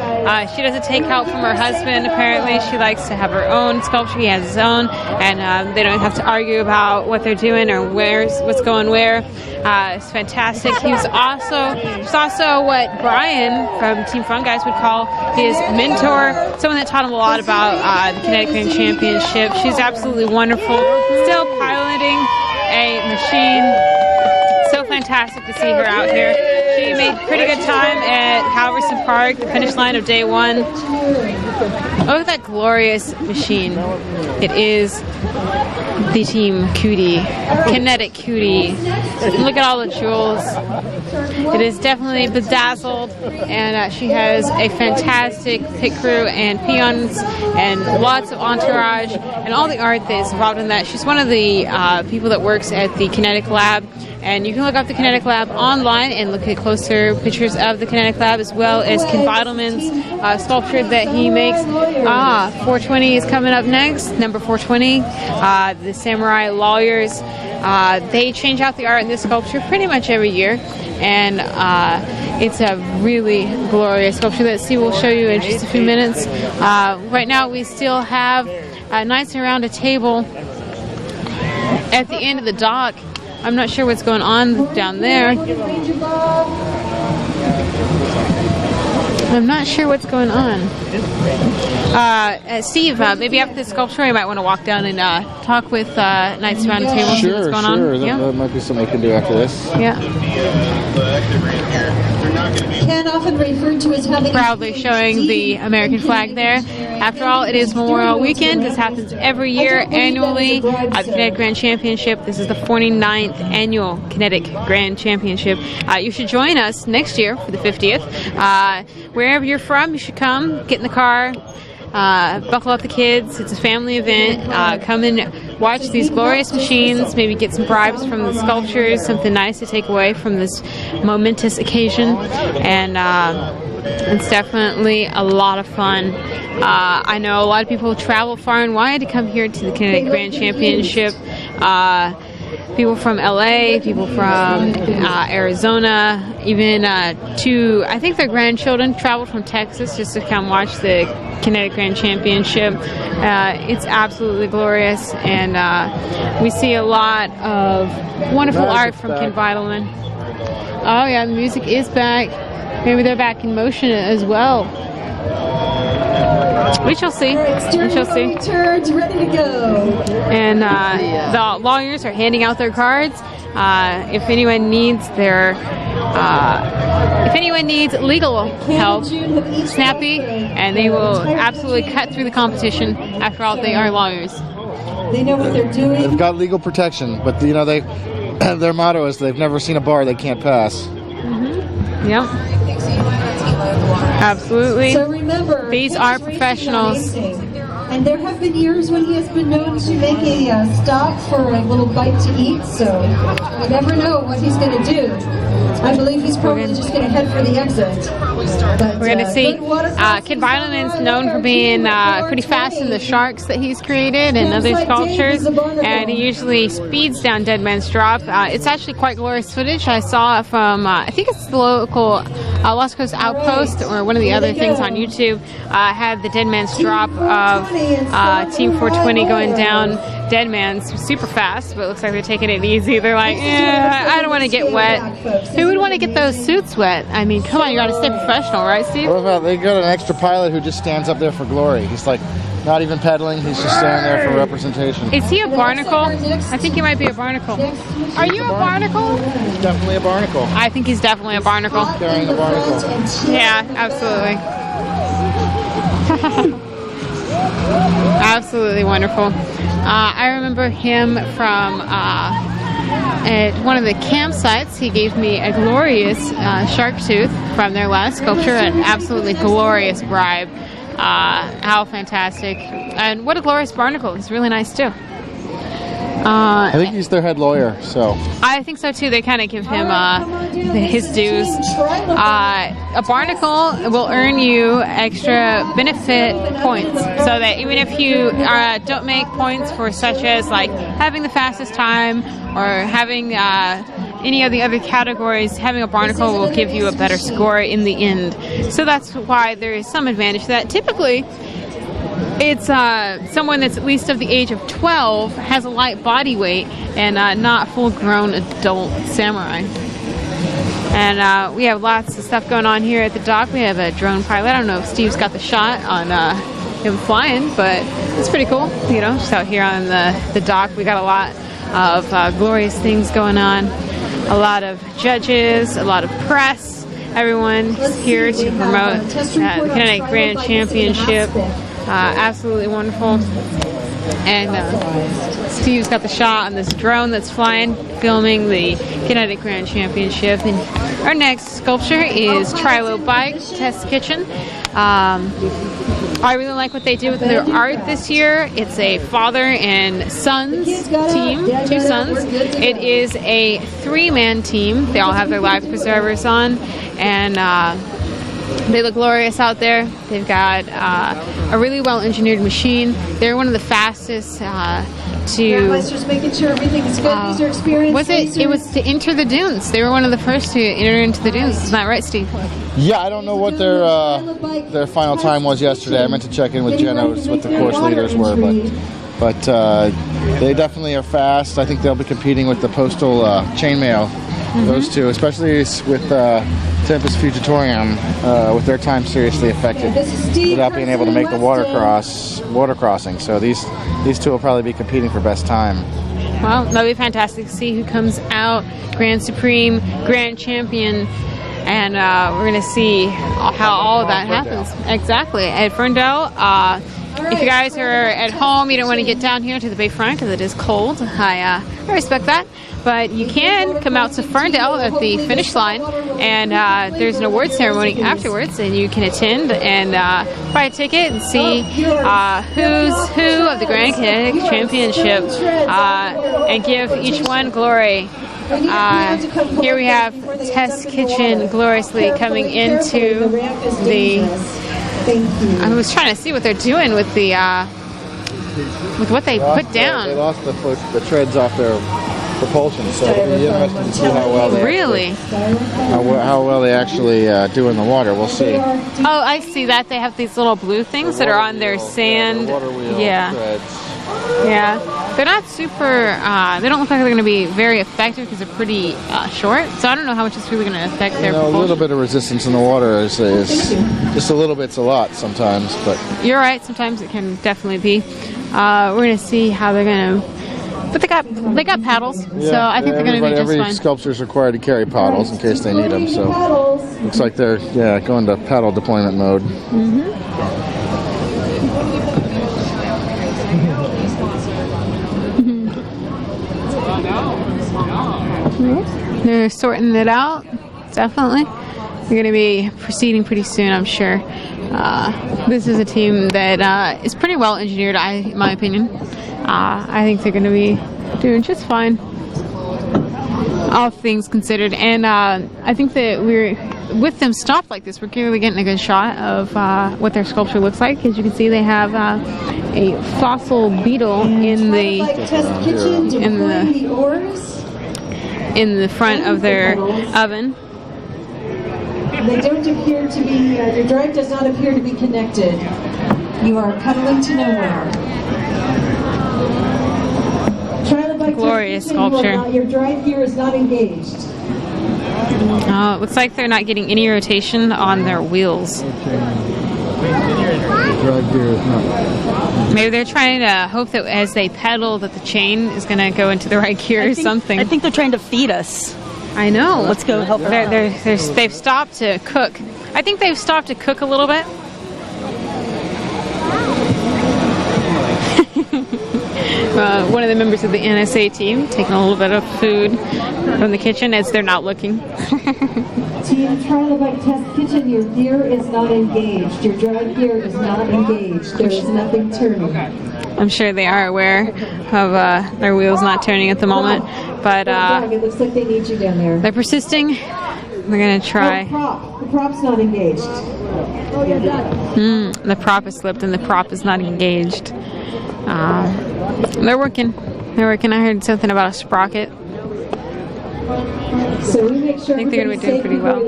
Speaker 2: She doesn't take help from her husband, apparently. She likes to have her own sculpture. He has his own, and they don't have to argue about what they're doing or what's going where. It's fantastic. He's also what Brian from Team Fun Guys would call his mentor, someone that taught him a lot about the Kinetic Grand Championship. She's absolutely wonderful. Still piloting a machine. So fantastic to see her out here. She made pretty good time at Halverson Park, the finish line of day 1. Look at that glorious machine. It is the Team Cootie, Kinetic Cootie. Look at all the jewels. It is definitely bedazzled, and she has a fantastic pit crew and peons and lots of entourage and all the art that is involved in that. She's one of the people that works at the Kinetic Lab, and you can look up the Kinetic Lab online and look at closer pictures of the Kinetic Lab, as well as Ken Vitalman's sculpture that he makes. 420 is coming up next, number 420. The Samurai Lawyers. They change out the art in this sculpture pretty much every year, and it's a really glorious sculpture that Steve will show you in just a few minutes. Right now we still have Knights Around a Table at the end of the dock. I'm not sure what's going on down there. I'm not sure what's going on. Steve, maybe after the sculpture, you might want to walk down and talk with Knights Around the Table and see what's going on.
Speaker 1: Sure. That might be something I can do after this.
Speaker 2: Yeah.
Speaker 8: Ken often referred to as having
Speaker 2: proudly showing the American flag there. After all, it is Memorial Weekend. This happens every year annually at the Kinetic Grand Championship. This is the 49th annual Kinetic Grand Championship. You should join us next year for the 50th. Wherever you're from, you should come, get in the car, buckle up the kids. It's a family event. Come and watch these glorious machines, maybe get some bribes from the sculptures, something nice to take away from this momentous occasion. And it's definitely a lot of fun. I know a lot of people travel far and wide to come here to the Kinetic Grand Championship. People from LA, people from Arizona, even to, I think their grandchildren traveled from Texas just to come watch the Kinetic Grand Championship. It's absolutely glorious, and we see a lot of wonderful art from Ken Vitalman. Oh yeah, the music is back. Maybe they're back in motion as well. We shall see. We shall see.
Speaker 8: Turns ready to go.
Speaker 2: And the lawyers are handing out their cards. If anyone needs legal help, snappy, and they will absolutely cut through the competition. After all, they are lawyers.
Speaker 8: They know what they're doing.
Speaker 1: They've got legal protection, but you know their motto is they've never seen a bar they can't pass.
Speaker 2: Mm-hmm. Yep. Absolutely.
Speaker 8: So remember,
Speaker 2: these are professionals.
Speaker 8: And there have been years when he has been known to make a stop for a little bite to eat, so you never know what he's going to do. I believe he's probably just going to head for the exit. But,
Speaker 2: we're going to see Ken Vitalman's known for being pretty fast in the sharks that he's created and other sculptures, and he usually speeds down Dead Man's Drop. It's actually quite glorious footage. I saw it from, I think it's the local Lost Coast Outpost, or one of the other things on YouTube, had the Dead Man's Drop of Team 420 going down Dead Man's super fast, but it looks like they're taking it easy. They're like, I don't want to get wet. Who would want to get those suits wet? I mean, come on, you got to stay professional, right, Steve?
Speaker 1: What about they got an extra pilot who just stands up there for glory? He's like not even pedaling, he's just standing there for representation.
Speaker 2: Is he a barnacle? I think he might be a barnacle. Are you a barnacle?
Speaker 1: He's definitely a barnacle.
Speaker 2: I think he's definitely a barnacle.
Speaker 1: Carrying a barnacle.
Speaker 2: Yeah, absolutely. Absolutely wonderful. I remember him from at one of the campsites. He gave me a glorious shark tooth from their last sculpture, an absolutely glorious bribe. How fantastic. And what a glorious barnacle. It's really nice too.
Speaker 1: I think he's their head lawyer, so.
Speaker 2: I think so too. They kind of give him his dues. A barnacle will earn you extra benefit points, so that even if you don't make points for such as like having the fastest time or having any of the other categories, having a barnacle will give you a better score in the end. So that's why there is some advantage to that. Typically, it's someone that's at least of the age of 12, has a light body weight, and not full-grown adult samurai. And we have lots of stuff going on here at the dock. We have a drone pilot. I don't know if Steve's got the shot on him flying, but it's pretty cool. You know, just out here on the dock, we got a lot of glorious things going on. a lot of judges, a lot of press. Everyone is here to promote the Kinetic Grand Championship. Absolutely wonderful. And Steve's got the shot on this drone that's flying, filming the Kinetic Grand Championship. And our next sculpture is Trilo Bike Test Kitchen. I really like what they did with their art this year. It's a father and sons team, 2 sons. It is a 3-man team. They all have their life preservers on, and they look glorious out there. They've got a really well-engineered machine. They're one of the fastest
Speaker 8: just making sure everything's good. These are experienced
Speaker 2: it was to enter the dunes. They were one of the first to enter into the dunes. Isn't that right, Steve?
Speaker 1: Yeah, I don't know what their final time was yesterday. I meant to check in with Genos, what the course leaders were, but they definitely are fast. I think they'll be competing with the postal chainmail. Those two, especially with Tempest Fugitorium, with their time seriously affected without being able to make the water crossing. So these two will probably be competing for best time.
Speaker 2: Well, that'll be fantastic to see who comes out Grand Supreme, Grand Champion, and we're going to see how all of that happens. Exactly. At Ferndale, if you guys are at home, you don't want to get down here to the bayfront because it is cold. I respect that. But you can come out to Ferndale at the finish line, and there's an award ceremony afterwards, and you can attend and buy a ticket and see who's who of the Grand Kinetic Championship and give each one glory. Here we have Test Kitchen gloriously coming into the... I was trying to see what they're doing with the with what they put down.
Speaker 1: They lost the treads off their propulsion, so it'll be interesting to see how well they how well they actually do in the water. We'll see.
Speaker 2: Oh, I see that. They have these little blue things that are on their sand. Yeah. They're not super, they don't look like they're going to be very effective because they're pretty short, so I don't know how much it's really going to affect their propulsion.
Speaker 1: A little bit of resistance in the water is just a little bit's a lot sometimes, but...
Speaker 2: You're right, sometimes it can definitely be. We're going to see how they're going to... But they got paddles, so I think they're going to be just fine.
Speaker 1: Every sculpture is required to carry paddles in case they need them, so looks like they're going to paddle deployment mode.
Speaker 2: They're sorting it out, definitely. They're going to be proceeding pretty soon, I'm sure. This is a team that is pretty well engineered, in my opinion. I think they're going to be doing just fine, all things considered. And I think that with them stopped like this, we're clearly getting a good shot of what their sculpture looks like. As you can see, they have a fossil beetle in the front of their oven.
Speaker 8: They don't appear to be, your drive does not appear to be connected. You are cuddling to nowhere.
Speaker 2: Glorious sculpture.
Speaker 8: Your drive gear is not engaged.
Speaker 2: It looks like they're not getting any rotation on their wheels. Maybe they're trying to hope that as they pedal that the chain is going to go into the right gear or something.
Speaker 17: I think they're trying to feed us.
Speaker 2: I know.
Speaker 17: Let's go help them.
Speaker 2: They've stopped to cook. I think they've stopped to cook a little bit. One of the members of the NSA team taking a little bit of food from the kitchen as they're not looking.
Speaker 8: Team Trilobite Test Kitchen, your gear is not engaged. Your drive gear is not engaged. There is nothing turning.
Speaker 2: I'm sure they are aware of their wheels not turning at the moment, but
Speaker 8: it looks like they need you down there.
Speaker 2: They're persisting. They're going to try.
Speaker 8: The prop's not engaged. Oh, you're done.
Speaker 2: The prop is slipped and the prop is not engaged. They're working. I heard something about a sprocket.
Speaker 8: So we make sure
Speaker 2: I think they're going to be doing pretty well.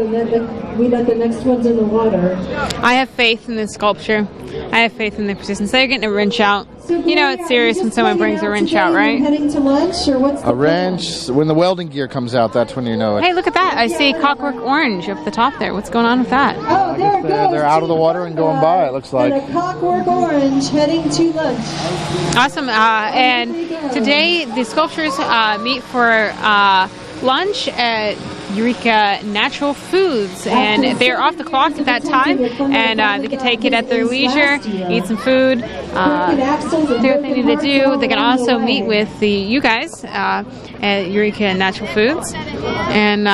Speaker 8: We let the next ones in the water.
Speaker 2: I have faith in this sculpture. I have faith in the persistence. They're getting a wrench out. You know it's serious when someone brings a wrench out, right?
Speaker 8: Heading to lunch, or what's
Speaker 1: a wrench? When the welding gear comes out, that's when you know it.
Speaker 2: Hey, look at that! I see Clockwork Orange up the top there. What's going on with that?
Speaker 8: Oh, there it goes.
Speaker 1: They're out of the water and going by. It looks like.
Speaker 8: And a Clockwork Orange heading to lunch.
Speaker 2: Awesome. And today the sculptures meet for lunch at Eureka Natural Foods, and they're off the clock at that time, and they can take it at their leisure, eat some food, do what they need to do. They can also meet with you guys at Eureka Natural Foods, and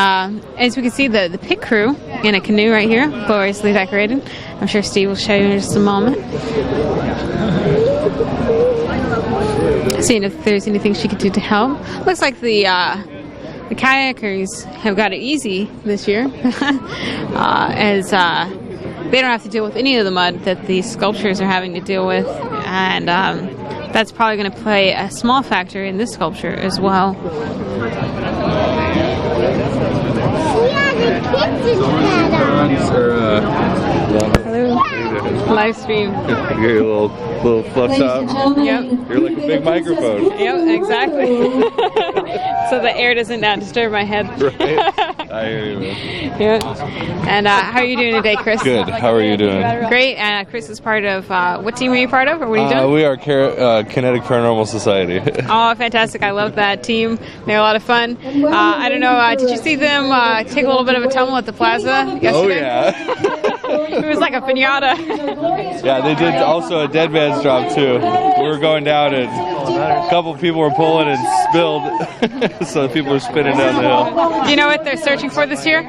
Speaker 2: as we can see, the pit crew in a canoe right here, gloriously decorated. I'm sure Steve will show you in just a moment. Seeing if there's anything she could do to help. Looks like the kayakers have got it easy this year, as they don't have to deal with any of the mud that these sculptures are having to deal with, and that's probably going to play a small factor in this sculpture as well. Hello. Live stream.
Speaker 18: You're a little fluff top.
Speaker 2: Yep.
Speaker 18: You're like a big microphone.
Speaker 2: Yep, exactly. So the air doesn't disturb my head.
Speaker 18: Right. I hear you, man.
Speaker 2: Yep. And how are you doing today, Chris?
Speaker 18: Good. How are you doing?
Speaker 2: Great. Chris is part of, what team are you part of, or what are you doing?
Speaker 18: We are Kinetic Paranormal Society.
Speaker 2: Oh, fantastic. I love that team. They're a lot of fun. I don't know, did you see them take a little bit of a tumble at the plaza yesterday?
Speaker 18: Oh, yeah.
Speaker 2: It was like a piñata.
Speaker 18: Yeah, they did also a dead man's drop, too. We were going down, and a couple people were pulling and spilled, so people were spinning down the hill.
Speaker 2: Do you know what they're searching for this year?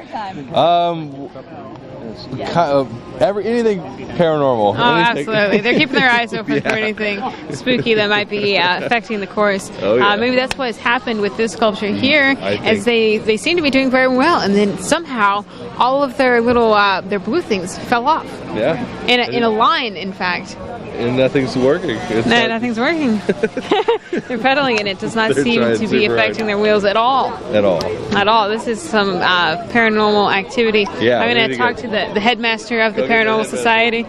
Speaker 18: Anything paranormal.
Speaker 2: Oh, absolutely. They're keeping their eyes open for anything spooky that might be affecting the course.
Speaker 18: Oh, yeah.
Speaker 2: Maybe that's what has happened with this sculpture here, as they seem to be doing very well, and then somehow all of their little their blue things fell off.
Speaker 18: Yeah.
Speaker 2: In a line, in fact.
Speaker 18: And nothing's working.
Speaker 2: Nothing's working. They're pedaling, and it does not seem to be affecting their wheels at all.
Speaker 18: At all.
Speaker 2: At all. This is some paranormal activity.
Speaker 18: Yeah,
Speaker 2: I'm going to talk to the headmaster of the Paranormal Society.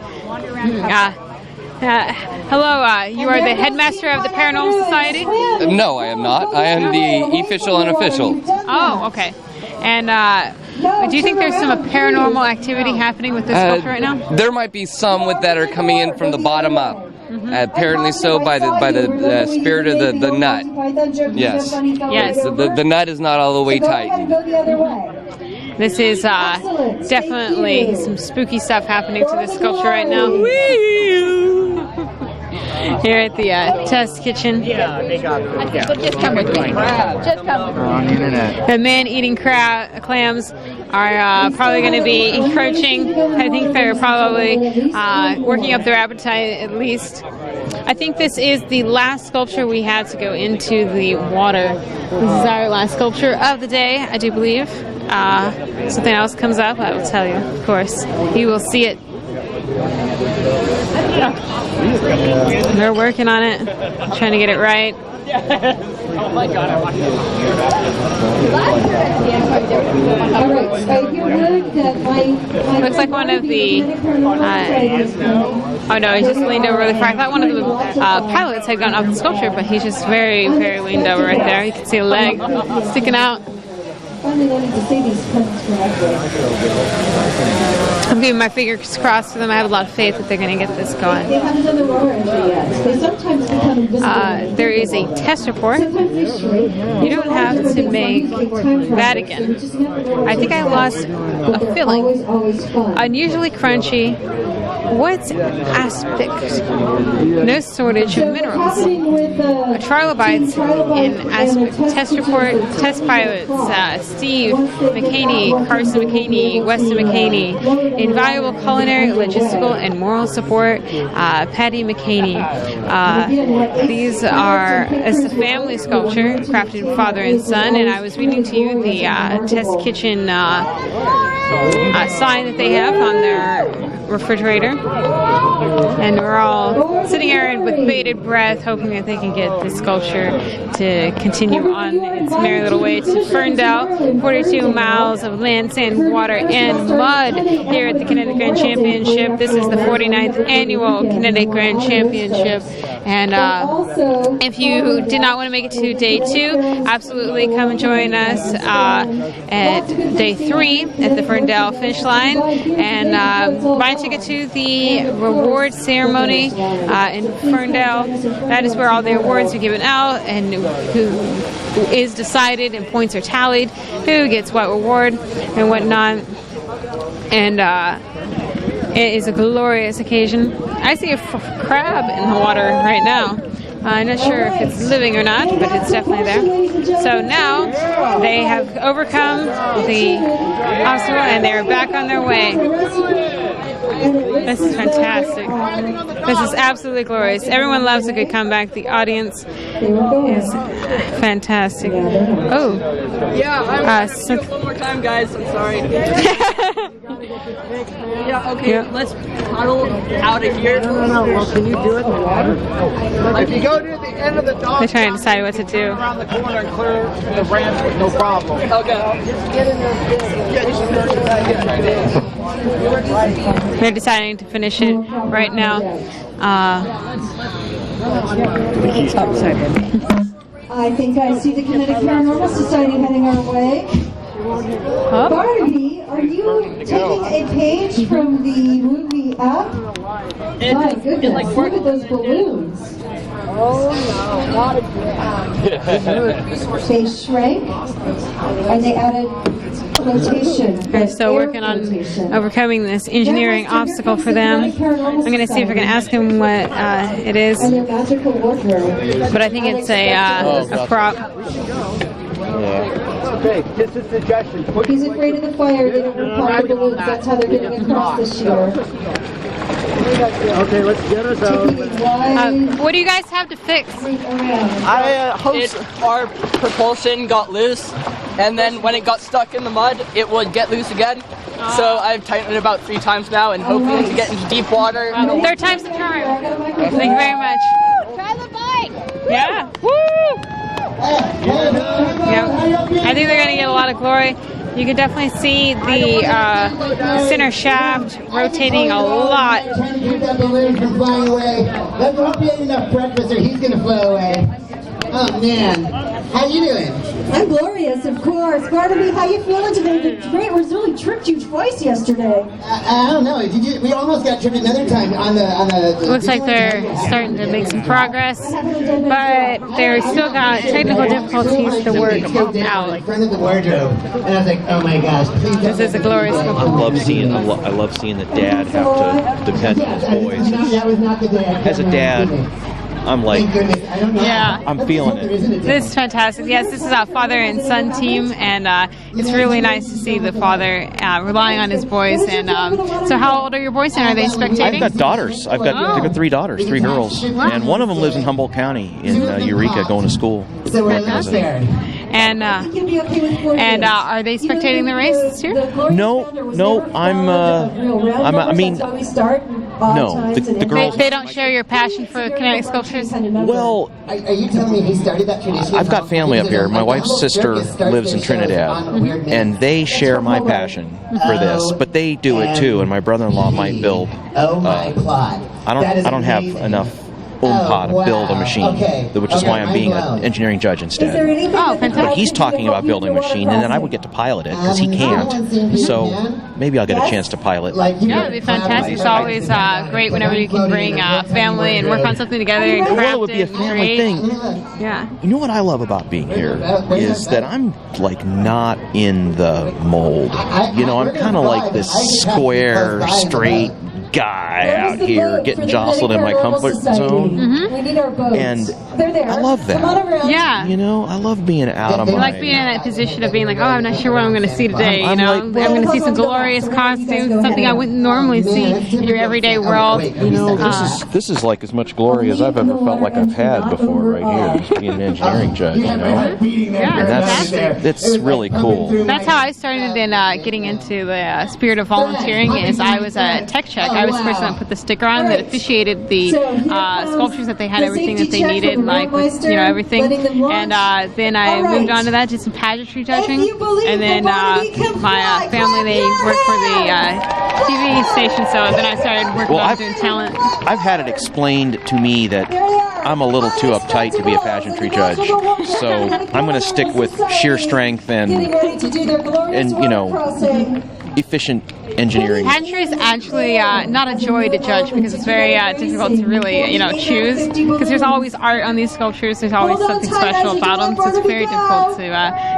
Speaker 2: Hello, you are the headmaster of the Paranormal Society?
Speaker 19: No, I am not. I am the official unofficial.
Speaker 2: Oh, okay. And do you think there's some paranormal activity happening with this sculpture right now?
Speaker 19: There might be some that are coming in from the bottom up. Apparently so by the spirit of the nut. Yes.
Speaker 2: Yes.
Speaker 19: The nut is not all the way tightened.
Speaker 2: This is definitely some spooky stuff happening to this sculpture right now. Here at the test kitchen.
Speaker 14: Yeah, they got it. Yeah. Just come with me. Just come with me.
Speaker 1: On the internet.
Speaker 2: The men eating clams are probably going to be encroaching. I think they're probably working up their appetite at least. I think this is the last sculpture we have to go into the water. This is our last sculpture of the day, I do believe. Something else comes up, I will tell you, of course. You will see it. They're working on it, trying to get it right.
Speaker 14: Oh my God, I want to.
Speaker 2: Looks like one of the oh no, he just leaned over really far. I thought one of the pilots had gone off the sculpture, but he's just very, very leaned over right there. You can see a leg sticking out. I'm keeping my fingers crossed for them. I have a lot of faith that they're going to get this going. There is a test report. You don't have to make that again. I think I lost a filling. Unusually crunchy. What's aspic? No shortage of minerals. Trilobites in aspic. Test report. Test pilots. Steve McHaney, Carson McHaney, Weston McHaney. Invaluable culinary, logistical, and moral support. Patty McHaney. These are, it's a family sculpture crafted father and son, and I was reading to you the test kitchen sign that they have on their refrigerator, and we're all sitting here with bated breath hoping that they can get this sculpture to continue on its merry little way to Ferndale. 42 miles of land, sand, water, and mud here at the Kinetic Grand Championship. This is the 49th annual Kinetic Grand Championship, and if you did not want to make it to day 2, absolutely come and join us at day 3 at the Ferndale finish line, and buy took it to the reward ceremony in Ferndale. That is where all the awards are given out and who is decided and points are tallied, who gets what reward and whatnot. And it is a glorious occasion. I see a crab in the water right now. I'm not sure if it's living or not, but it's definitely there. So now they have overcome the obstacle and they're back on their way. This is fantastic. This is absolutely glorious. Everyone loves a good comeback. The audience is fantastic. Oh.
Speaker 14: Yeah, I'm so one more time, guys. I'm sorry. Yeah, okay, let's paddle out of here.
Speaker 20: No, well, can you do it in the water? If you go to the end of the dock,
Speaker 2: they're trying to decide what to do.
Speaker 20: Around the corner and clear the ramp with no problem.
Speaker 14: Okay.
Speaker 20: Just get in there.
Speaker 2: They're deciding to finish it right now.
Speaker 8: I think I see the Kinetic Paranormal Society heading our way.
Speaker 2: Huh?
Speaker 8: Barnaby, are you taking a page from the movie app? My goodness, look at those balloons. Oh no. They shrank and they added flotation.
Speaker 2: They're still working on overcoming this engineering obstacle for them. I'm going to see if I can ask him what it is. But I think it's a prop.
Speaker 20: Okay, just a suggestion.
Speaker 8: He's afraid of the fire. They don't repel the balloons. That's how they're getting across this year.
Speaker 20: Okay, let's get us out.
Speaker 2: What do you guys have to fix?
Speaker 14: Our propulsion got loose, and then when it got stuck in the mud, it would get loose again. So I've tightened it about 3 times now, and hoping to get into deep water.
Speaker 2: 3rd time's the charm. Thank you very much.
Speaker 11: Try the bike.
Speaker 2: Yeah. Woo! Yep. I think they're going to get a lot of glory. You can definitely see the center shaft rotating a lot.
Speaker 21: Trying to keep that balloon from flying away. Let's hope he had enough breakfast or he's going to fly away. Oh, man. How you doing?
Speaker 8: I'm glorious, of course. Barnaby, how you feeling today? The great really tripped you twice yesterday.
Speaker 21: I don't know. We almost got tripped another time on the.
Speaker 2: Looks like they're starting to make some progress, but they're still got technical difficulties to work out.
Speaker 21: In front of the wardrobe, and I was like, oh my gosh, please.
Speaker 2: This is a glorious.
Speaker 22: I love seeing the dad have to depend on his boys.
Speaker 21: That was not the day.
Speaker 22: As a dad, I'm like,
Speaker 2: yeah,
Speaker 22: I'm feeling it.
Speaker 2: This is fantastic. Yes, this is a father and son team, and it's really nice to see the father relying on his boys. And so, how old are your boys, and are they spectating?
Speaker 22: I've got daughters. I've got 3 daughters, 3 girls, and one of them lives in Humboldt County in Eureka, going to school.
Speaker 21: So we're not there.
Speaker 2: And are they spectating the race this year?
Speaker 22: No. No, the girls.
Speaker 2: They don't share your passion for kinetic sculptures.
Speaker 21: Well, are you telling me he started that tradition?
Speaker 22: I've got family up here. My wife's sister lives in Trinidad, and they share my passion for this. But they do it too, and my brother-in-law might build.
Speaker 21: Oh my plot!
Speaker 22: I don't have enough OMPA to build a machine, which is why I'm being an engineering judge instead.
Speaker 2: Oh, fantastic.
Speaker 22: But he's talking about building a machine, and then I would get to pilot it, because he can't. So maybe I'll get a chance to pilot.
Speaker 2: Yeah, it'd be fantastic. It's always great whenever you can bring family and work on something together and craft
Speaker 22: Well, it would be a family thing.
Speaker 2: Yeah.
Speaker 22: You know what I love about being here is that I'm like not in the mold. You know, I'm kind of like this square, straight guy out here getting jostled in my comfort zone. And I love that.
Speaker 2: Yeah.
Speaker 22: You know, I love being out of my...
Speaker 2: You like being in that position of being like, oh, I'm not sure what I'm going to see today. I'm going to see some glorious costumes, something I wouldn't normally see in your everyday world.
Speaker 22: You know, this is like as much glory as I've ever felt like I've had before right here, just being an engineering judge, you know?
Speaker 2: Yeah,
Speaker 22: it's really cool.
Speaker 2: That's how I started in getting into the spirit of volunteering. Is I was a tech check. I was the person that put the sticker on that officiated the sculptures, that they had everything that they needed, like with, everything. And then I moved on to that, did some pageantry judging, and then my family, they worked for the TV station, so then I started working on doing talent.
Speaker 22: I've had it explained to me that I'm a little too uptight to be a pageantry judge, so I'm going to stick with sheer strength and efficient engineering?
Speaker 2: Hatchery is actually not a joy to judge because it's very difficult to really, choose because there's always art on these sculptures. There's always something special about them, so it's very difficult to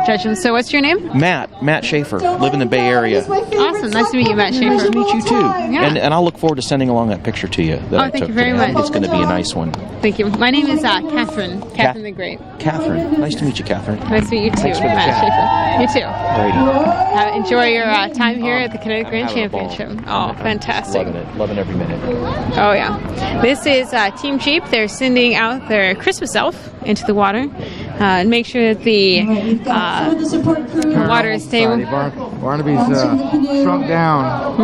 Speaker 2: judge them. So what's your name?
Speaker 22: Matt Schaefer. Live in the Bay Area.
Speaker 2: Awesome. Nice to meet you, Matt Schaefer.
Speaker 22: Nice to meet you, too.
Speaker 2: Yeah.
Speaker 22: And I'll look forward to sending along that picture to you that I
Speaker 2: thank
Speaker 22: took
Speaker 2: you very
Speaker 22: today.
Speaker 2: much.
Speaker 22: It's going to be a nice one.
Speaker 2: Thank you. My name is Catherine. Catherine the Great.
Speaker 22: Catherine. Nice to meet you, Catherine.
Speaker 2: Nice to meet you, too,
Speaker 22: Thanks for the
Speaker 2: Matt
Speaker 22: chat.
Speaker 2: Schaefer. You too.
Speaker 22: Alrighty.
Speaker 2: Enjoy your time here at the Kinetic Grand Championship. Oh, fantastic.
Speaker 22: Loving it. Loving every minute.
Speaker 2: Oh, yeah. This is Team Jeep. They're sending out their Christmas elf into the water and make sure that the water is stable.
Speaker 1: Barnaby's shrunk down.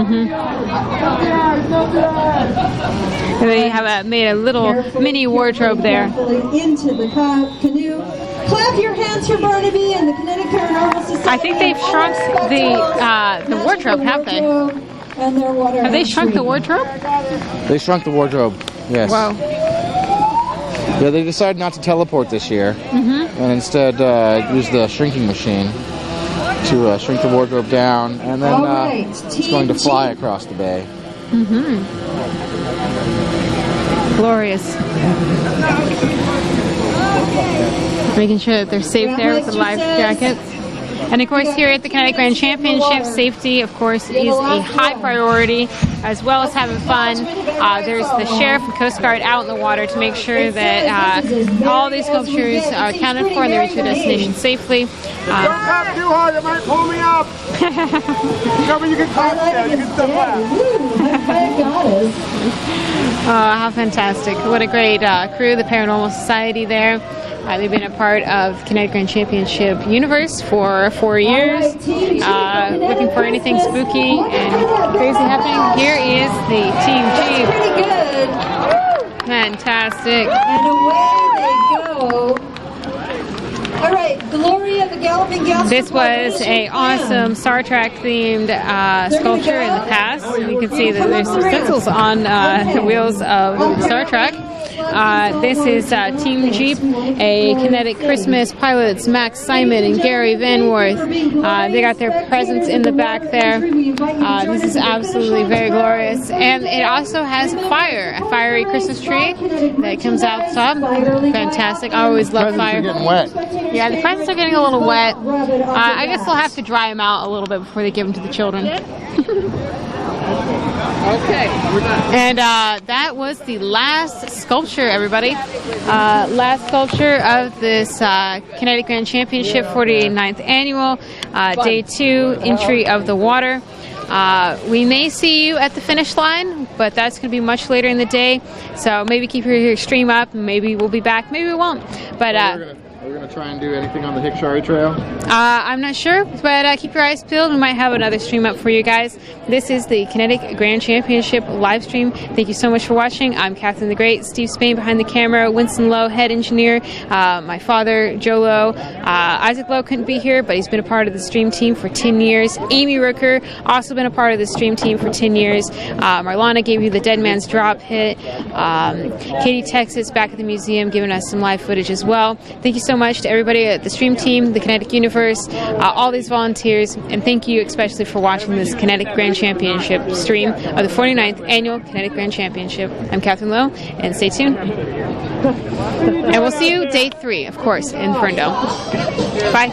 Speaker 2: And then you have made a little mini wardrobe there.
Speaker 8: Into the canoe. Clap your hands for Barnaby and the Kinetic Paranormal Society.
Speaker 2: I think they've shrunk the wardrobe, have they?
Speaker 8: And their water.
Speaker 2: Have they shrunk the wardrobe?
Speaker 1: They shrunk the wardrobe. Yes.
Speaker 2: Wow.
Speaker 1: Yeah, they decided not to teleport this year, and instead use the shrinking machine to shrink the wardrobe down, and then it's going to fly across the bay.
Speaker 2: Glorious. Making sure that they're safe there with the life jackets. And of course, here at the Kinetic Grand Championship, safety, of course, is a high priority, as well as having fun. There's the sheriff and Coast Guard out in the water to make sure that all these sculptures are accounted for and they reach their destination safely.
Speaker 20: Don't tap too hard, it might pull me up. No, but you can clap there, you can step back.
Speaker 2: How fantastic. What a great crew, the Paranormal Society there. They've been a part of Kinetic Grand Championship Universe for 4 years. Looking for anything spooky and crazy happening. Here is the Team Jeep.
Speaker 8: Pretty good.
Speaker 2: Fantastic.
Speaker 8: And away they go. All right, Gloria the Galloping Gal.
Speaker 2: This was a awesome Star Trek themed sculpture in the past. You can see that there's some stencils on the wheels of Star Trek. This is Team Jeep, a Kinetic Christmas pilots, Max Simon and Gary Van Worth. They got their presents in the back there. This is absolutely very glorious. And it also has a fiery Christmas tree that comes out top. Fantastic. I always love fire.
Speaker 1: Presents are getting wet.
Speaker 2: Yeah, the presents are getting a little wet. I guess they'll have to dry them out a little bit before they give them to the children.
Speaker 20: Okay, we're done.
Speaker 2: And that was the last sculpture, everybody. Last sculpture of this Kinetic Grand Championship 49th Annual, Day 2, Entry of the Water. We may see you at the finish line, but that's going to be much later in the day. So maybe keep your stream up, and maybe we'll be back. Maybe we won't. But
Speaker 1: we're going to try and do anything on the Hickory Trail.
Speaker 2: I'm not sure, but keep your eyes peeled. We might have another stream up for you guys. This is the Kinetic Grand Championship live stream. Thank you so much for watching. I'm Catherine the Great, Steve Spain behind the camera, Winston Lowe, head engineer, my father, Joe Lowe. Isaac Lowe couldn't be here, but he's been a part of the stream team for 10 years. Amy Rooker, also been a part of the stream team for 10 years. Marlana gave you the Dead Man's Drop hit. Katie Texas back at the museum giving us some live footage as well. Thank you so much to everybody at the stream team, the Kinetic Universe, all these volunteers, and thank you especially for watching this Kinetic Grand Championship stream of the 49th Annual Kinetic Grand Championship. I'm Catherine Lowe, and stay tuned. And we'll see you Day 3, of course, in Ferndale. Bye.